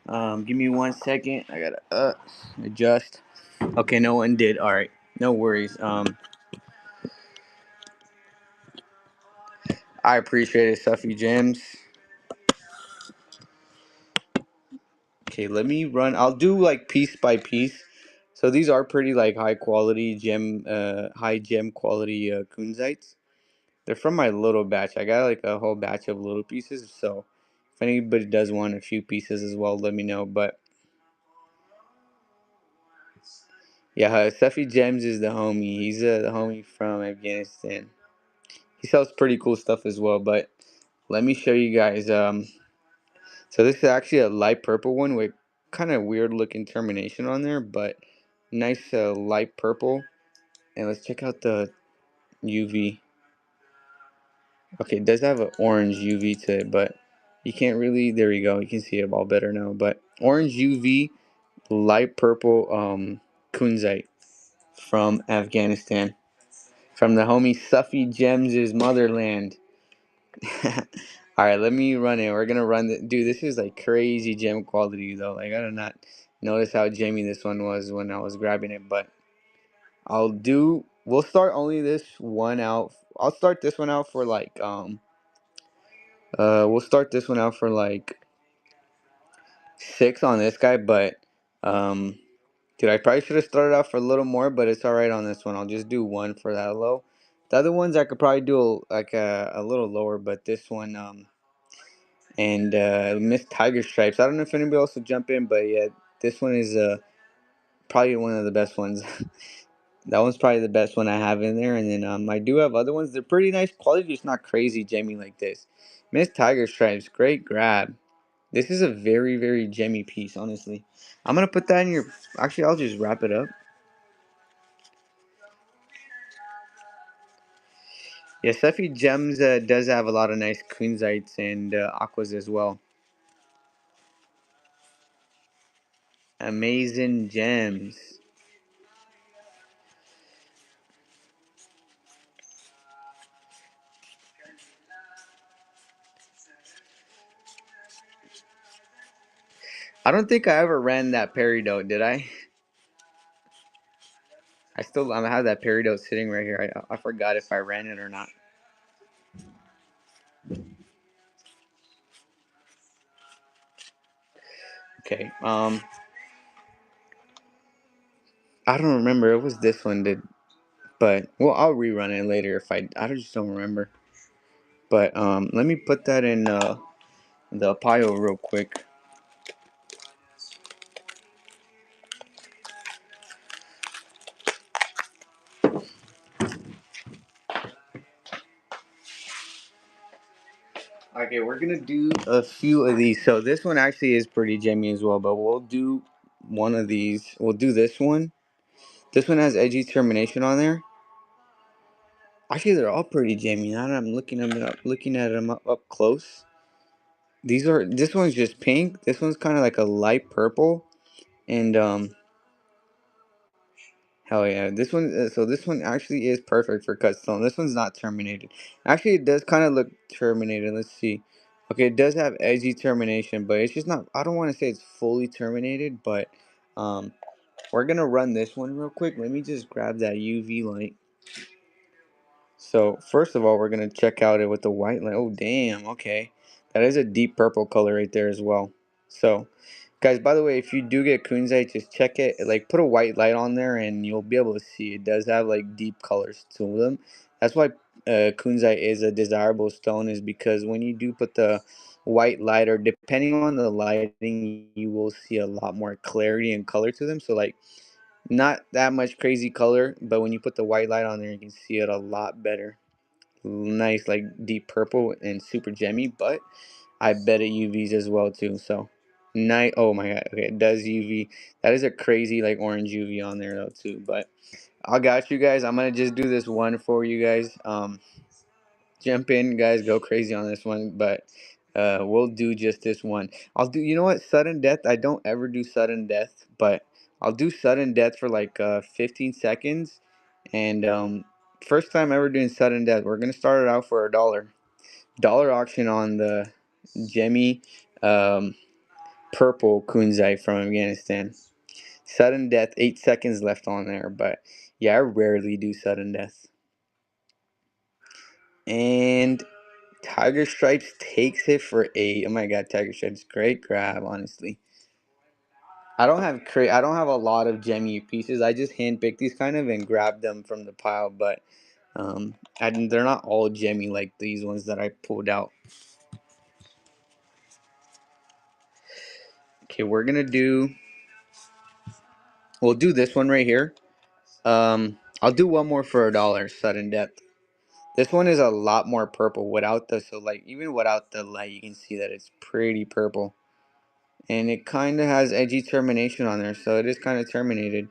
give me 1 second. I gotta adjust. Okay, no one did. All right, no worries. I appreciate it, Suffy Gems. Okay, let me run. I'll do like piece by piece. So these are pretty like high quality high gem quality kunzites. They're from my little batch. I got like a whole batch of little pieces. So if anybody does want a few pieces as well, let me know. But yeah, Suffy Gems is the homie. He's the homie from Afghanistan. He sells pretty cool stuff as well. But let me show you guys. So this is actually a light purple one with kind of weird looking termination on there, but nice light purple. And let's check out the UV. Okay, it does have an orange UV to it, but you can't really. There you go. You can see it all better now. But orange UV, light purple kunzite from Afghanistan, from the homie Suffy Gems' motherland. All right, let me run it. We're gonna run the dude. This is like crazy gem quality though. Like I did not notice how jammy this one was when I was grabbing it, but I'll do. We'll start only this one out. I'll start this one out for like we'll start this one out for like 6 on this guy, but um, dude, I probably should have started out for a little more, but it's all right on this one. I'll just do one for that low. The other ones I could probably do like a little lower, but this one and Miss Tiger Stripes. I don't know if anybody else will jump in, but yeah, this one is probably one of the best ones. That one's probably the best one I have in there, and then I do have other ones. They're pretty nice quality, just not crazy gemmy like this. Miss Tiger Stripes, great grab. This is a very very gemmy piece, honestly. I'm gonna put that in your. Actually, I'll just wrap it up. Yeah, Steffi Gems does have a lot of nice queensites and aquas as well. Amazing gems. I don't think I ever ran that peridot, did I? I have that peridot sitting right here. I forgot if I ran it or not. Okay. I don't remember. It was this one, did, but well, I'll rerun it later if I just don't remember. But let me put that in the pile real quick. Okay, we're gonna do a few of these. So this one actually is pretty Jamie as well, but we'll do one of these. We'll do this one. This one has edgy termination on there. Actually, they're all pretty Jamie. Now that I'm looking at them up close. These are. This one's just pink. This one's kind of like a light purple, and hell yeah, this one. So this one actually is perfect for cut stone. This one's not terminated. Actually, it does kind of look terminated. Let's see. Okay, it does have edgy termination, but it's just not. I don't want to say it's fully terminated, but um, we're gonna run this one real quick. Let me just grab that UV light. So first of all, we're gonna check out it with the white light. Oh damn, okay, that is a deep purple color right there as well. So, guys, by the way, if you do get kunzite, just check it. Like put a white light on there, and you'll be able to see it does have like deep colors to them. That's why kunzite is a desirable stone, is because when you do put the white light, or depending on the lighting, you will see a lot more clarity and color to them. So like not that much crazy color, but when you put the white light on there, you can see it a lot better. Nice, like deep purple and super gemmy, but I bet it UVs as well too. So, nice. Oh my god. Okay, it does UV. That is a crazy like orange UV on there though too. But I got you guys. I'm gonna just do this one for you guys. Jump in, guys. Go crazy on this one, but we'll do just this one. I'll do. You know what? Sudden death. I don't ever do sudden death, but I'll do sudden death for like 15 seconds. And first time ever doing sudden death. We're gonna start it out for $1. Dollar auction on the Jemmy um, purple kunzite from Afghanistan. Sudden death. 8 seconds left on there, but yeah, I rarely do sudden death. And Tiger Stripes takes it for 8. Oh my god, Tiger Stripes, great grab, honestly. I don't have a lot of Gemmy pieces. I just handpick these kind of and grab them from the pile, but they're not all Gemmy like these ones that I pulled out. Okay, we'll do this one right here. I'll do one more for $1, sudden death. This one is a lot more purple without so like even without the light, you can see that it's pretty purple. And it kind of has edgy termination on there, so it is kind of terminated.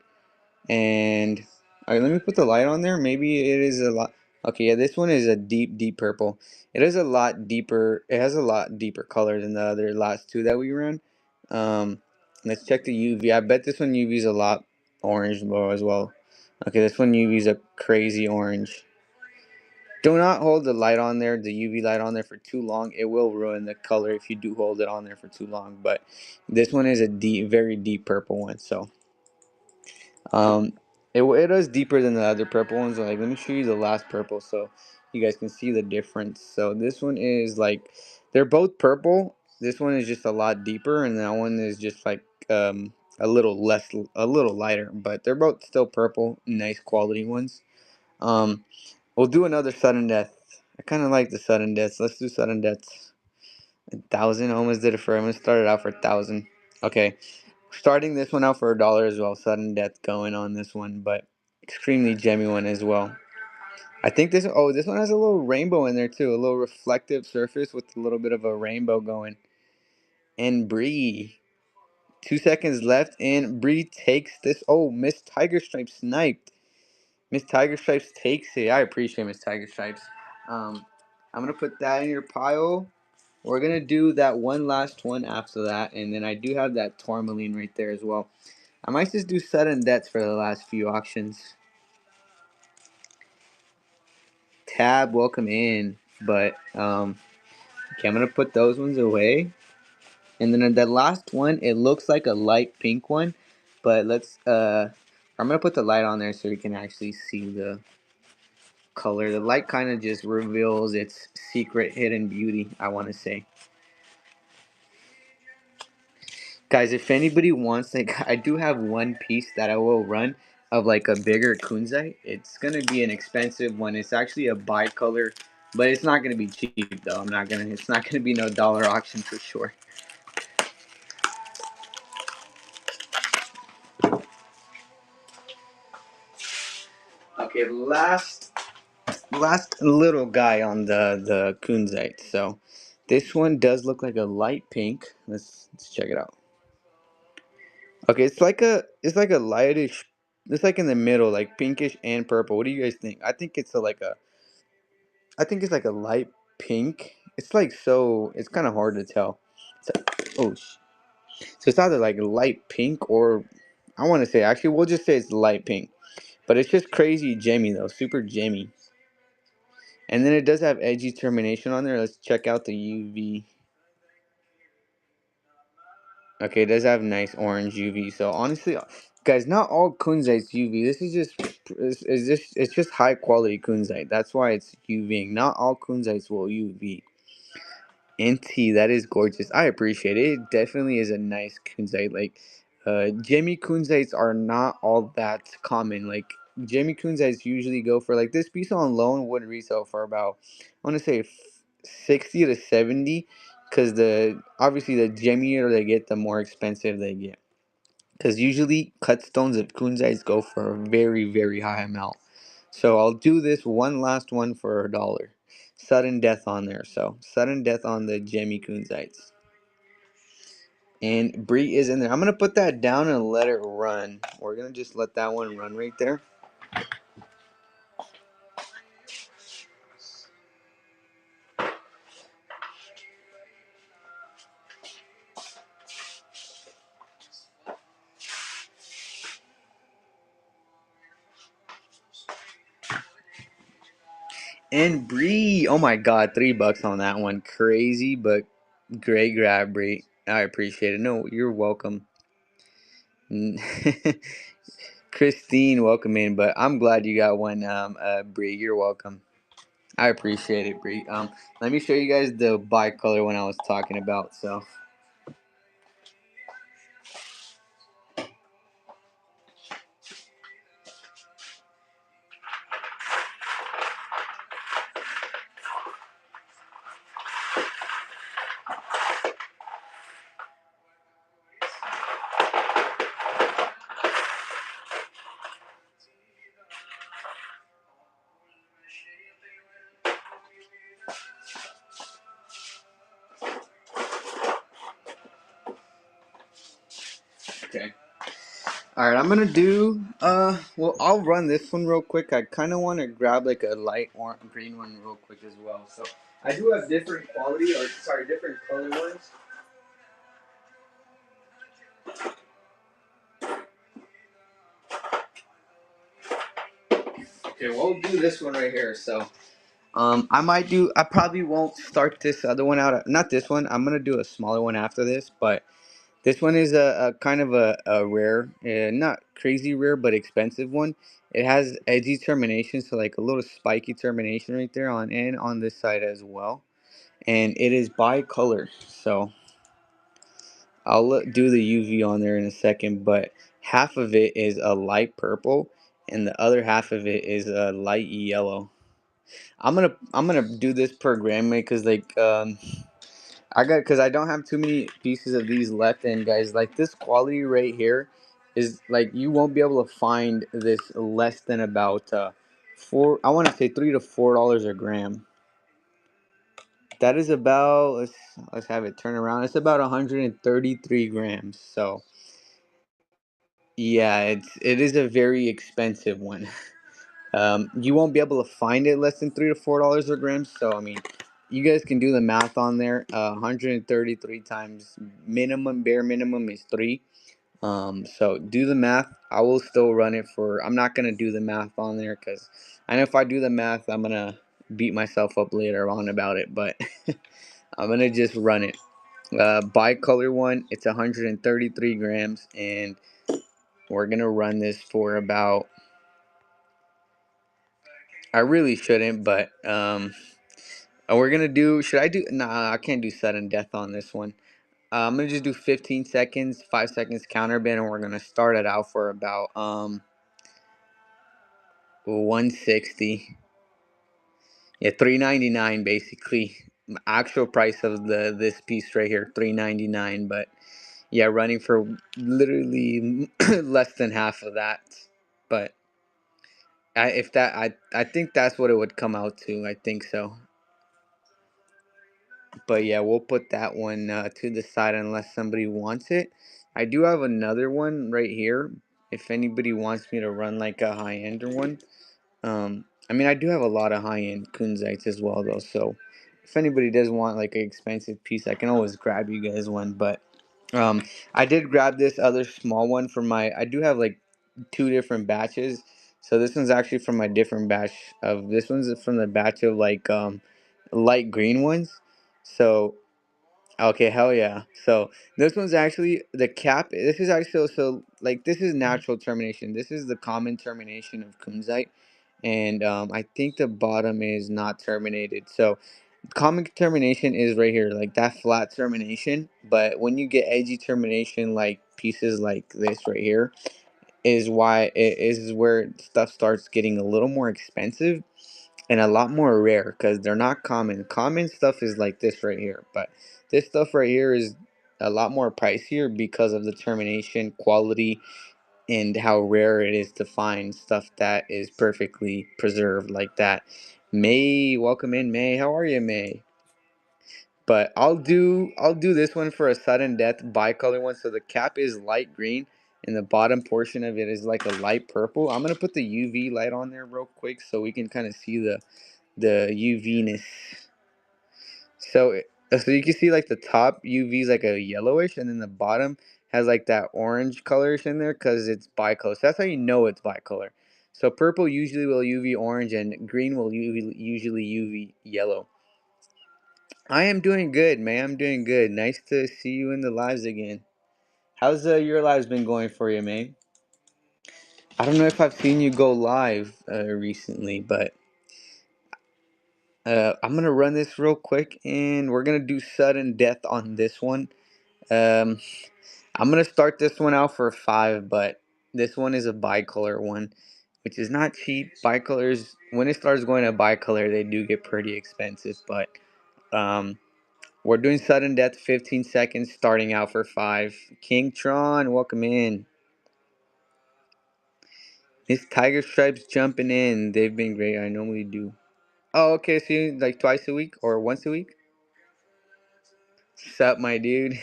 And let me put the light on there. Maybe it is a lot. Okay, yeah, this one is a deep purple. It is a lot deeper. It has a lot deeper color than the other last two that we ran. Um, let's check the UV. I bet this one UV is a lot orange though as well. Okay, this one UV is a crazy orange. Do not hold the light on there, the UV light on there for too long. It will ruin the color if you do hold it on there for too long. But this one is a very deep purple one. So um, it is deeper than the other purple ones. Like let me show you the last purple so you guys can see the difference. So this one is like they're both purple. This one is just a lot deeper, and that one is just like a little lighter. But they're both still purple, nice quality ones. Um, We'll do another sudden death. I kind of like the sudden deaths. Let's do sudden deaths. 1,000. Almost did it for. I'm gonna start it out for 1,000. Okay, starting this one out for $1 as well. Sudden death going on this one, but extremely gemmy one as well. I think this. Oh, this one has a little rainbow in there too. A little reflective surface with a little bit of a rainbow going. And Bree. 2 seconds left, and Bree takes this. Oh, Miss Tiger Stripe sniped. Miss Tiger Stripes takes it. I appreciate Miss Tiger Stripes. Um, I'm gonna put that in your pile. We're gonna do that one last one after that, and then I do have that tourmaline right there as well. I might just do sudden deaths for the last few auctions. Tab, welcome in. But okay, I'm gonna put those ones away, and then the last one, it looks like a light pink one, but I'm gonna put the light on there so you can actually see the color. The light kind of just reveals its secret hidden beauty, I want to say. Guys, if anybody wants, like, I do have one piece that I will run of like a bigger kunzite. It's gonna be an expensive one. It's actually a bicolor, but it's not gonna be cheap though. It's not gonna be no dollar auction for sure. Okay, last little guy on the kunzite. So This one does look like a light pink. Let's check it out. Okay, it's like a lightish. It's like in the middle, like pinkish and purple. What do you guys think? I think it's like a light pink. It's like so. It's kind of hard to tell. So, oh, so it's either like light pink or I want to say actually we'll just say it's light pink. But it's just crazy gemmy though, super gemmy. And then it does have edgy termination on there. Let's check out the UV. Okay, it does have nice orange UV. So honestly, guys, not all kunzite's UV. This is just it's just high quality kunzite. That's why it's UVing. Not all kunzites will UV. NT, that is gorgeous. I appreciate it. It definitely is a nice kunzite. Like, Jamie kunzites are not all that common. Like, Jamie kunzites usually go for like this piece on loan would resell for about I want to say 60 to 70, because the obviously the jammier they get, the more expensive they get. Because usually cut stones of kunzites go for a very very high amount. So I'll do this one last one for $1. Sudden death on there. So sudden death on the Jemmy Kunzites. And Bree is in there. I'm gonna put that down and let it run. We're gonna just let that one run right there. And Bree, oh my god, $3 on that one. Crazy, but great grab, Bree. I appreciate it. No, you're welcome. Christine, welcome in, but I'm glad you got one, Bree. You're welcome. I appreciate it, Bree. Let me show you guys the bicolor one I was talking about. So, okay. All right, I'm gonna do. Well, I'll run this one real quick. I kind of want to grab like a light or green one real quick as well. So, I do have different quality, or sorry, different color ones. Okay, we'll do this one right here. So, I might do. I probably won't start this other one out. Not this one. I'm gonna do a smaller one after this, but this one is a kind of a rare, not crazy rare, but expensive one. It has edgy termination, so like a little spiky termination right there on this side as well, and it is bicolor. So do the UV on there in a second, but half of it is a light purple, and the other half of it is a light yellow. I'm gonna do this per gram because because I don't have too many pieces of these left, and guys, like this quality right here is like you won't be able to find this less than about four. I want to say $3 to $4 a gram. That is about let's have it turn around. It's about 133 grams. So yeah, it is a very expensive one. You won't be able to find it less than $3 to $4 a gram. So I mean, you guys can do the math on there. 133 times minimum, bare minimum is three. So do the math. I will still run it for. I'm not gonna do the math on there because I know if I do the math, I'm gonna beat myself up later on about it. But I'm gonna just run it. Bicolor one, it's 133 grams, and we're gonna run this for about. I really shouldn't, but we're gonna do. Should I do? Nah, I can't do sudden death on this one. I'm gonna just do 15 seconds, 5 seconds counter bid, and we're gonna start it out for about 160. Yeah, 399 basically. Actual price of the this piece right here, 399. But yeah, running for literally less than half of that. But I think that's what it would come out to. I think so. But yeah, we'll put that one to the side unless somebody wants it. I do have another one right here. If anybody wants me to run like a high ender one, I mean, I do have a lot of high end kunzites as well, though. So if anybody does want like an expensive piece, I can always grab you guys one. But um, I did grab this other small one for my. I do have like two different batches. So this one's actually from my different batch of. This one's from the batch of like light green ones. So okay, hell yeah. So this one's actually the cap. This is actually so like this is natural termination. This is the common termination of kunzite, and I think the bottom is not terminated. So common termination is right here, like that flat termination. But when you get edgy termination, like pieces like this right here, is why it is where stuff starts getting a little more expensive and a lot more rare because they're not common. Common stuff is like this right here, but this stuff right here is a lot more pricier because of the termination quality and how rare it is to find stuff that is perfectly preserved like that. May, welcome in, May. How are you, May? But I'll do this one for a sudden death bicolor one. So the cap is light green and the bottom portion of it is like a light purple. I'm gonna put the UV light on there real quick so we can kind of see the UV-ness. So you can see like the top UV is like a yellowish, and then the bottom has like that orange colorish in there because it's bicolor. So that's how you know it's bicolor. So purple usually will UV orange, and green will usually UV yellow. I am doing good, man. I'm doing good. Nice to see you in the lives again. How's your lives been going for you, man? I don't know if I've seen you go live recently, but I'm gonna run this real quick, and we're gonna do sudden death on this one. Um, I'm gonna start this one out for 5, but this one is a bicolor one, which is not cheap. Bicolors, when it starts going to bicolor, they do get pretty expensive. But um, we're doing sudden death, 15 seconds, starting out for 5. King Tron, welcome in. Miss Tiger Stripes jumping in. They've been great. I normally do. Oh, okay. So you like twice a week or once a week? Sup, my dude?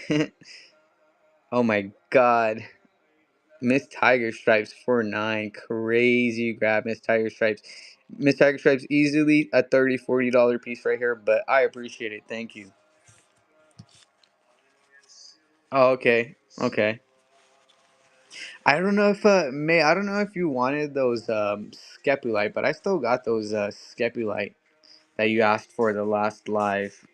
Oh my god. Miss Tiger Stripes 4-9. Crazy grab, Miss Tiger Stripes. Miss Tiger Stripes easily a $30, $40 piece right here, but I appreciate it. Thank you. Oh, okay. Okay. I don't know if May, I don't know if you wanted those Scapulite, but I still got those Scapulite that you asked for the last live.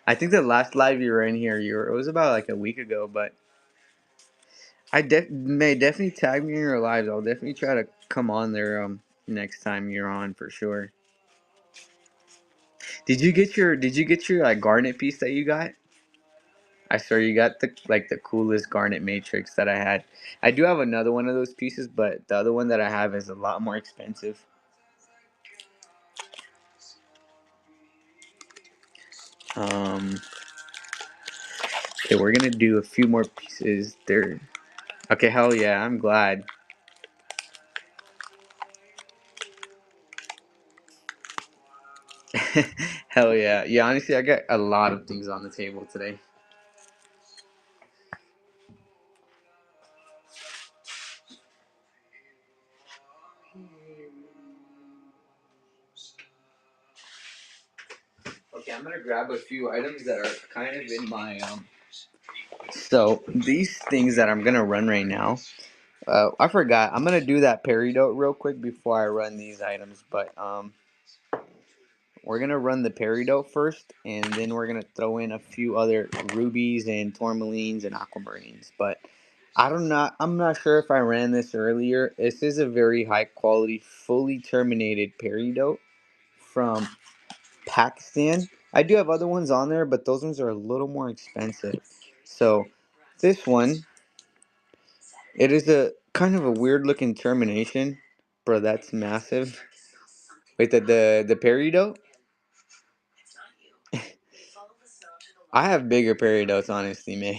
I think the last live you were in here, it was about like a week ago, but May definitely tag me in your lives. I'll definitely try to come on there next time you're on for sure. Did you get your like garnet piece that you got? I swear you got the coolest garnet matrix that I had. I do have another one of those pieces, but the other one that I have is a lot more expensive. Um, okay, we're gonna do a few more pieces. There. Okay, hell yeah, I'm glad. Hell yeah. Yeah, honestly, I got a lot of things on the table today. Okay, I'm gonna grab a few items that are kind of in my So these things that I'm gonna run right now, I forgot. I'm gonna do that peridot real quick before I run these items, but we're gonna run the peridot first, and then we're gonna throw in a few other rubies and tourmalines and aquamarines. But I'm not sure if I ran this earlier. This is a very high quality, fully terminated peridot from Pakistan. I do have other ones on there, but those ones are a little more expensive. So this one, it is a kind of a weird looking termination. Bro, that's massive. Wait, the peridot? I have bigger peridots, honestly, man.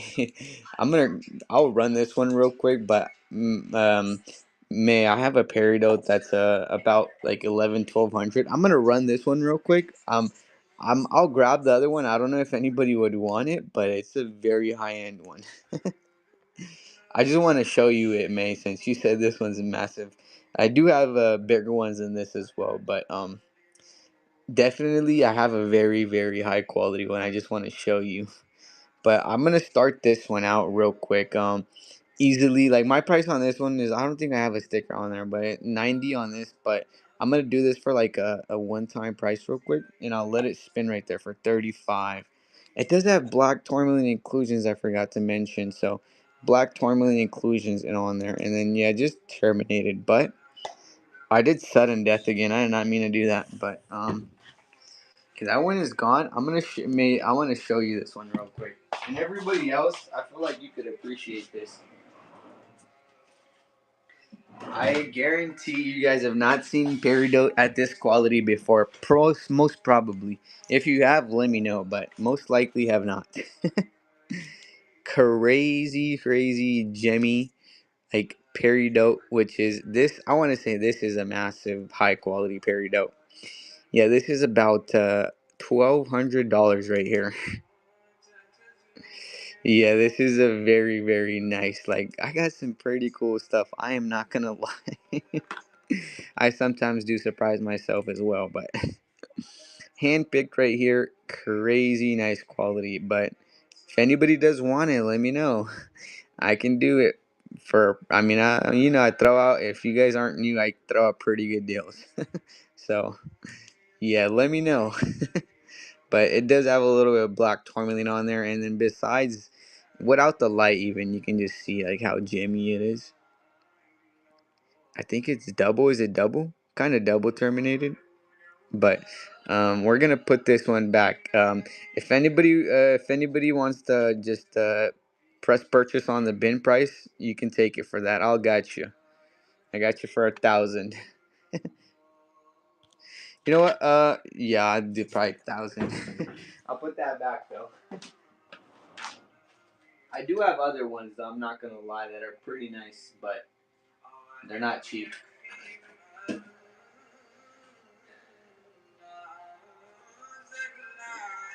I'm gonna, I'll run this one real quick, but May I have a peridot that's about like 11, 1200. I'm gonna run this one real quick. I'll grab the other one. I don't know if anybody would want it, but it's a very high end one. I just want to show you it, May, since you said this one's massive. I do have bigger ones than this as well, but definitely I have a very very high quality one. I just want to show you. But I'm gonna start this one out real quick. Easily, like my price on this one is, I don't think I have a sticker on there, but 90 on this. But I'm gonna do this for like a one-time price real quick, and I'll let it spin right there for 35. It does have black tourmaline inclusions, I forgot to mention. So black tourmaline inclusions and on there, and then yeah, just terminated. But I did sudden death again. I did not mean to do that, but okay, that one is gone. I want to show you this one real quick. And everybody else, I feel like you could appreciate this. I guarantee you guys have not seen peridot at this quality before. Most probably. If you have, let me know, but most likely have not. Crazy, crazy gemmy, like peridot, which is this. I want to say this is a massive, high quality peridot. Yeah, this is about $1,200 right here. Yeah, this is a very, very nice. Like, I got some pretty cool stuff. I am not gonna lie. I sometimes do surprise myself as well, but handpicked right here, crazy nice quality. But if anybody does want it, let me know. I can do it for. I mean, I throw out. If you guys aren't new, I throw out pretty good deals. So yeah, let me know. But it does have a little bit of black tourmaline on there, and then besides, without the light, even you can just see like how jammy it is. I think it's double. Is it double? Kind of double terminated. But we're gonna put this one back. If anybody wants to just press purchase on the bin price, you can take it for that. I'll got you. I got you for 1,000. You know what? Yeah, I'd do probably 1,000. I'll put that back though. I do have other ones though. I'm not gonna lie, that are pretty nice, but they're not cheap.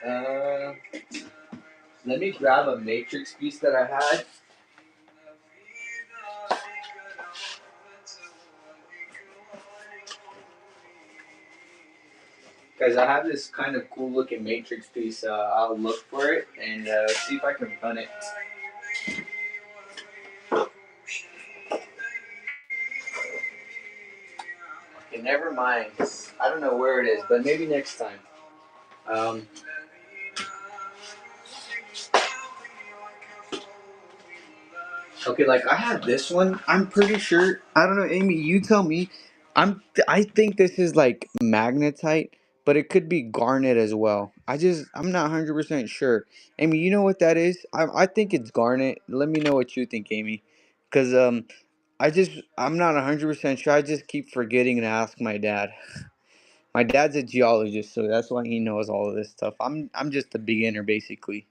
Uh, Let me grab a matrix piece that I had. Guys, I have this kind of cool looking matrix piece. I'll look for it and see if I can run it. Okay, never mind. I don't know where it is, but maybe next time. Um, okay, like I have this one. I'm pretty sure. I don't know, Amy. You tell me. I think this is like magnetite, but it could be garnet as well. I'm not 100% sure. Amy, you know what that is? I think it's garnet. Let me know what you think, Amy, because I'm not 100% sure. I just keep forgetting to ask my dad. My dad's a geologist, so that's why he knows all of this stuff. I'm just a beginner basically.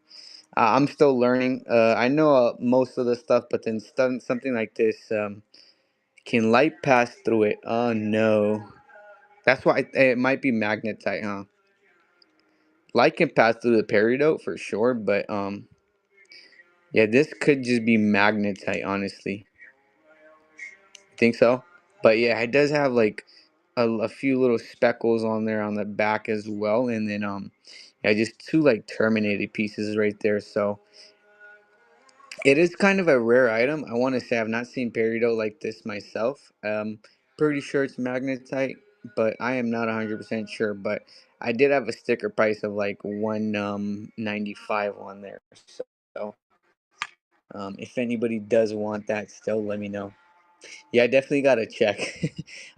I'm still learning. I know most of the stuff, but then something like this, can light pass through it? Oh no, that's why it might be magnetite, huh? Light can pass through the peridot for sure, but yeah, this could just be magnetite, honestly. Think so? But yeah, it does have like a few little speckles on there on the back as well, and then yeah, just two like terminated pieces right there. So it is kind of a rare item. I want to say I've not seen peridot like this myself. Pretty sure it's magnetite, but I am not 100% sure. But I did have a sticker price of like 195 on there. So if anybody does want that, still let me know. Yeah, I definitely gotta check.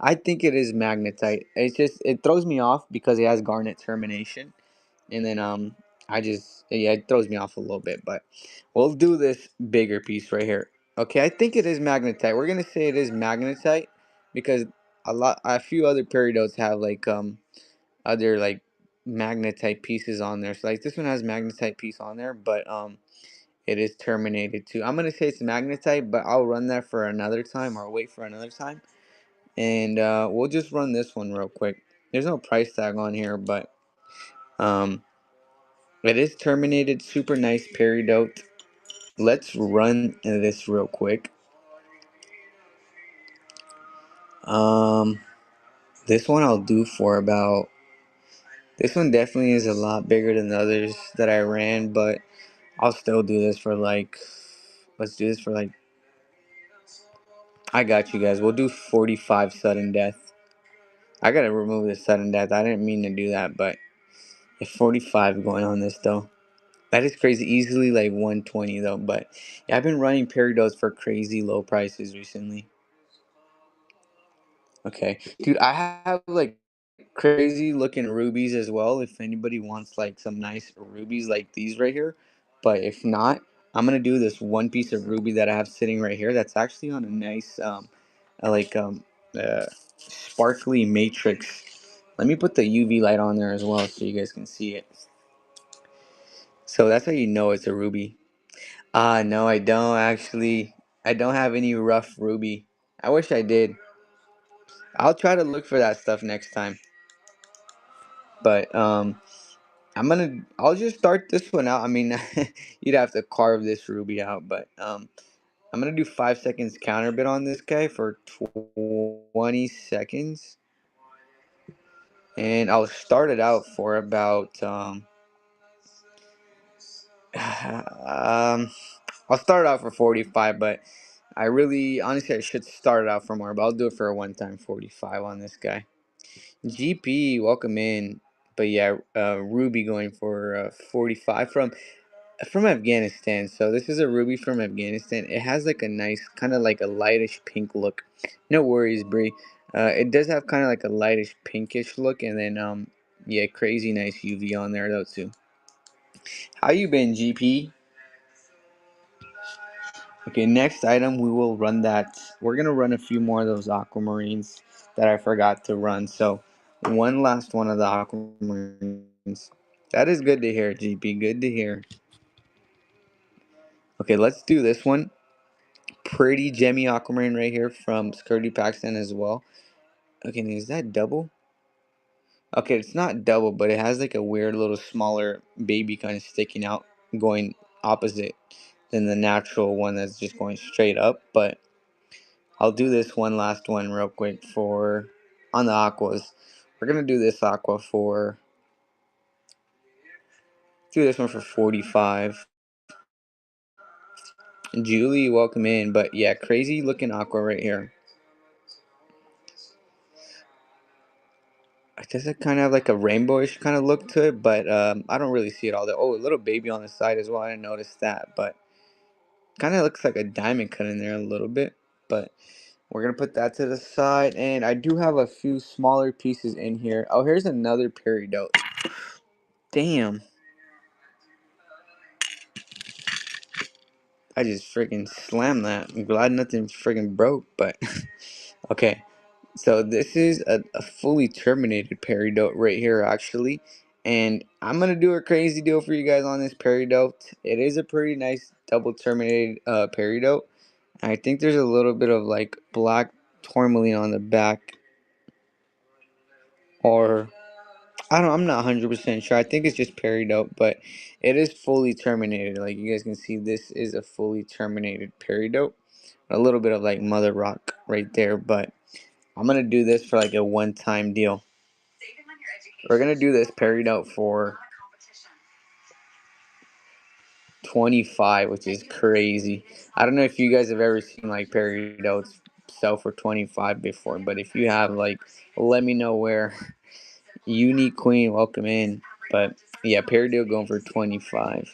I think it is magnetite. It's just it throws me off because it has garnet termination, and then yeah, it throws me off a little bit. But we'll do this bigger piece right here. Okay, I think it is magnetite. We're gonna say it is magnetite because a few other peridots have like other like magnetite pieces on there. So like this one has magnetite piece on there, but it is terminated too. I'm gonna say it's magnetite, but I'll run that for another time or wait for another time. And we'll just run this one real quick. There's no price tag on here, but Um, it is terminated. Super nice peridot. Let's run this real quick. Um, this one I'll do for about. This one definitely is a lot bigger than the others that I ran, but I'll still do this for like. Let's do this for like. I got you guys. We'll do 45 sudden death. I gotta remove the sudden death. I didn't mean to do that, but if 45 going on this though. That is crazy. Easily like 120 though, but yeah, I've been running peridots for crazy low prices recently. Okay, dude, I have like crazy looking rubies as well. If anybody wants like some nice rubies like these right here, but if not, I'm gonna do this one piece of ruby that I have sitting right here. That's actually on a nice like uh, sparkly matrix. Let me put the UV light on there as well so you guys can see it. So that's how you know it's a ruby. No, I don't actually. I don't have any rough ruby. I wish I did. I'll try to look for that stuff next time. But I'll just start this one out. I mean, you'd have to carve this ruby out, but I'm gonna do 5 seconds counter bit on this guy for 20 seconds, and I'll start it out for about I'll start it out for 45, but I really honestly I should start it out for more, but I'll do it for a one time 45 on this guy. GP, welcome in. But yeah, Ruby going for 45 from Afghanistan. So this is a ruby from Afghanistan. It has like a nice kind of like a lightish pink look. No worries, Bree. It does have kind of like a lightish pinkish look, and then yeah, crazy nice UV on there though too. How you been, GP? Okay, next item we will run that. We're gonna run a few more of those aquamarines that I forgot to run. So one last one of the aquamarines. That is good to hear, GP. Good to hear. Okay, let's do this one. Pretty gemmy aquamarine right here from Skirty Paxton as well. Okay, is that double? Okay, it's not double, but it has like a weird little smaller baby kind of sticking out, going opposite than the natural one that's just going straight up. But I'll do this one last one real quick for on the aquas. We're gonna do this aqua for do this one for 45. Julie, welcome in. But yeah, crazy looking aqua right here. I guess it kind of have like a rainbowish kind of look to it, but I don't really see it all there. Oh, a little baby on the side as well. I didn't notice that, but kind of looks like a diamond cut in there a little bit. But we're gonna put that to the side, and I do have a few smaller pieces in here. Oh, here's another peridot. Damn, I just freaking slammed that. I'm glad nothing freaking broke, but okay. So this is a fully terminated peridot right here actually. And I'm gonna do a crazy deal for you guys on this peridot. It is a pretty nice double terminated peridot. I think there's a little bit of like black tourmaline on the back. Or I'm not 100% sure. I think it's just peridot, but it is fully terminated. Like you guys can see, this is a fully terminated peridot. A little bit of like mother rock right there, but I'm gonna do this for like a one-time deal. We're gonna do this peridot for 25, which is crazy. I don't know if you guys have ever seen like peridots sell for 25 before, but if you have, like, let me know where. Unique Queen, welcome in. But yeah, peridot going for 25.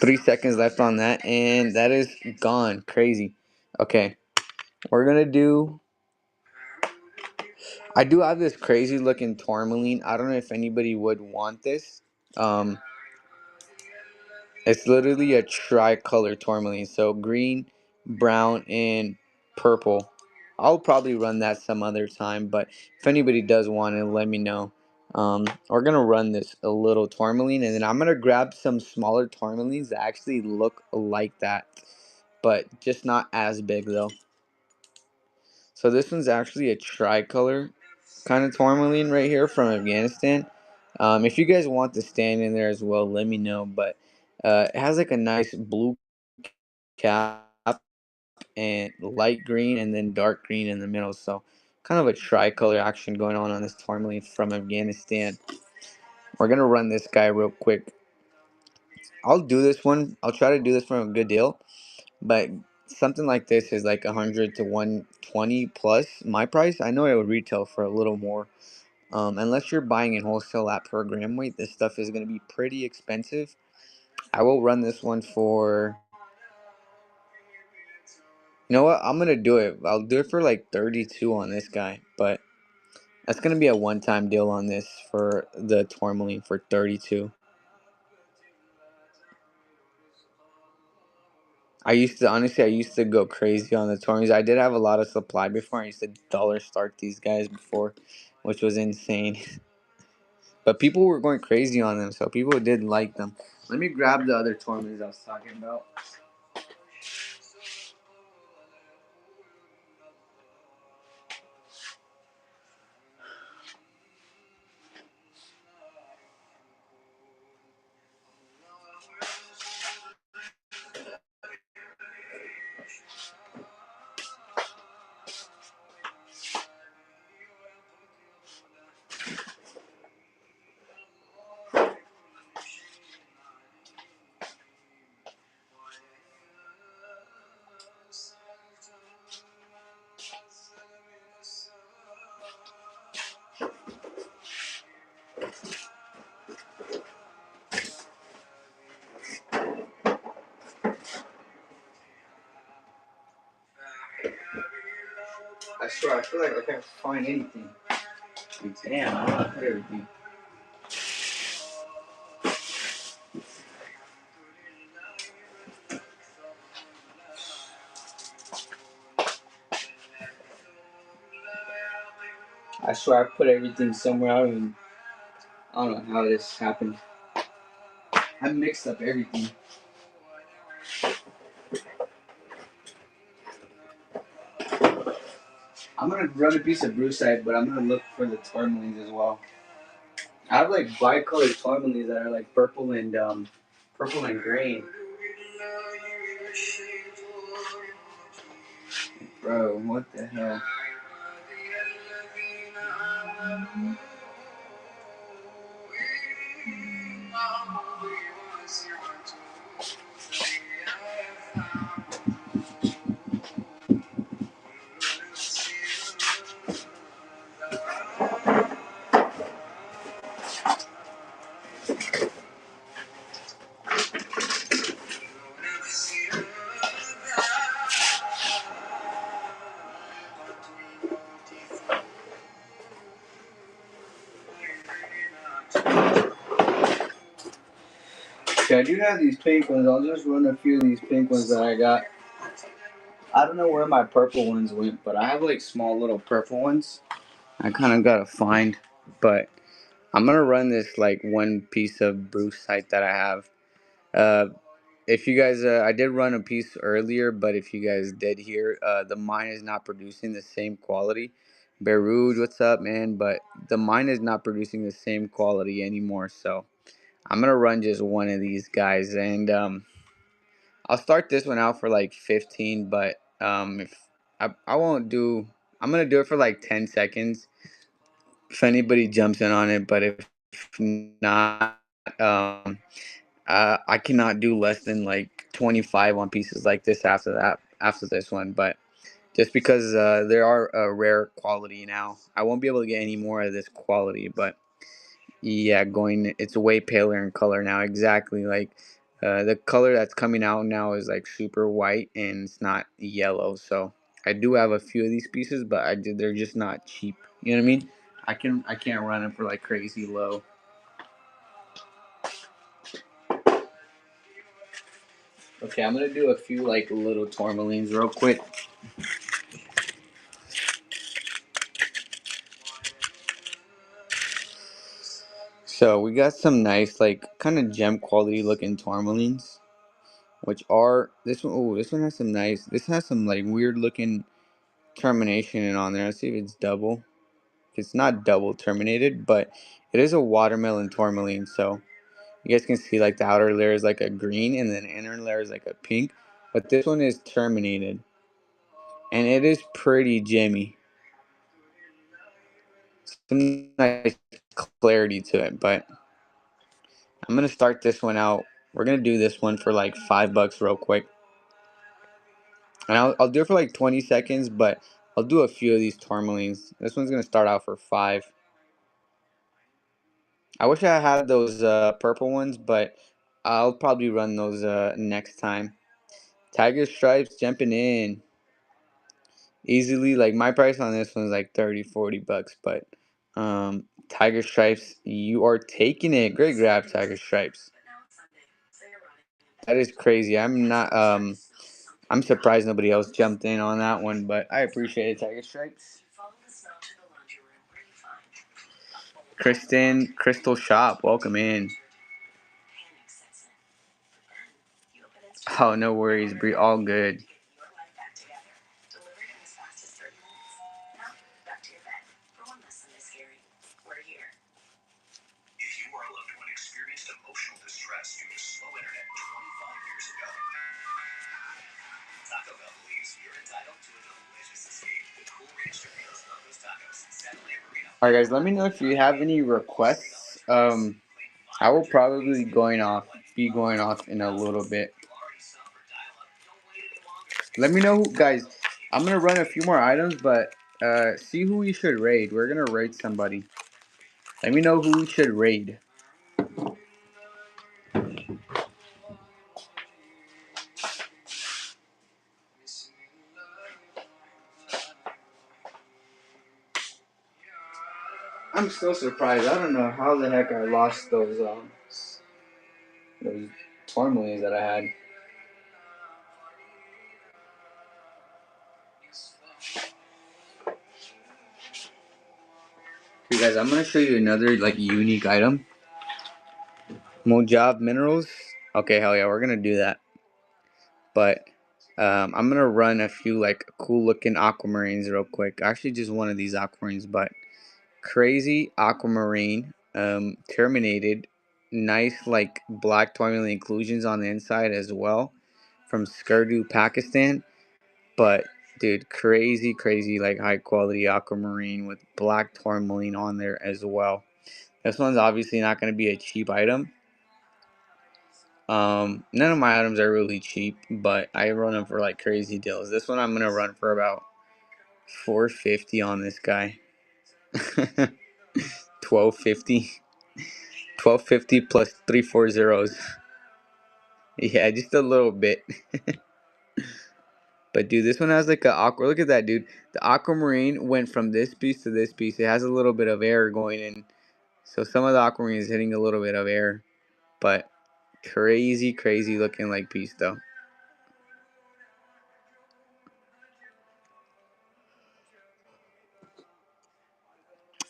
3 seconds left on that, and that is gone. Crazy. Okay, we're gonna do. I do have this crazy looking tourmaline. I don't know if anybody would want this. Um, it's literally a tricolor tourmaline, so green, brown, and purple. I'll probably run that some other time, but if anybody does want it, let me know. We're gonna run this a little tourmaline, and then I'm gonna grab some smaller tourmalines that actually look like that, but just not as big though. So this one's actually a tricolor. kind of tourmaline right here from Afghanistan. If you guys want the stand in there as well, let me know. But it has like a nice blue cap and light green and then dark green in the middle. So kind of a tricolor action going on this tourmaline from Afghanistan. We're gonna run this guy real quick. I'll do this one. I'll try to do this for a good deal, but something like this is like 100 to 120 plus my price. I know it would retail for a little more. Unless you're buying in wholesale at per gram weight, this stuff is going to be pretty expensive. I will run this one for. You know what? I'm going to do it. I'll do it for like 32 on this guy, but that's going to be a one-time deal on this for the tourmaline for 32. I used to go crazy on the tourmalines. I did have a lot of supply before. I used to dollar start these guys before, which was insane. But people were going crazy on them, so people did like them. Let me grab the other tourmalines I was talking about. I swear, I feel like I can't find anything. Like, damn, I don't put everything. I swear, I put everything somewhere. I don't know how this happened. I mixed up everything. I'm gonna run a piece of brucite, but I'm gonna look for the tourmalines as well. I have like bicolored tourmalines that are like purple and green. Bro, what the hell? Okay, I do have these pink ones. I'll just run a few of these pink ones that I got. I don't know where my purple ones went, but I have like small little purple ones. I kind of gotta find, but I'm gonna run this like one piece of brucite that I have. Uh, if you guys, I did run a piece earlier, but if you guys did hear, the mine is not producing the same quality. Beirut, what's up, man? But the mine is not producing the same quality anymore, so I'm gonna run just one of these guys, and I'll start this one out for like 15, but if I won't do, I'm gonna do it for like 10 seconds if anybody jumps in on it, but if not, I cannot do less than like 25 on pieces like this after this one, but just because there are a rare quality now, I won't be able to get any more of this quality, but yeah, it's way paler in color now. Exactly. Like the color that's coming out now is like super white and it's not yellow. So I do have a few of these pieces, but they're just not cheap. You know what I mean? I can't run them for like crazy low. Okay, I'm gonna do a few like little tourmalines real quick. So we got some nice like kind of gem quality looking tourmalines, which are this one. Oh, this one has some nice. This has some like weird looking termination in on there. Let's see if it's double. It's not double terminated, but it is a watermelon tourmaline. So you guys can see like the outer layer is like a green and then the inner layer is like a pink. But this one is terminated. And it is pretty jammy. Some nice clarity to it, but I'm gonna start this one out. We're gonna do this one for like $5 real quick. And I'll do it for like 20 seconds, but I'll do a few of these tourmalines. This one's gonna start out for 5. I wish I had those purple ones, but I'll probably run those next time. Tiger Stripes jumping in easily. Like my price on this one's like 30-40 bucks, but Tiger Stripes, you are taking it. Great grab, Tiger Stripes. That is crazy. I'm surprised nobody else jumped in on that one, but I appreciate it, Tiger Stripes. Kristen Crystal Shop, welcome in. Oh, no worries, Bree. All good. All right, guys. Let me know if you have any requests. I will probably be going off in a little bit. Let me know, guys. I'm gonna run a few more items, but see who we should raid. We're gonna raid somebody. Let me know who we should raid. I'm still surprised. I don't know how the heck I lost those tourmalines that I had. Okay, guys, I'm gonna show you another like unique item. Mojave Minerals. Okay, hell yeah, we're gonna do that. But I'm gonna run a few like cool looking aquamarines real quick. Actually, just one of these aquamarines, but crazy aquamarine, terminated, nice like black tourmaline inclusions on the inside as well, from Skardu, Pakistan. But dude, crazy like high quality aquamarine with black tourmaline on there as well. This one's obviously not gonna be a cheap item. None of my items are really cheap, but I run them for like crazy deals. This one I'm gonna run for about 450 on this guy. 1250. 1250 plus 3 4 zeros. Yeah, just a little bit. But dude, this one has like a aqua. Look at that, dude. The aquamarine went from this piece to this piece. It has a little bit of air going in, so some of the aquamarine is hitting a little bit of air. But crazy looking like piece though.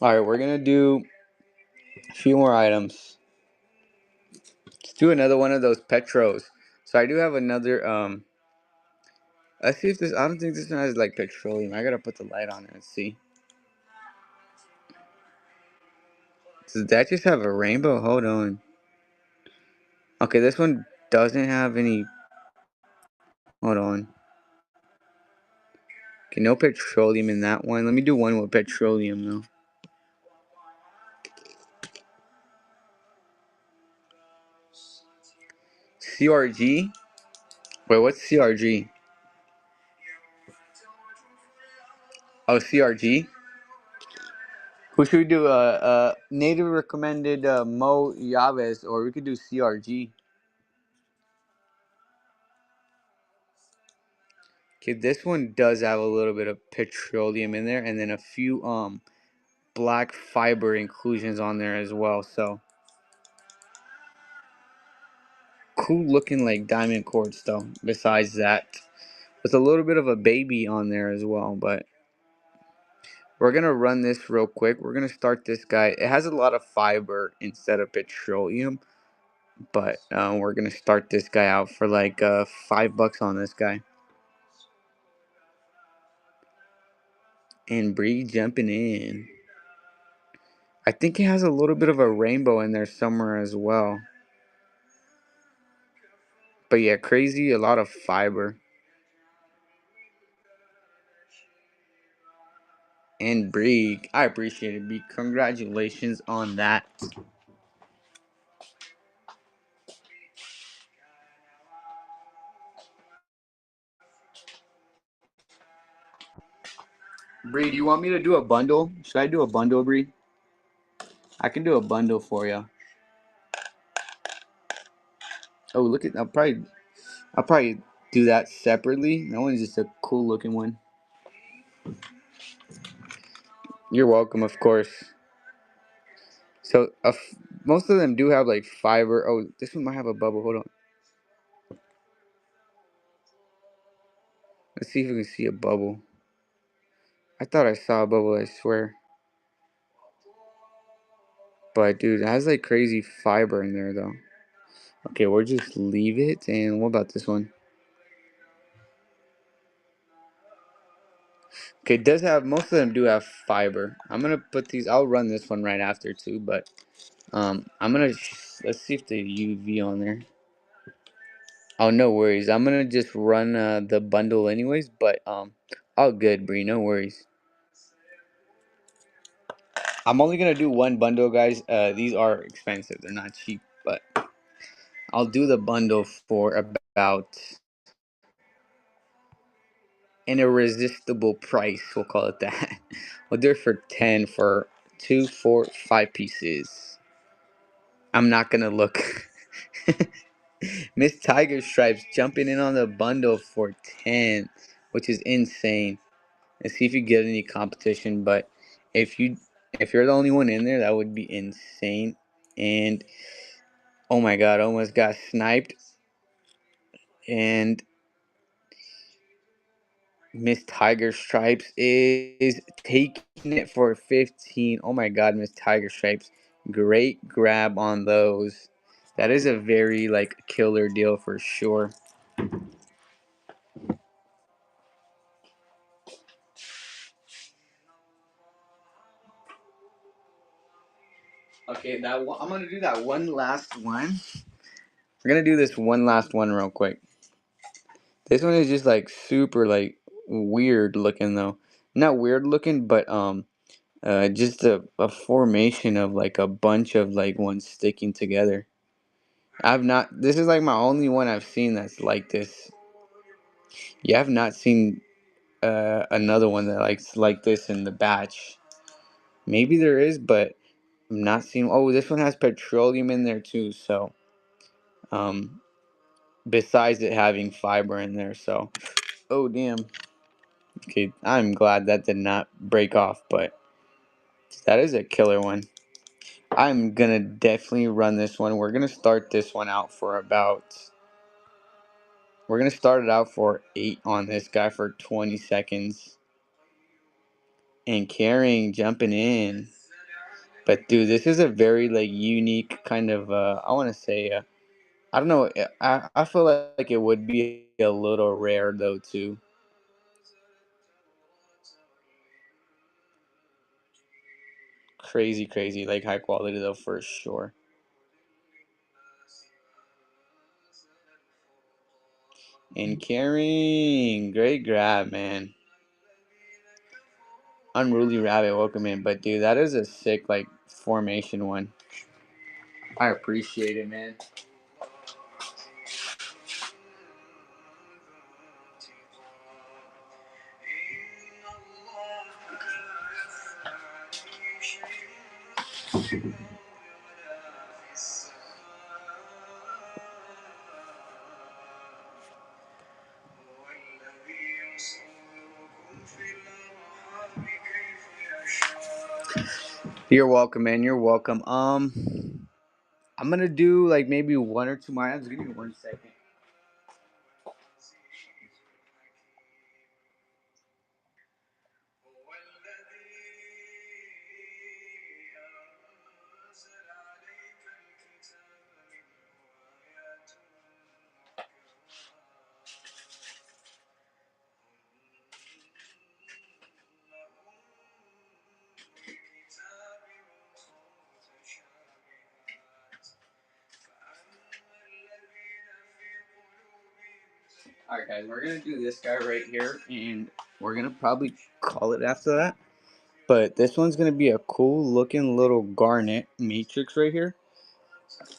All right, we're gonna do a few more items. Let's do another one of those Petros. So I do have another. Let's see if this. I don't think this one has like petroleum. I gotta put the light on it and see. Does that just have a rainbow? Hold on. Okay, this one doesn't have any. Hold on. Okay, no petroleum in that one. Let me do one with petroleum though. CRG. Wait, what's CRG? Oh, CRG. Who should we do? Native recommended Mo Yaves, or we could do CRG. Okay, this one does have a little bit of petroleum in there, and then a few black fiber inclusions on there as well. So cool looking like diamond quartz though. Besides that, with a little bit of a baby on there as well. But we're gonna run this real quick. We're gonna start this guy. It has a lot of fiber instead of petroleum, but we're gonna start this guy out for like $5 on this guy. And Bree jumping in. I think it has a little bit of a rainbow in there somewhere as well. But yeah, crazy, a lot of fiber. And Bree, I appreciate it, Bree. Congratulations on that. Bree, do you want me to do a bundle? Should I do a bundle, Bree? I can do a bundle for you. Oh, look at I'll probably do that separately. That one's just a cool looking one. You're welcome, of course. So most of them do have like fiber. Oh, this one might have a bubble. Hold on. Let's see if we can see a bubble. I thought I saw a bubble, I swear. But dude, it has like crazy fiber in there though. Okay, we'll just leave it. And what about this one? Okay, it does have, most of them do have fiber. I'm gonna put these. I'll run this one right after too. But I'm gonna let's see if the UV on there. Oh, no worries. I'm gonna just run the bundle anyways. But all good, Bree. No worries. I'm only gonna do one bundle, guys. These are expensive. They're not cheap, but I'll do the bundle for about an irresistible price. We'll call it that. We'll do it for 10 for 2, 4, 5 pieces. I'm not gonna look. Miss Tiger Stripes jumping in on the bundle for 10, which is insane. Let's see if you get any competition. But if you if you're the only one in there, that would be insane. And oh my god, almost got sniped. And Miss Tiger Stripes is taking it for 15. Oh my god, Miss Tiger Stripes. Great grab on those. That is a very like killer deal for sure. Okay, I'm gonna do that one last one. We're gonna do this one last one real quick. This one is just like super like weird looking though. Not weird looking, but just a formation of like a bunch of like ones sticking together. I've not. This is like my only one I've seen that's like this. You have not seen another one that likes like this in the batch. Maybe there is, but I'm not seeing. Oh, this one has petroleum in there too. So, um, besides it having fiber in there, so oh damn. Okay, I'm glad that did not break off, but that is a killer one. I'm gonna definitely run this one. We're gonna start this one out for about. We're gonna start it out for 8 on this guy for 20 seconds. And carrying, jumping in. But dude, this is a very like unique kind of. I want to say. I don't know. I feel like it would be a little rare though too. Crazy, crazy, like high quality though for sure. And carrying, great grab, man. Unruly rabbit, welcome in. But dude, that is a sick like formation one. I appreciate it, man. You're welcome, man. You're welcome. I'm gonna do like maybe one or two more items. Give me 1 second. Alright, guys, we're gonna do this guy right here, and we're gonna probably call it after that. But this one's gonna be a cool looking little garnet matrix right here.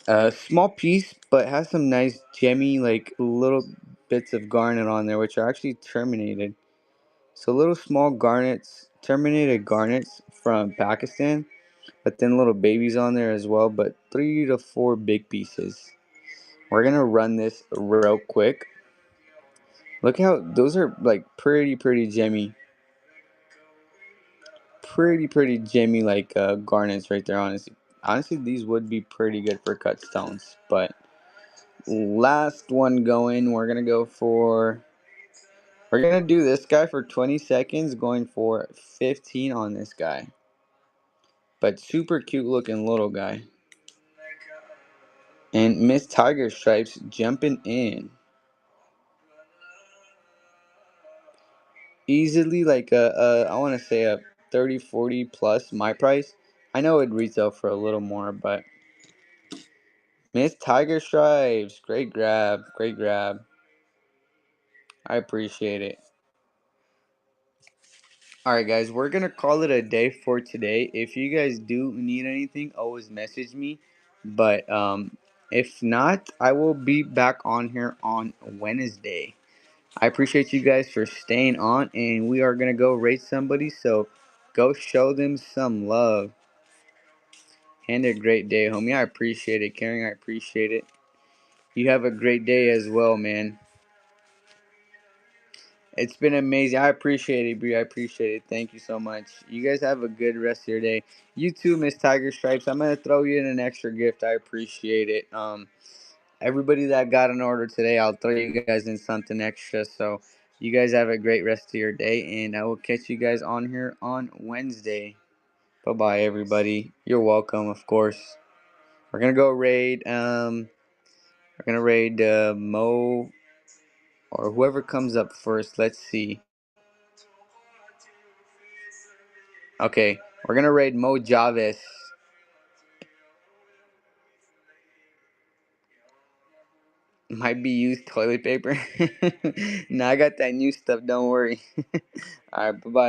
A small piece, but has some nice gemmy, like little bits of garnet on there, which are actually terminated. So little small garnets, terminated garnets from Pakistan, but then little babies on there as well, but 3 to 4 big pieces. We're gonna run this real quick. Look how those are like pretty gemmy, pretty gemmy like garnets right there. Honestly, these would be pretty good for cut stones. But last one going, we're gonna do this guy for 20 seconds, going for 15 on this guy. But super cute looking little guy. And Miss Tiger Stripes jumping in. Easily like I want to say a 30, 40 plus my price. I know it'd retail for a little more, but Miss Tiger Stripes, great grab, great grab. I appreciate it. Alright guys, we're gonna call it a day for today. If you guys do need anything, always message me. But if not, I will be back on here on Wednesday. I appreciate you guys for staying on, and we are gonna go rate somebody, so go show them some love. And a great day, homie. I appreciate it. Caring, I appreciate it. You have a great day as well, man. It's been amazing. I appreciate it, Bree. I appreciate it. Thank you so much. You guys have a good rest of your day. You too, Miss Tiger Stripes. I'm gonna throw you in an extra gift. I appreciate it. Everybody that got an order today, I'll throw you guys in something extra. So you guys have a great rest of your day, and I will catch you guys on here on Wednesday. Bye bye, everybody. You're welcome, of course. We're gonna go raid. We're gonna raid Mo or whoever comes up first. Let's see. Okay, we're gonna raid Mo Javis. Might be used toilet paper. Nah, I got that new stuff. Don't worry. All right, bye bye.